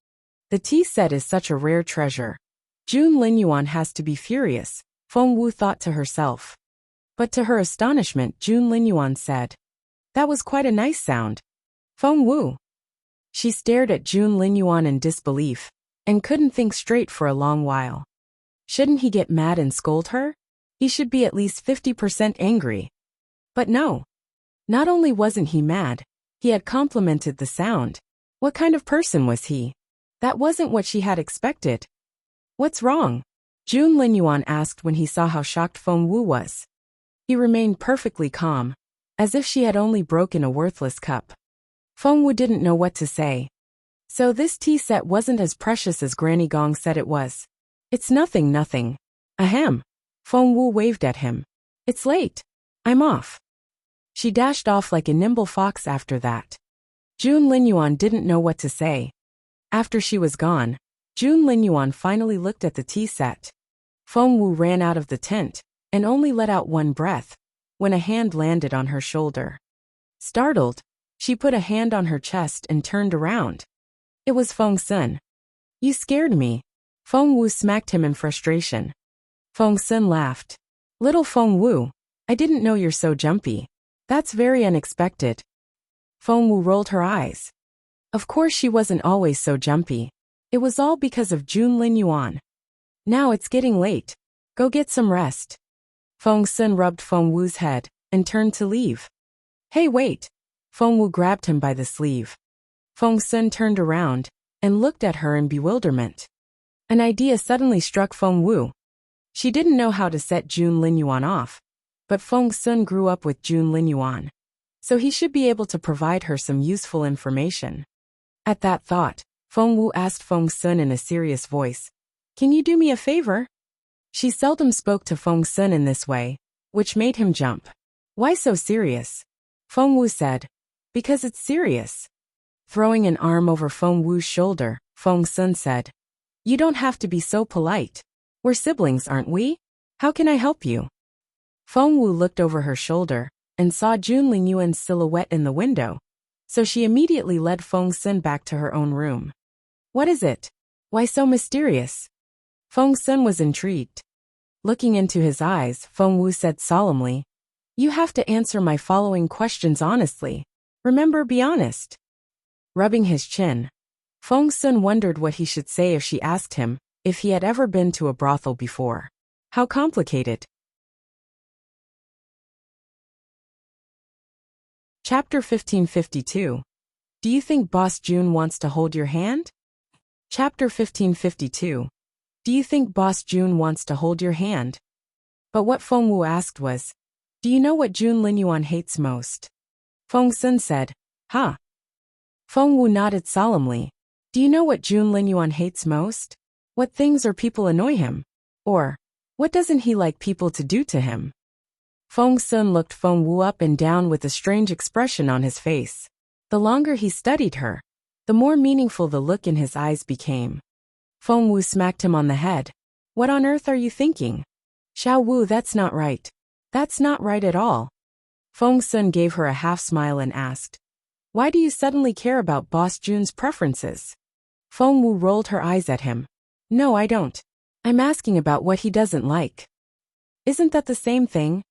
The tea set is such a rare treasure. Jun Linyuan has to be furious, Feng Wu thought to herself. But to her astonishment, Jun Linyuan said, "That was quite a nice sound." "Feng Wu." She stared at Jun Linyuan in disbelief, and couldn't think straight for a long while. Shouldn't he get mad and scold her? He should be at least 50% angry. But no. Not only wasn't he mad, he had complimented the sound. What kind of person was he? That wasn't what she had expected. "What's wrong?" Jun Linyuan asked when he saw how shocked Feng Wu was. He remained perfectly calm, as if she had only broken a worthless cup. Feng Wu didn't know what to say. So this tea set wasn't as precious as Granny Gong said it was. "It's nothing, nothing." "Ahem." Feng Wu waved at him. "It's late. I'm off." She dashed off like a nimble fox after that. Jun Linyuan didn't know what to say. After she was gone, Jun Linyuan finally looked at the tea set. Feng Wu ran out of the tent, and only let out one breath, when a hand landed on her shoulder. Startled, she put a hand on her chest and turned around. It was Feng Sun. "You scared me." Feng Wu smacked him in frustration. Feng Sun laughed. "Little Feng Wu, I didn't know you're so jumpy. That's very unexpected." Feng Wu rolled her eyes. Of course she wasn't always so jumpy. It was all because of Jun Linyuan. "Now it's getting late. Go get some rest." Feng Sun rubbed Feng Wu's head and turned to leave. "Hey, wait." Feng Wu grabbed him by the sleeve. Feng Sun turned around and looked at her in bewilderment. An idea suddenly struck Feng Wu. She didn't know how to set Jun Linyuan off, but Feng Sun grew up with Jun Linyuan, so he should be able to provide her some useful information. At that thought, Feng Wu asked Feng Sun in a serious voice, "Can you do me a favor?" She seldom spoke to Feng Sun in this way, which made him jump. "Why so serious?" Feng Wu said, "Because it's serious." Throwing an arm over Feng Wu's shoulder, Feng Sun said, "You don't have to be so polite. We're siblings, aren't we? How can I help you?" Feng Wu looked over her shoulder and saw Jun Linyuan's silhouette in the window, so she immediately led Feng Sun back to her own room. "What is it? Why so mysterious?" Feng Sun was intrigued. Looking into his eyes, Feng Wu said solemnly, "You have to answer my following questions honestly. Remember, be honest." Rubbing his chin, Feng Sun wondered what he should say if she asked him if he had ever been to a brothel before. How complicated. Chapter 1552. Do you think Boss Jun wants to hold your hand? Chapter 1552. Do you think Boss Jun wants to hold your hand? But what Feng Wu asked was, "Do you know what Jun Linyuan hates most?" Feng Sun said, "Huh." Feng Wu nodded solemnly. "Do you know what Jun Linyuan hates most? What things or people annoy him? Or, what doesn't he like people to do to him?" Feng Sun looked Feng Wu up and down with a strange expression on his face. The longer he studied her, the more meaningful the look in his eyes became. Feng Wu smacked him on the head. "What on earth are you thinking? Xiao Wu, that's not right. That's not right at all." Feng Sun gave her a half smile and asked, "Why do you suddenly care about Boss Jun's preferences?" Feng Wu rolled her eyes at him. "No, I don't. I'm asking about what he doesn't like." "Isn't that the same thing?"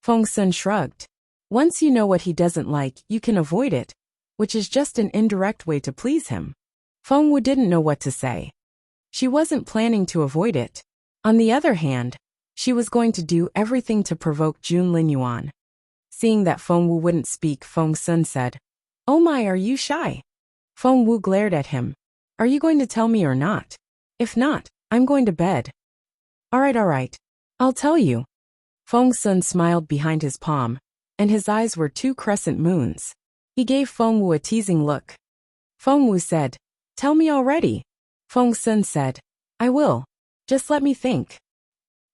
Feng Sun shrugged. "Once you know what he doesn't like, you can avoid it, which is just an indirect way to please him." Feng Wu didn't know what to say. She wasn't planning to avoid it. On the other hand, she was going to do everything to provoke Jun Linyuan. Seeing that Feng Wu wouldn't speak, Feng Sun said, "Oh my, are you shy?" Feng Wu glared at him. "Are you going to tell me or not? If not, I'm going to bed." All right. I'll tell you." Feng Sun smiled behind his palm, and his eyes were two crescent moons. He gave Feng Wu a teasing look. Feng Wu said, "Tell me already." Feng Sun said, "I will. Just let me think."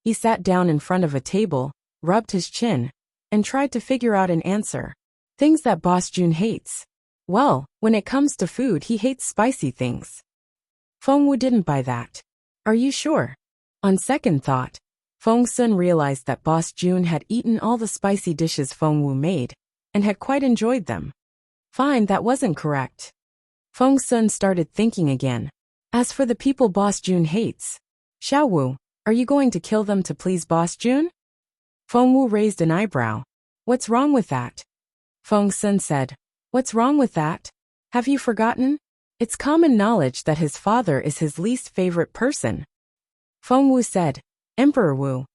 He sat down in front of a table, rubbed his chin, and tried to figure out an answer. Things that Boss Jun hates. Well, when it comes to food, he hates spicy things. Feng Wu didn't buy that. Are you sure? On second thought, Feng Sun realized that Boss Jun had eaten all the spicy dishes Feng Wu made, and had quite enjoyed them. Fine, that wasn't correct. Feng Sun started thinking again. As for the people Boss Jun hates, Xiao Wu, are you going to kill them to please Boss Jun? Feng Wu raised an eyebrow. What's wrong with that? Feng Sun said, what's wrong with that? Have you forgotten? It's common knowledge that his father is his least favorite person. Feng Wu said, Emperor Wu.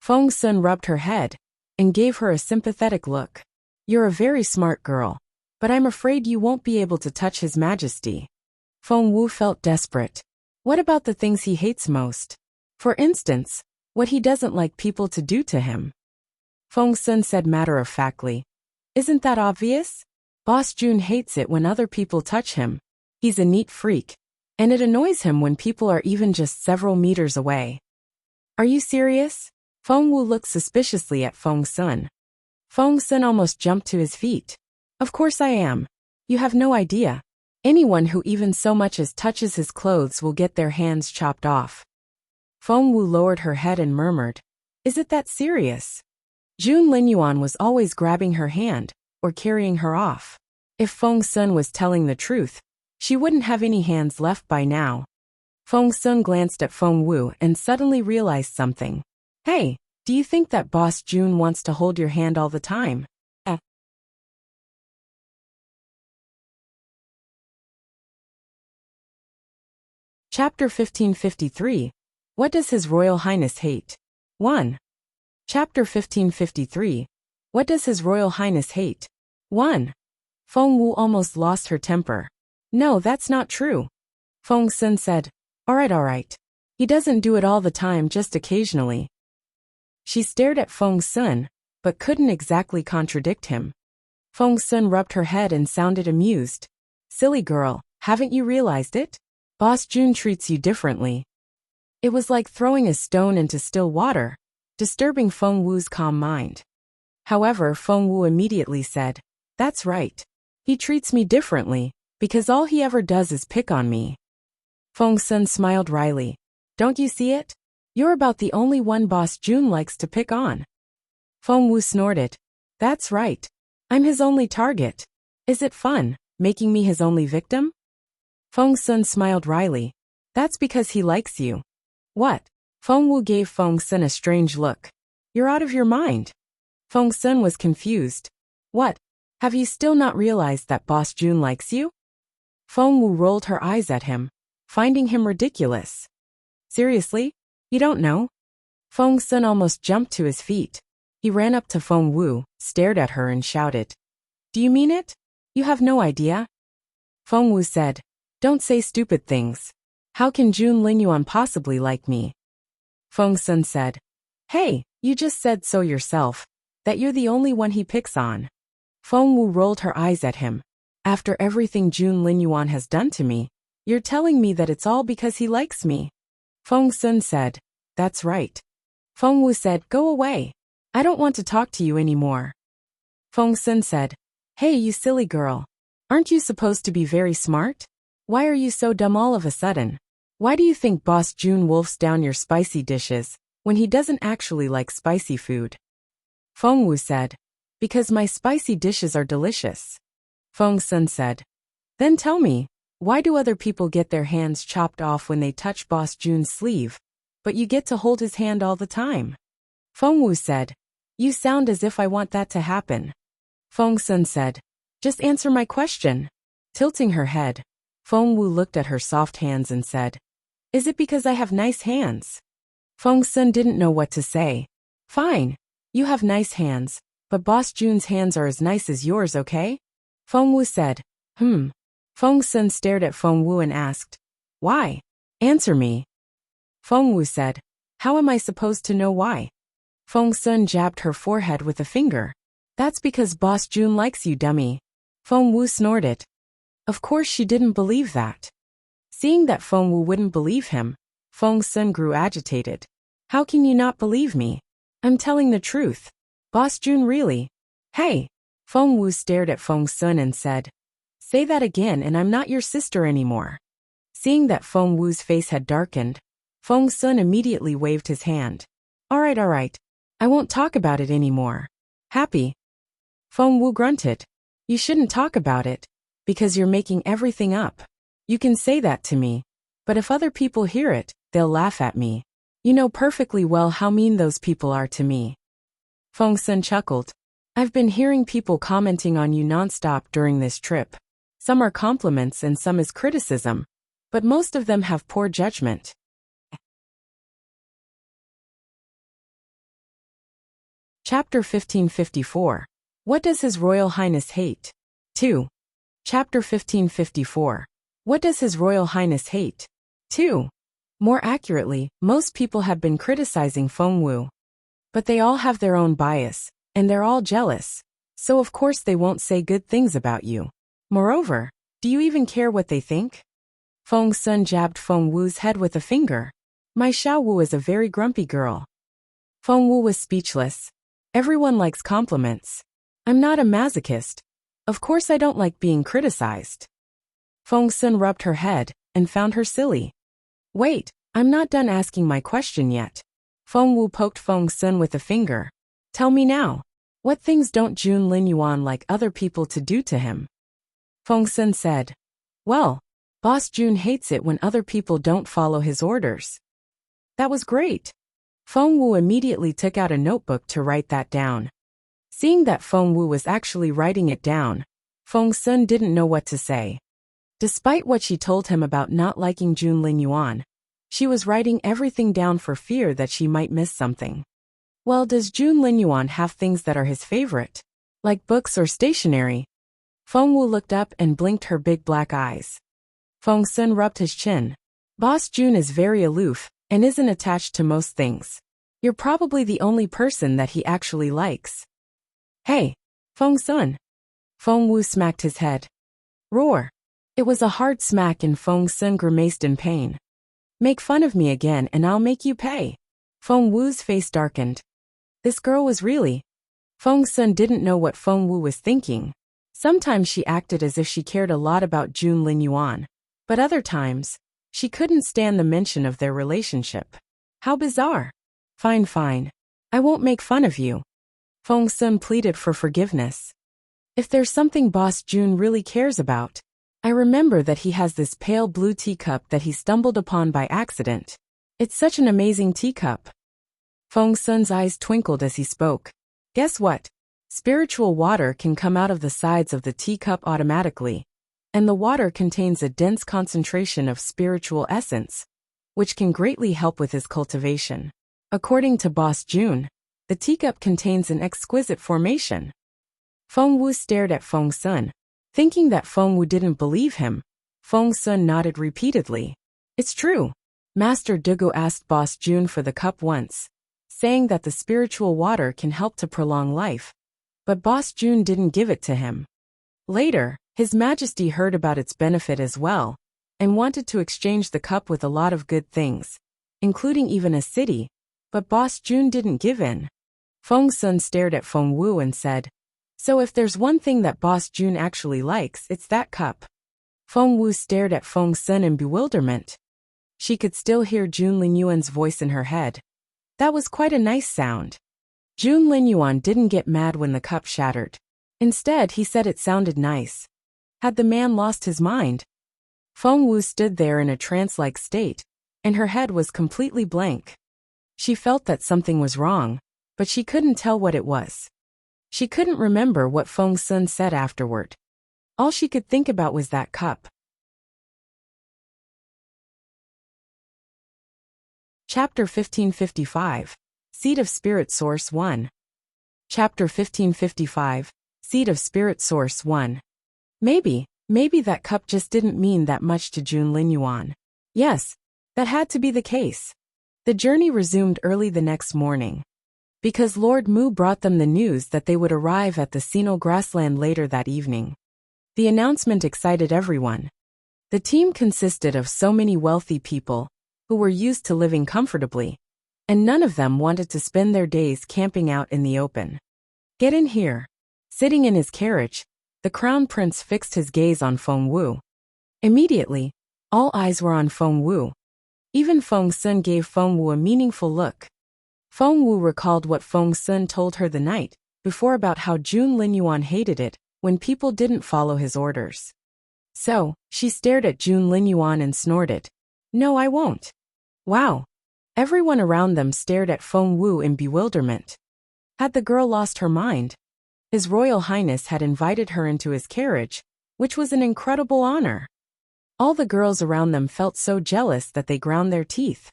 Feng Sun rubbed her head and gave her a sympathetic look. You're a very smart girl, but I'm afraid you won't be able to touch His Majesty. Feng Wu felt desperate. What about the things he hates most? For instance, what he doesn't like people to do to him. Feng Sun said matter-of-factly, isn't that obvious? Boss Jun hates it when other people touch him. He's a neat freak, and it annoys him when people are even just several meters away. Are you serious? Feng Wu looked suspiciously at Feng Sun. Feng Sun almost jumped to his feet. Of course I am. You have no idea. Anyone who even so much as touches his clothes will get their hands chopped off. Feng Wu lowered her head and murmured, is it that serious? Jun Linyuan was always grabbing her hand, or carrying her off. If Feng Sun was telling the truth, she wouldn't have any hands left by now. Feng Sun glanced at Feng Wu and suddenly realized something. Hey, do you think that Boss Jun wants to hold your hand all the time? Chapter 1553. What does His Royal Highness hate? 1. Chapter 1553. What does His Royal Highness hate? 1. Feng Wu almost lost her temper. No, that's not true. Feng Sun said, Alright. He doesn't do it all the time, just occasionally. She stared at Feng Sun, but couldn't exactly contradict him. Feng Sun rubbed her head and sounded amused. Silly girl, haven't you realized it? Boss Jun treats you differently. It was like throwing a stone into still water, disturbing Feng Wu's calm mind. However, Feng Wu immediately said, that's right. He treats me differently, because all he ever does is pick on me. Feng Sun smiled wryly. Don't you see it? You're about the only one Boss Jun likes to pick on. Feng Wu snorted. That's right. I'm his only target. Is it fun, making me his only victim? Feng Sun smiled wryly. That's because he likes you. What? Feng Wu gave Feng Sun a strange look. You're out of your mind. Feng Sun was confused. What? Have you still not realized that Boss Jun likes you? Feng Wu rolled her eyes at him, finding him ridiculous. Seriously? You don't know? Feng Sun almost jumped to his feet. He ran up to Feng Wu, stared at her and shouted. Do you mean it? You have no idea? Feng Wu said, don't say stupid things. How can Jun Linyuan possibly like me? Feng Sun said, hey, you just said so yourself, that you're the only one he picks on. Feng Wu rolled her eyes at him. After everything Jun Linyuan has done to me, you're telling me that it's all because he likes me. Feng Sun said, that's right. Feng Wu said, go away. I don't want to talk to you anymore. Feng Sun said, hey, you silly girl. Aren't you supposed to be very smart? Why are you so dumb all of a sudden? Why do you think Boss Jun wolfs down your spicy dishes, when he doesn't actually like spicy food? Feng Wu said, because my spicy dishes are delicious. Feng Sun said, then tell me, why do other people get their hands chopped off when they touch Boss Jun's sleeve, but you get to hold his hand all the time? Feng Wu said, you sound as if I want that to happen. Feng Sun said, just answer my question. Tilting her head, Feng Wu looked at her soft hands and said, is it because I have nice hands? Feng Sun didn't know what to say. Fine. You have nice hands, but Boss Jun's hands are as nice as yours, okay? Feng Wu said, Feng Sun stared at Feng Wu and asked, why? Answer me. Feng Wu said, how am I supposed to know why? Feng Sun jabbed her forehead with a finger. That's because Boss Jun likes you, dummy. Feng Wu snorted. Of course she didn't believe that. Seeing that Feng Wu wouldn't believe him, Feng Sun grew agitated. How can you not believe me? I'm telling the truth. Boss Jun really? Hey! Feng Wu stared at Feng Sun and said, say that again and I'm not your sister anymore. Seeing that Feng Wu's face had darkened, Feng Sun immediately waved his hand. All right. I won't talk about it anymore. Happy? Feng Wu grunted. You shouldn't talk about it, because you're making everything up. You can say that to me, but if other people hear it, they'll laugh at me. You know perfectly well how mean those people are to me. Feng Sun chuckled. I've been hearing people commenting on you nonstop during this trip. Some are compliments and some is criticism, but most of them have poor judgment. Chapter 1554. What does His Royal Highness hate? 2. Chapter 1554. What does His Royal Highness hate? 2. More accurately, most people have been criticizing Feng Wu. But they all have their own bias, and they're all jealous, so of course they won't say good things about you. Moreover, do you even care what they think? Feng Sun jabbed Feng Wu's head with a finger. My Xiao Wu is a very grumpy girl. Feng Wu was speechless. Everyone likes compliments. I'm not a masochist. Of course I don't like being criticized. Feng Sun rubbed her head and found her silly. Wait, I'm not done asking my question yet. Feng Wu poked Feng Sun with a finger. Tell me now. What things don't Jun Linyuan like other people to do to him? Feng Sun said. Well, Boss Jun hates it when other people don't follow his orders. That was great. Feng Wu immediately took out a notebook to write that down. Seeing that Feng Wu was actually writing it down, Feng Sun didn't know what to say. Despite what she told him about not liking Jun Linyuan, she was writing everything down for fear that she might miss something. Well, does Jun Linyuan have things that are his favorite? Like books or stationery? Feng Wu looked up and blinked her big black eyes. Feng Sun rubbed his chin. Boss Jun is very aloof and isn't attached to most things. You're probably the only person that he actually likes. Hey, Feng Sun. Feng Wu smacked his head. Roar. It was a hard smack and Feng Sun grimaced in pain. Make fun of me again and I'll make you pay. Feng Wu's face darkened. This girl was really... Feng Sun didn't know what Feng Wu was thinking. Sometimes she acted as if she cared a lot about Jun Linyuan, but other times, she couldn't stand the mention of their relationship. How bizarre. Fine. I won't make fun of you. Feng Sun pleaded for forgiveness. If there's something Boss Jun really cares about, I remember that he has this pale blue teacup that he stumbled upon by accident. It's such an amazing teacup. Feng Sun's eyes twinkled as he spoke. Guess what? Spiritual water can come out of the sides of the teacup automatically, and the water contains a dense concentration of spiritual essence, which can greatly help with his cultivation. According to Boss Jun, the teacup contains an exquisite formation. Feng Wu stared at Feng Sun. Thinking that Feng Wu didn't believe him, Feng Sun nodded repeatedly. It's true. Master Dugu asked Boss Jun for the cup once, saying that the spiritual water can help to prolong life, but Boss Jun didn't give it to him. Later, His Majesty heard about its benefit as well, and wanted to exchange the cup with a lot of good things, including even a city, but Boss Jun didn't give in. Feng Sun stared at Feng Wu and said, So if there's one thing that Boss Jun actually likes, it's that cup. Feng Wu stared at Feng Sun in bewilderment. She could still hear Jun Linyuan's voice in her head. That was quite a nice sound. Jun Linyuan didn't get mad when the cup shattered. Instead, he said it sounded nice. Had the man lost his mind? Feng Wu stood there in a trance-like state, and her head was completely blank. She felt that something was wrong, but she couldn't tell what it was. She couldn't remember what Feng Sun said afterward. All she could think about was that cup. Chapter 1555. Seed of Spirit Source 1. Chapter 1555. Seed of Spirit Source 1. Maybe that cup just didn't mean that much to Jun Linyuan. Yes, that had to be the case. The journey resumed early the next morning, because Lord Mu brought them the news that they would arrive at the Sino grassland later that evening. The announcement excited everyone. The team consisted of so many wealthy people who were used to living comfortably, and none of them wanted to spend their days camping out in the open. Get in here. Sitting in his carriage, the Crown Prince fixed his gaze on Feng Wu. Immediately, all eyes were on Feng Wu. Even Feng Sun gave Feng Wu a meaningful look. Feng Wu recalled what Feng Sun told her the night before about how Jun Linyuan hated it when people didn't follow his orders. So, she stared at Jun Linyuan and snorted, "No, I won't." Wow. Everyone around them stared at Feng Wu in bewilderment. Had the girl lost her mind? His Royal Highness had invited her into his carriage, which was an incredible honor. All the girls around them felt so jealous that they ground their teeth.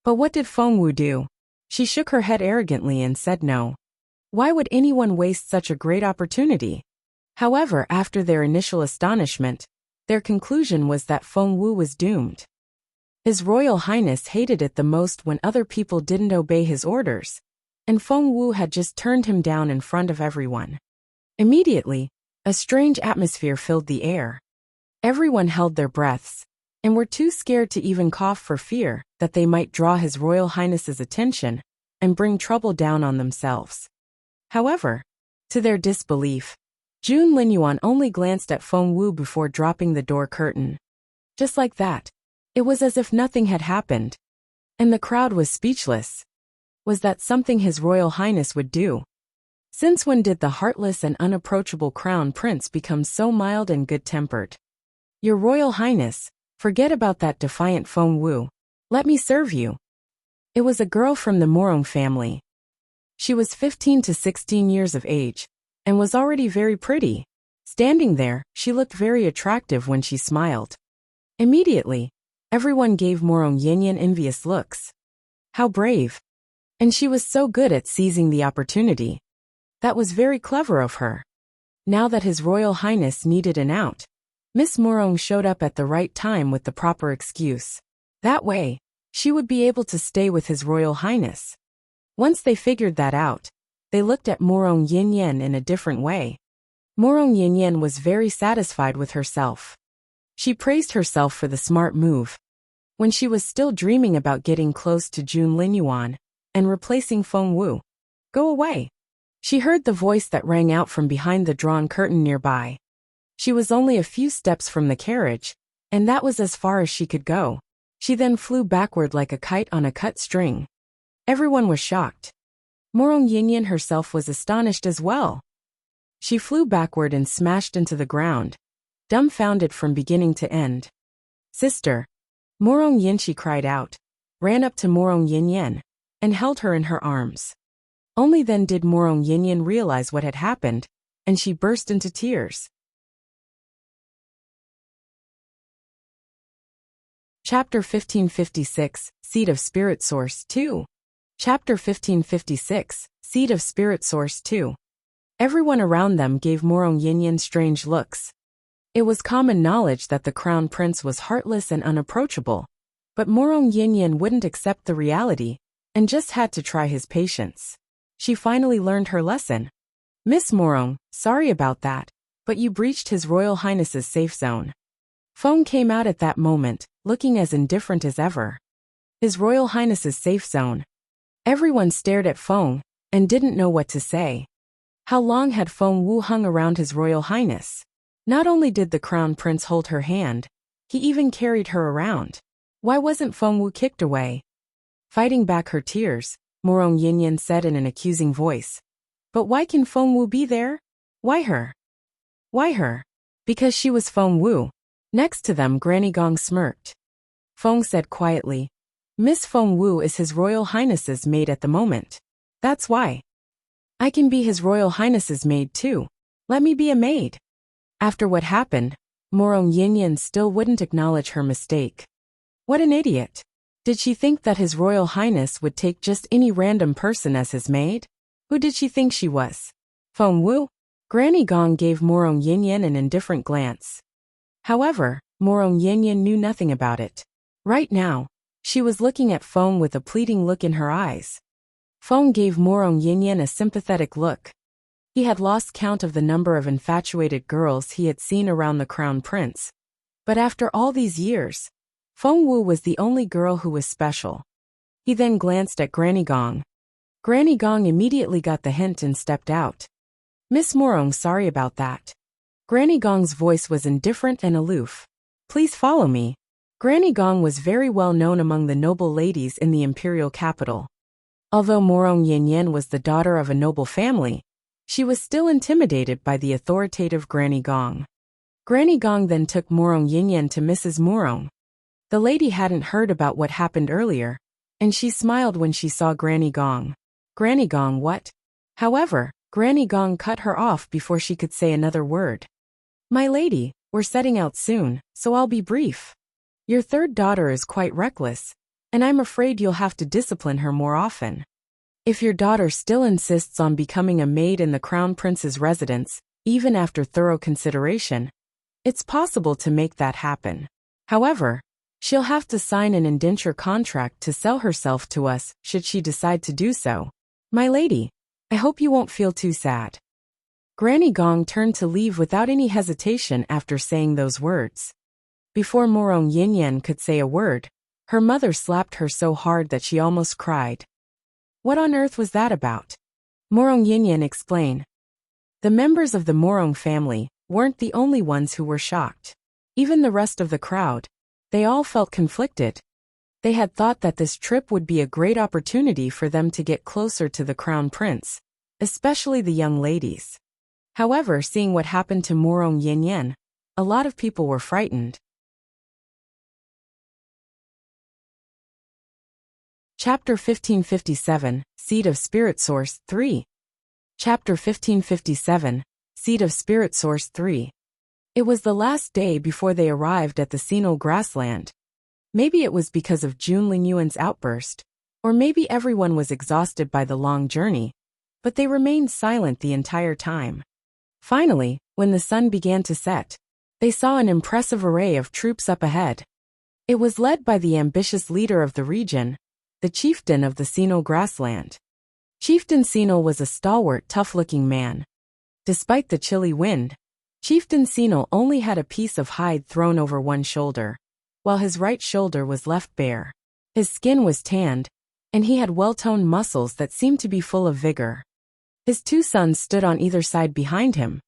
But what did Feng Wu do? She shook her head arrogantly and said no. Why would anyone waste such a great opportunity? However, after their initial astonishment, their conclusion was that Feng Wu was doomed. His Royal Highness hated it the most when other people didn't obey his orders, and Feng Wu had just turned him down in front of everyone. Immediately, a strange atmosphere filled the air. Everyone held their breaths, and were too scared to even cough for fear that they might draw His Royal Highness's attention and bring trouble down on themselves. However, to their disbelief, Jun Linyuan only glanced at Feng Wu before dropping the door curtain. Just like that, it was as if nothing had happened. And the crowd was speechless. Was that something His Royal Highness would do? Since when did the heartless and unapproachable Crown Prince become so mild and good-tempered? Your Royal Highness, forget about that defiant Feng Wu. Let me serve you. It was a girl from the Morong family. She was 15 to 16 years of age, and was already very pretty. Standing there, she looked very attractive when she smiled. Immediately, everyone gave Morong Yinyan envious looks. How brave. And she was so good at seizing the opportunity. That was very clever of her. Now that His Royal Highness needed an out, Miss Morong showed up at the right time with the proper excuse. That way, she would be able to stay with His Royal Highness. Once they figured that out, they looked at Morong Yinyan in a different way. Morong Yinyan was very satisfied with herself. She praised herself for the smart move. When she was still dreaming about getting close to Jun Linyuan and replacing Feng Wu. Go away. She heard the voice that rang out from behind the drawn curtain nearby. She was only a few steps from the carriage, and that was as far as she could go. She then flew backward like a kite on a cut string. Everyone was shocked. Morong Yinyan herself was astonished as well. She flew backward and smashed into the ground, dumbfounded from beginning to end. Sister! Morong Yin, she cried out, ran up to Morong Yinyan, and held her in her arms. Only then did Morong Yinyan realize what had happened, and she burst into tears. Chapter 1556, Seed of Spirit Source 2. Chapter 1556, Seed of Spirit Source 2. Everyone around them gave Morong Yinyan strange looks. It was common knowledge that the Crown Prince was heartless and unapproachable, but Morong Yinyan wouldn't accept the reality, and just had to try his patience. She finally learned her lesson. Miss Morong, sorry about that, but you breached His Royal Highness's safe zone. Feng came out at that moment, looking as indifferent as ever. His Royal Highness's safe zone. Everyone stared at Feng, and didn't know what to say. How long had Feng Wu hung around His Royal Highness? Not only did the Crown Prince hold her hand, he even carried her around. Why wasn't Feng Wu kicked away? Fighting back her tears, Morong Yinyan said in an accusing voice. But why can Feng Wu be there? Why her? Why her? Because she was Feng Wu. Next to them, Granny Gong smirked. Feng said quietly, Miss Feng Wu is His Royal Highness's maid at the moment. That's why. I can be His Royal Highness's maid too. Let me be a maid. After what happened, Morong Yinyan still wouldn't acknowledge her mistake. What an idiot. Did she think that His Royal Highness would take just any random person as his maid? Who did she think she was? Feng Wu? Granny Gong gave Morong Yinyan an indifferent glance. However, Morong Yinyan knew nothing about it. Right now, she was looking at Feng with a pleading look in her eyes. Feng gave Morong Yinyan a sympathetic look. He had lost count of the number of infatuated girls he had seen around the Crown Prince. But after all these years, Feng Wu was the only girl who was special. He then glanced at Granny Gong. Granny Gong immediately got the hint and stepped out. Miss Morong, sorry about that. Granny Gong's voice was indifferent and aloof. Please follow me. Granny Gong was very well known among the noble ladies in the imperial capital. Although Morong Yanyan was the daughter of a noble family, she was still intimidated by the authoritative Granny Gong. Granny Gong then took Morong Yanyan to Mrs. Morong. The lady hadn't heard about what happened earlier, and she smiled when she saw Granny Gong. Granny Gong, what? However, Granny Gong cut her off before she could say another word. My lady, we're setting out soon, so I'll be brief. Your third daughter is quite reckless, and I'm afraid you'll have to discipline her more often. If your daughter still insists on becoming a maid in the Crown Prince's residence, even after thorough consideration, it's possible to make that happen. However, she'll have to sign an indenture contract to sell herself to us should she decide to do so. My lady, I hope you won't feel too sad. Granny Gong turned to leave without any hesitation after saying those words. Before Morong Yanyan could say a word, her mother slapped her so hard that she almost cried. What on earth was that about? Morong Yanyan explained. The members of the Morong family weren't the only ones who were shocked. Even the rest of the crowd, they all felt conflicted. They had thought that this trip would be a great opportunity for them to get closer to the Crown Prince, especially the young ladies. However, seeing what happened to Morong Yanyan, a lot of people were frightened. Chapter 1557, Seed of Spirit Source 3. Chapter 1557, Seed of Spirit Source 3. It was the last day before they arrived at the Sinal grassland. Maybe it was because of Jun Lingyuan's outburst, or maybe everyone was exhausted by the long journey, but they remained silent the entire time. Finally, when the sun began to set, they saw an impressive array of troops up ahead. It was led by the ambitious leader of the region, the chieftain of the Sinal grassland. Chieftain Sinal was a stalwart, tough-looking man. Despite the chilly wind, Chieftain Sinal only had a piece of hide thrown over one shoulder, while his right shoulder was left bare. His skin was tanned, and he had well-toned muscles that seemed to be full of vigor. His two sons stood on either side behind him.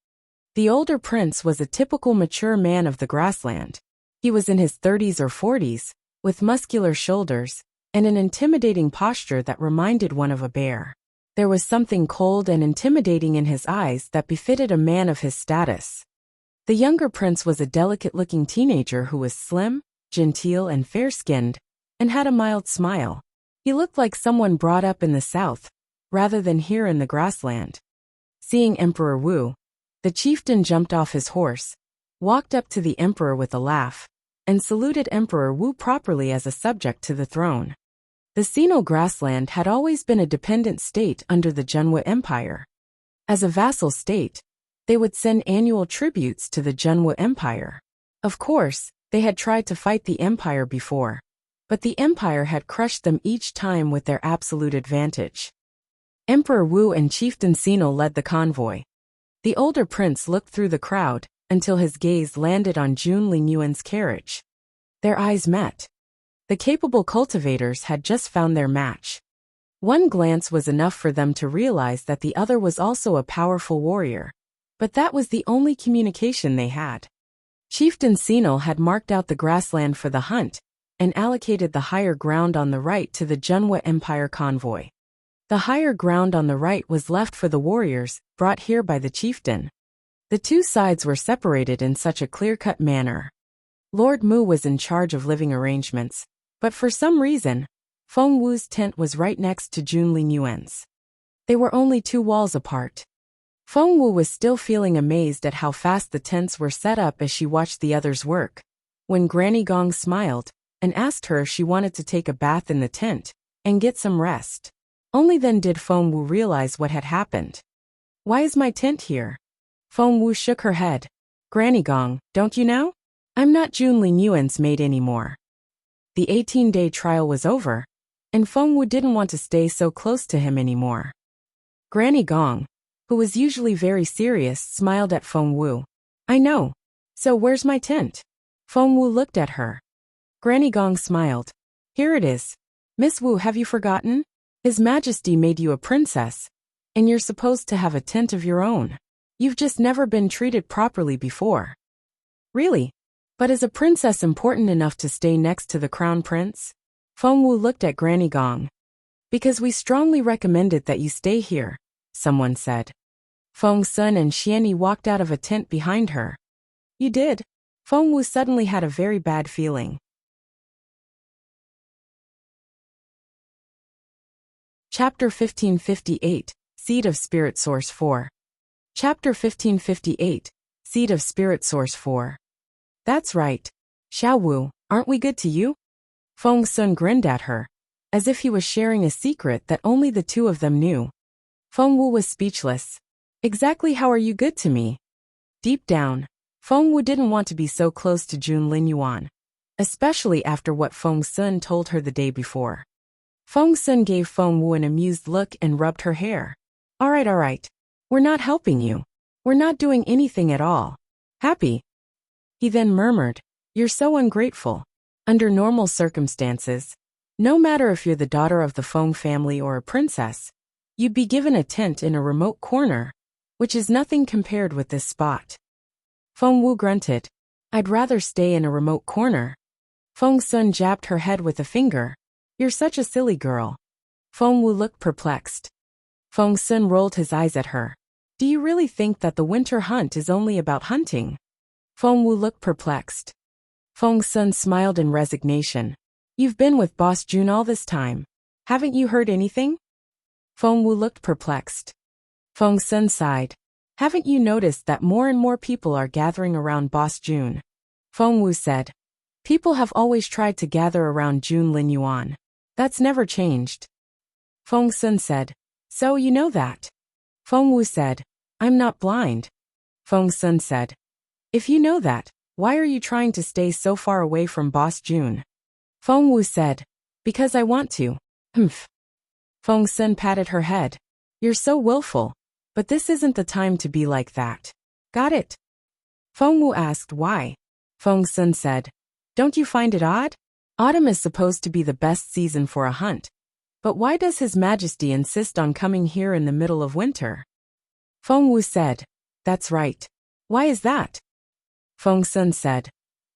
The older prince was a typical mature man of the grassland. He was in his 30s or 40s, with muscular shoulders, and an intimidating posture that reminded one of a bear. There was something cold and intimidating in his eyes that befitted a man of his status. The younger prince was a delicate-looking teenager who was slim, genteel and fair-skinned, and had a mild smile. He looked like someone brought up in the south, rather than here in the grassland. Seeing Emperor Wu, the chieftain jumped off his horse, walked up to the emperor with a laugh, and saluted Emperor Wu properly as a subject to the throne. The Sinal grassland had always been a dependent state under the Junwu Empire. As a vassal state, they would send annual tributes to the Junwu Empire. Of course, they had tried to fight the empire before, but the empire had crushed them each time with their absolute advantage. Emperor Wu and Chieftain Sinal led the convoy. The older prince looked through the crowd until his gaze landed on Jun Lingyuan's carriage. Their eyes met. The capable cultivators had just found their match. One glance was enough for them to realize that the other was also a powerful warrior, but that was the only communication they had. Chieftain Sinal had marked out the grassland for the hunt and allocated the higher ground on the right to the Junwu Empire convoy. The higher ground on the right was left for the warriors brought here by the chieftain. The two sides were separated in such a clear-cut manner. Lord Mu was in charge of living arrangements, but for some reason, Feng Wu's tent was right next to Jun Lingyuan's. They were only 2 walls apart. Feng Wu was still feeling amazed at how fast the tents were set up as she watched the others work, when Granny Gong smiled and asked her if she wanted to take a bath in the tent and get some rest. Only then did Feng Wu realize what had happened. Why is my tent here? Feng Wu shook her head. Granny Gong, don't you know? I'm not Jun Lingyuan's maid anymore. The 18-day trial was over, and Feng Wu didn't want to stay so close to him anymore. Granny Gong, who was usually very serious, smiled at Feng Wu. I know. So where's my tent? Feng Wu looked at her. Granny Gong smiled. Here it is. Miss Wu, have you forgotten? His Majesty made you a princess, and you're supposed to have a tent of your own. You've just never been treated properly before. Really? But is a princess important enough to stay next to the crown prince? Feng Wu looked at Granny Gong. Because we strongly recommended that you stay here, someone said. Feng Sun and Xianyi walked out of a tent behind her. You did? Feng Wu suddenly had a very bad feeling. Chapter 1558, Seed of Spirit Source 4. Chapter 1558, Seed of Spirit Source 4. That's right. Xiao Wu, aren't we good to you? Feng Sun grinned at her, as if he was sharing a secret that only the two of them knew. Feng Wu was speechless. Exactly how are you good to me? Deep down, Feng Wu didn't want to be so close to Jun Linyuan, especially after what Feng Sun told her the day before. Feng Sun gave Feng Wu an amused look and rubbed her hair. All right. We're not helping you. We're not doing anything at all. Happy? He then murmured, You're so ungrateful. Under normal circumstances, no matter if you're the daughter of the Feng family or a princess, you'd be given a tent in a remote corner, which is nothing compared with this spot. Feng Wu grunted. I'd rather stay in a remote corner. Feng Sun jabbed her head with a finger. You're such a silly girl. Feng Wu looked perplexed. Feng Sun rolled his eyes at her. Do you really think that the winter hunt is only about hunting? Feng Wu looked perplexed. Feng Sun smiled in resignation. You've been with Boss Jun all this time. Haven't you heard anything? Feng Wu looked perplexed. Feng Sun sighed. Haven't you noticed that more and more people are gathering around Boss Jun? Feng Wu said. People have always tried to gather around Jun Linyuan. That's never changed. Feng Sun said. So you know that? Feng Wu said. I'm not blind. Feng Sun said. If you know that, why are you trying to stay so far away from Boss Jun? Feng Wu said. Because I want to. Humph. Feng Sun patted her head. You're so willful, but this isn't the time to be like that. Got it? Feng Wu asked why. Feng Sun said. Don't you find it odd? Autumn is supposed to be the best season for a hunt. But why does His Majesty insist on coming here in the middle of winter? Feng Wu said. That's right. Why is that? Feng Sun said.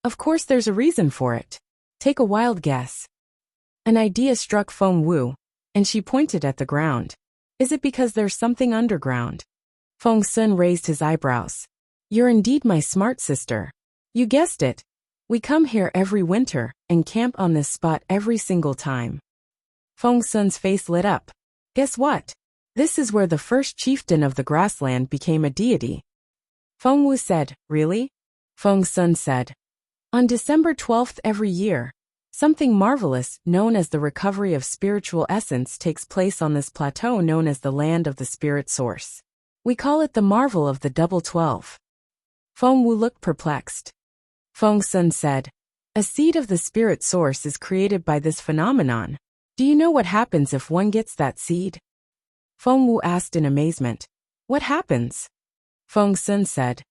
Of course there's a reason for it. Take a wild guess. An idea struck Feng Wu, and she pointed at the ground. Is it because there's something underground? Feng Sun raised his eyebrows. You're indeed my smart sister. You guessed it. We come here every winter and camp on this spot every single time. Feng Sun's face lit up. Guess what? This is where the first chieftain of the grassland became a deity. Feng Wu said, Really? Feng Sun said. On December 12th every year, something marvelous known as the recovery of spiritual essence takes place on this plateau known as the land of the spirit source. We call it the marvel of the double 12. Feng Wu looked perplexed. Feng Sun said, A seed of the spirit source is created by this phenomenon. Do you know what happens if one gets that seed? Feng Wu asked in amazement. What happens? Feng Sun said.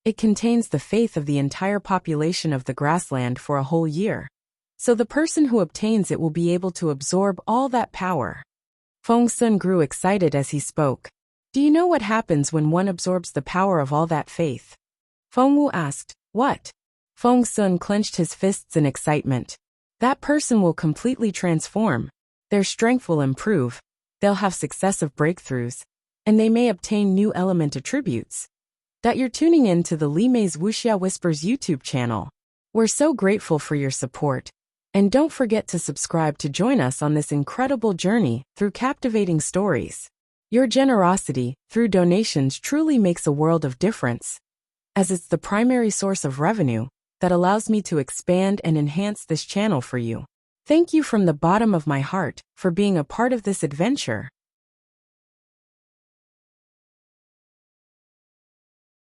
It contains the faith of the entire population of the grassland for a whole year. So the person who obtains it will be able to absorb all that power. Feng Sun grew excited as he spoke. Do you know what happens when one absorbs the power of all that faith? Feng Wu asked. What? Feng Sun clenched his fists in excitement. That person will completely transform. Their strength will improve. They'll have successive breakthroughs. And they may obtain new element attributes. That you're tuning in to the Li Mei's Wuxia Whispers YouTube channel. We're so grateful for your support. And don't forget to subscribe to join us on this incredible journey through captivating stories. Your generosity, through donations, truly makes a world of difference, as it's the primary source of revenue that allows me to expand and enhance this channel for you. Thank you from the bottom of my heart for being a part of this adventure.